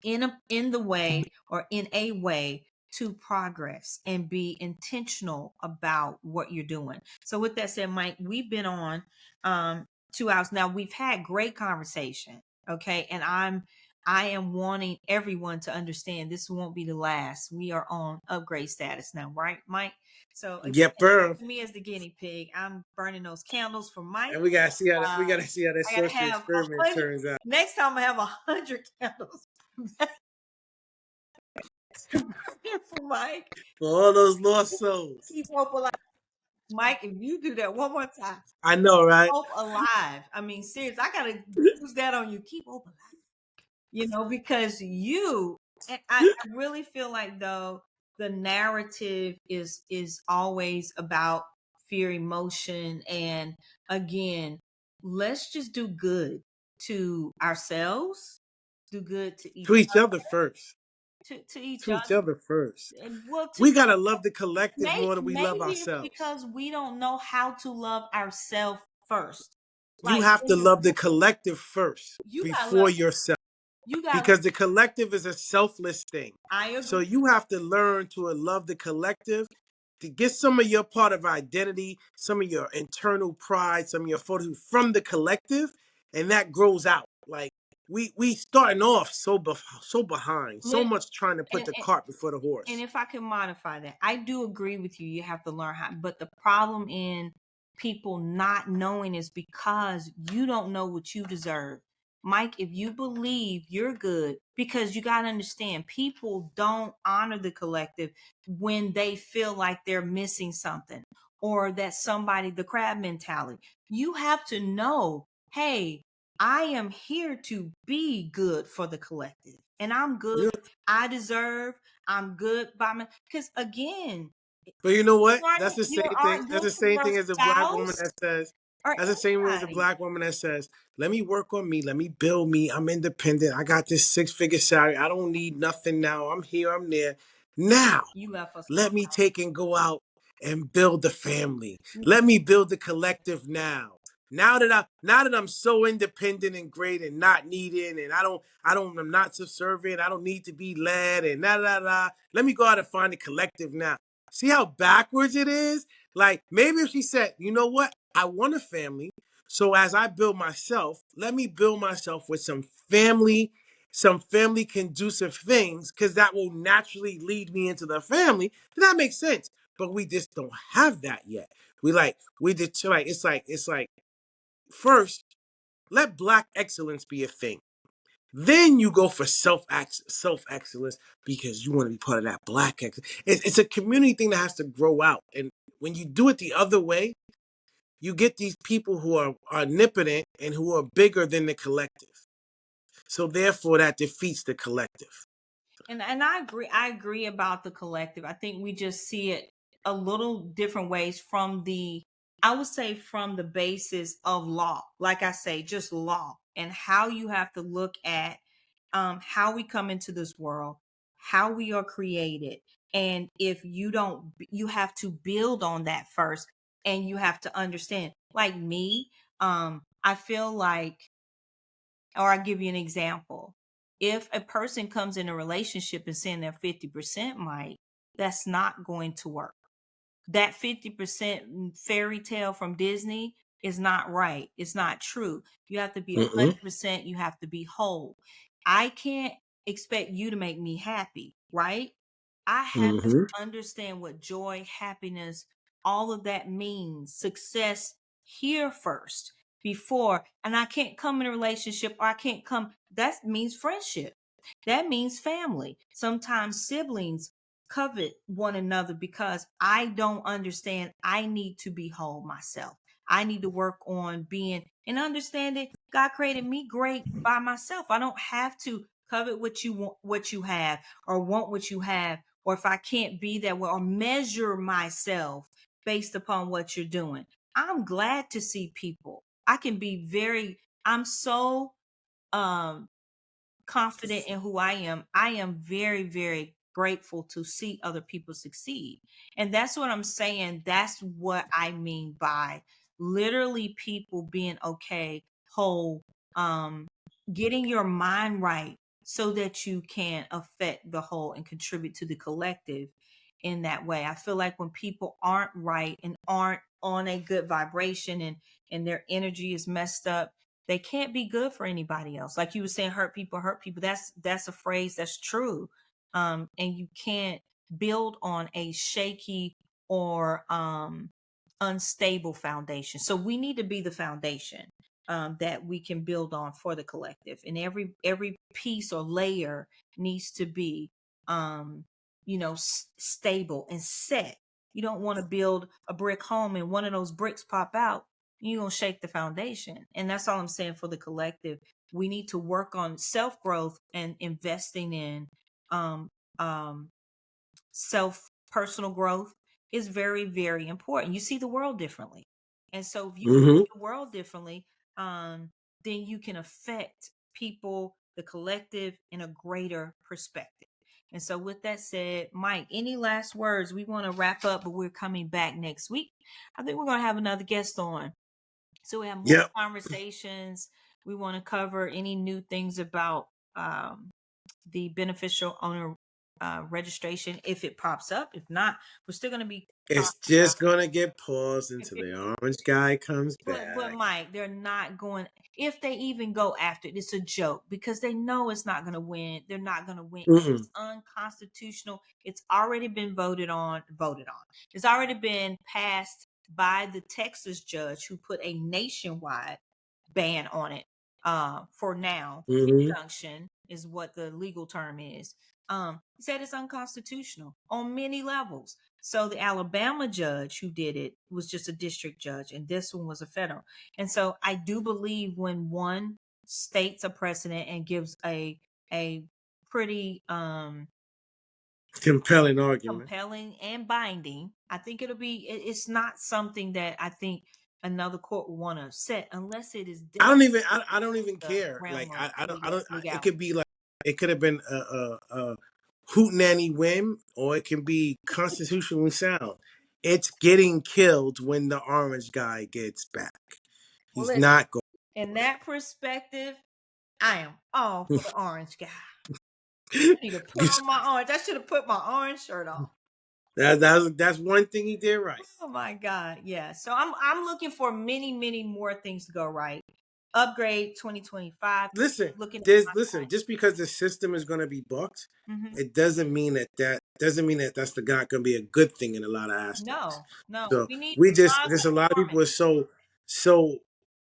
in the way or in a way to progress and be intentional about what you're doing. So with that said, Mike, we've been on 2 hours now. We've had great conversation. Okay. And I am wanting everyone to understand this won't be the last. We are on upgrade status now, right, Mike? So again, Yep, bro. me as the guinea pig, I'm burning those candles for Mike. And we gotta see how that we Uh, gotta see how that I gotta social have a experiment hundred. turns out. Next time I have 100 candles for Mike. For all those lost souls. Keep hope alive. Mike, if you do that one more time, I know, right? hope alive. I mean, serious. I gotta use that on you. Keep hope alive. Because I really feel like though the narrative is always about fear, emotion, and again, let's just do good to ourselves, do good to each To each other first. to each To each other, other first. and well, to We gotta love the collective more than we love maybe it's ourselves. because we don't know how to love ourselves first. You Like have to love the collective first you gotta before love yourself. you gotta. Because the collective is a selfless thing. I So agree. you have to learn to love the collective to get some of your part of identity, some of your internal pride, some of your photos from the collective, and that grows out. Like we starting off so behind, so Lit- much trying to put And, the and, cart before the and horse. if I can modify that, I do agree with you. You have to learn how. But the problem in people not knowing is because you don't know what you deserve. Mike, if you believe you're good, because you got to understand, people don't honor the collective when they feel like they're missing something or that somebody, the crab mentality. You have to know, hey, I am here to be good for the collective, and I'm good. You I deserve. I'm good by my, because again, But you know what? you aren't That's good the for same your thing as a black woman spouse that says, or that's the same way as a anybody. black woman that says, let me work on me, let me build me. I'm independent. I got this 6-figure salary. I don't need nothing now. I'm here, I'm there. Now, You left us let me take and go out and build the family. Let me build the collective now. Now that I'm so independent and great and not needed and I'm not subservient. I don't need to be led and Let me go out and find the collective now. See how backwards it is? Like maybe if she said, you know what? I want a family. So as I build myself, let me build myself with some family conducive things, because that will naturally lead me into the family. That makes sense. But we just don't have that yet. We did like it's like first, let black excellence be a thing. Then you go for self excellence because you want to be part of that black excellence. It's a community thing that has to grow out. And when you do it the other way, you get these people who are omnipotent and who are bigger than the collective. So therefore, that defeats the collective. and I agree about the collective. I think we just see it a little different ways from the I would say from the basis of law, like I say, just law and how you have to look at how we come into this world, how we are created. And if you don't, you have to build on that first and you have to understand. Like me, I feel like, or I'll give you an example. If a person comes in a relationship and saying they're 50%, Mike, that's not going to work. That 50% fairy tale from Disney is not right. It's not true. You have to be Mm-mm. 100%. You have to be whole. I can't expect you to make me happy, right? I have Mm-hmm. to understand what joy, happiness, all of that means, success here first before, and I can't come in a relationship or I can't come, that means friendship. That means family. Sometimes siblings covet one another because I don't understand. I need to be whole myself. I need to work on being and understanding God created me great by myself. I don't have to covet what you want, what you have, or want what you have, or if I can't be that way, or measure myself based upon what you're doing. I'm glad to see people. I can be very, I'm so um confident in who I am very, very grateful to see other people succeed. And that's what I'm saying. That's what I mean by literally people being okay, whole, um, getting your mind right so that you can affect the whole and contribute to the collective in that way. I feel like when people aren't right and aren't on a good vibration and their energy is messed up, they can't be good for anybody else. Like you were saying, hurt people hurt people. That's a phrase that's true. And you can't build on a shaky or unstable foundation. So we need to be the foundation that we can build on for the collective. And every piece or layer needs to be um stable and set. You don't want to build a brick home and one of those bricks pop out, you're going to shake the foundation. And that's all I'm saying for the collective. We need to work on self growth and investing in um, um, self personal growth is very, very important. You see the world differently. And so if you Mm-hmm. see the world differently, then you can affect people, the collective, in a greater perspective. And so, with that said, Mike, any last words? We want to wrap up, but we're coming back next week. I think we're going to have another guest on. So we have more Yep. conversations. We want to cover any new things about the beneficial owner registration if it pops up. If not, we're still going to be It's talking just gonna get paused until about. the orange guy comes But back. Mike, they're not going. If they even go after it, it's a joke because they know it's not going to win. They're not going to win. Mm-mm. It's unconstitutional. It's already been voted on. Voted on. It's already been passed by the Texas judge who put a nationwide ban on it. For now, Mm-hmm. injunction is what the legal term is. He said it's unconstitutional on many levels. So the Alabama judge who did it was just a district judge, and this one was a federal. And so I do believe when one states a precedent and gives a pretty Compelling argument. compelling and binding, I think it'll be. It's not something that I think another court will want to set unless it is I definitely don't even. I don't even the care. Like realm of I don't. legal It legality. could be like it could have been a hoot nanny whim, or it can be constitutionally sound. It's getting killed when the orange guy gets back. Well, He's listen. not going. In that perspective, I am all for the orange guy. I need to put on my orange. I should have put my orange shirt on. That's one thing he did right. Oh my God. Yeah. So I'm looking for many, many more things to go right. Upgrade 2025. Listen, Looking at there's my listen. Just because the system is going to be bucked, Mhm. it doesn't mean that doesn't mean that that's not going to be a good thing in a lot of aspects. No, no. So We need we just there's a positive lot of people harmony. are so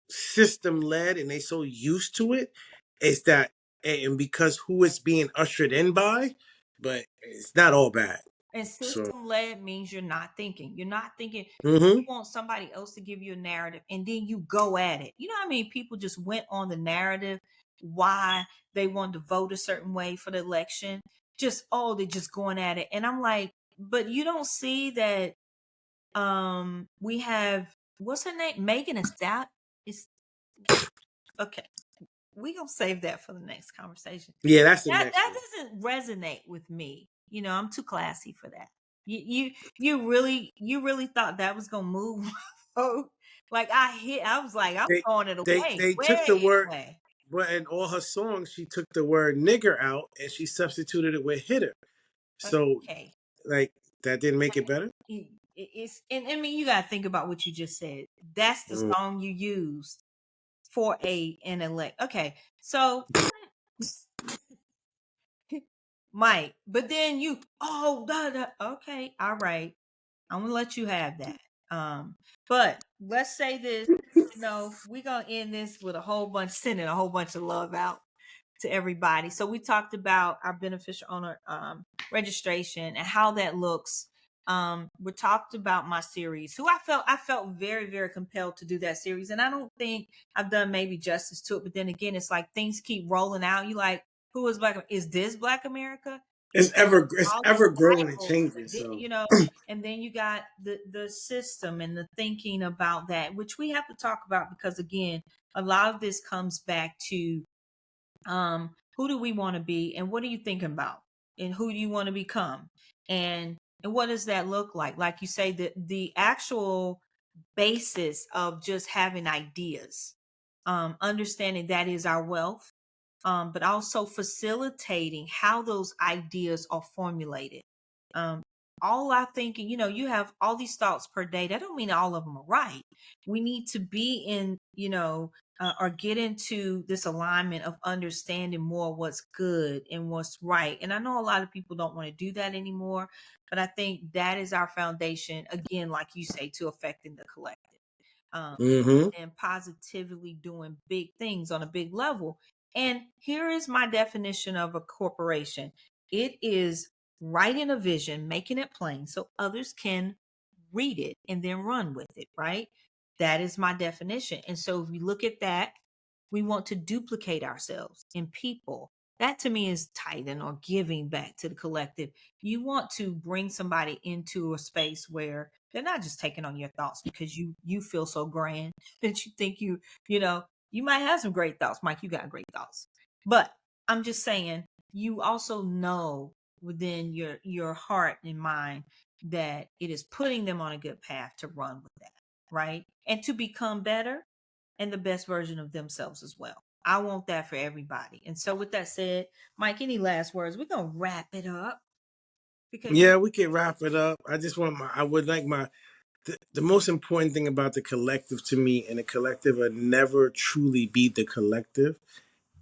system led and they so used to it. It's that and because who it's being ushered in by, but it's not all bad. And So system led means you're not thinking. You're not thinking. hmm You want somebody else to give you a narrative and then you go at it. You know how many people just went on the narrative why they wanted to vote a certain way for the election? Just, oh, they're just going at it. And I'm like, but you don't see that we have what's her name? Megan is that is okay. We gonna save that for the next conversation. Yeah, that's the next That one. doesn't resonate with me. You know, I'm too classy for that. You really thought that was gonna move folk? Like I was like, I'm They throwing it they away, they took the way word, away. but in all her songs, she took the word nigger out and she substituted it with hitter. So Okay. like that didn't make it better. It's and I mean you gotta think about what you just said. That's the Mm. song you used for an elect. Okay, so Mike, but then okay, all right. I'm gonna let you have that. But let's say this, we're gonna end this with sending a whole bunch of love out to everybody. So we talked about our beneficial owner registration and how that looks. We talked about my series, who I felt very, very compelled to do that series. And I don't think I've done maybe justice to it. But then again, it's like things keep rolling out. You like, who is Black? Is this Black America? It's All ever these growing and titles, changing. So and then you got the system and the thinking about that, which we have to talk about because again, a lot of this comes back to who do we want to be and what are you thinking about and who do you want to become and what does that look like you say, the actual basis of just having ideas, understanding that is our wealth, but also facilitating how those ideas are formulated. Um, all I think, you have all these thoughts per day. That don't mean all of them are right. We need to be in, or get into this alignment of understanding more what's good and what's right. And I know a lot of people don't want to do that anymore, but I think that is our foundation, again, like you say, to affecting the collective. Um, hmm and positively doing big things on a big level. And here is my definition of a corporation: it is writing a vision, making it plain so others can read it and then run with it, right? That is my definition. And so if we look at that, we want to duplicate ourselves in people. That to me is tithing or giving back to the collective. You want to bring somebody into a space where they're not just taking on your thoughts because you feel so grand that you think you might have some great thoughts. Mike, you got great thoughts. But I'm just saying, you also know within your heart and mind that it is putting them on a good path to run with that, right? And to become better and the best version of themselves as well. I want that for everybody. And so with that said, Mike, any last words? We're gonna wrap it up because yeah, we can wrap it up. I just want I would like the most important thing about the collective to me, and the collective will never truly be the collective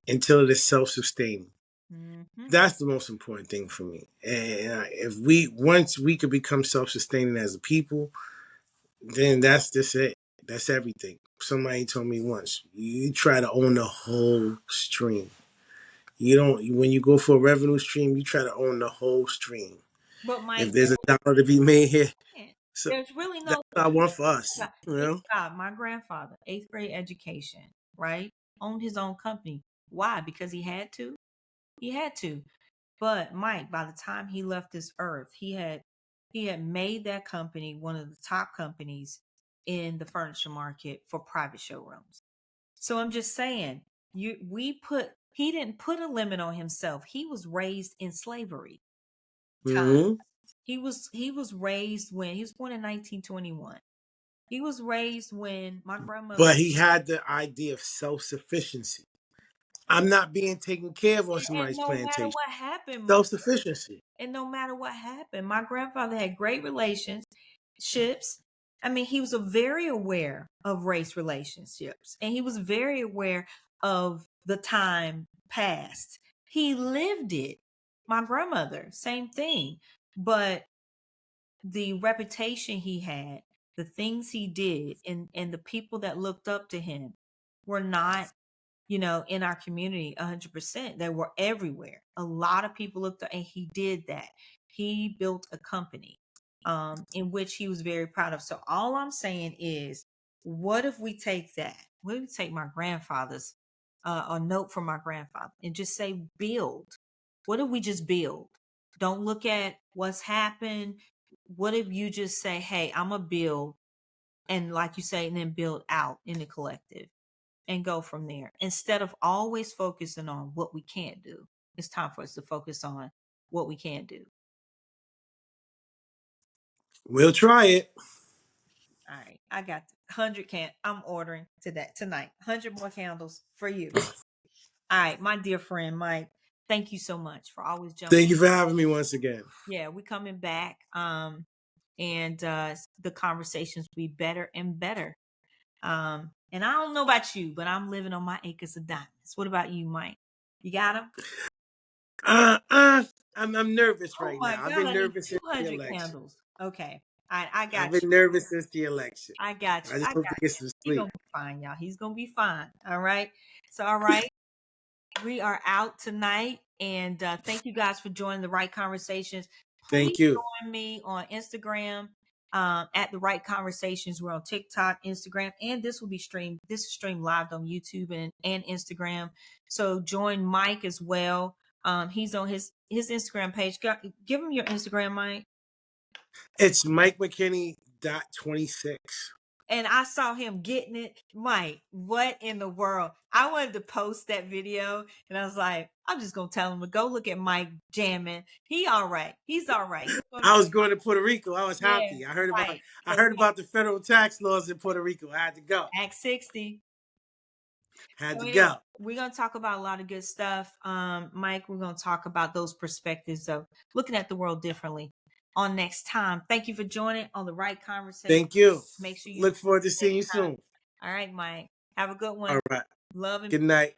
until it is self-sustaining. Mhm. That's the most important thing for me. And if once we could become self-sustaining as a people, then that's just it. That's everything. Somebody told me once, you try to own the whole stream. You don't, when you go for a revenue stream, you try to own the whole stream. But If Mike, there's a dollar to be made here, so there's really that's no what I want for us. You think know? about my grandfather, eighth grade education, right? Owned his own company. Why? Because he had to. He had to. But Mike, by the time he left this earth, he had made that company one of the top companies in the furniture market for private showrooms. So I'm just saying, he didn't put a limit on himself. He was raised in slavery time. hmm He was raised when he was born in 1921. He was raised when my grandmother But he had the idea of self-sufficiency. I'm not being taken care of on and somebody's no matter plantation. what happened, Self-sufficiency. my grandfather had great relationships. I mean, he was very aware of race relationships and he was very aware of the time past. He lived it. My grandmother, same thing. But the reputation he had, the things he did, and the people that looked up to him were not, in our community 100%. They were everywhere. A lot of people looked up, and he did that. He built a company in which he was very proud of. So all I'm saying is, what if we take that? What if we take my grandfather's a note from my grandfather and just say build? What if we just build? Don't look at what's happened. What if you just say, hey, I'm gonna build and like you say, and then build out in the collective and go from there. Instead of always focusing on what we can't do, it's time for us to focus on what we can do. We'll try it. All right, I got 100 I'm ordering tonight. 100 more candles for you. All right, my dear friend Mike, thank you so much for always jumping. Thank you for having me once again. Yeah, we're coming back. And the conversations will be better and better. And I don't know about you, but I'm living on my acres of diamonds. What about you, Mike? You got them? I'm nervous Oh right my now. I've God, been I need nervous since the 200 election. candles. Okay. I got I've been you. nervous since the election. I got you. I just I hope to got get you. some He's sleep. gonna be fine, y'all. He's gonna be fine. All right. So, all right. We are out tonight. And thank you guys for joining the Right Conversations. Please Thank you. join me on Instagram at the Right Conversations. We're on TikTok, Instagram, and this will be streamed. This is streamed live on YouTube and Instagram. So join Mike as well. He's on his Instagram page. Give him your Instagram, Mike. It's Mike McKinney .26. And I saw him getting it. Mike, what in the world? I wanted to post that video, and I was like, I'm just gonna tell him to go look at Mike jamming. He all right. He's all right. I was going to Puerto Rico. I was Yeah, happy. I heard right. about the federal tax laws in Puerto Rico. I had to go. Act 60. Had So to anyway, go. we're gonna talk about a lot of good stuff. Mike, we're gonna talk about those perspectives of looking at the world differently on next time. Thank you for joining on the Right Conversation. Thank you. Make sure you Look forward to seeing you soon. All right, Mike. Have a good one. All right. Love and Good night.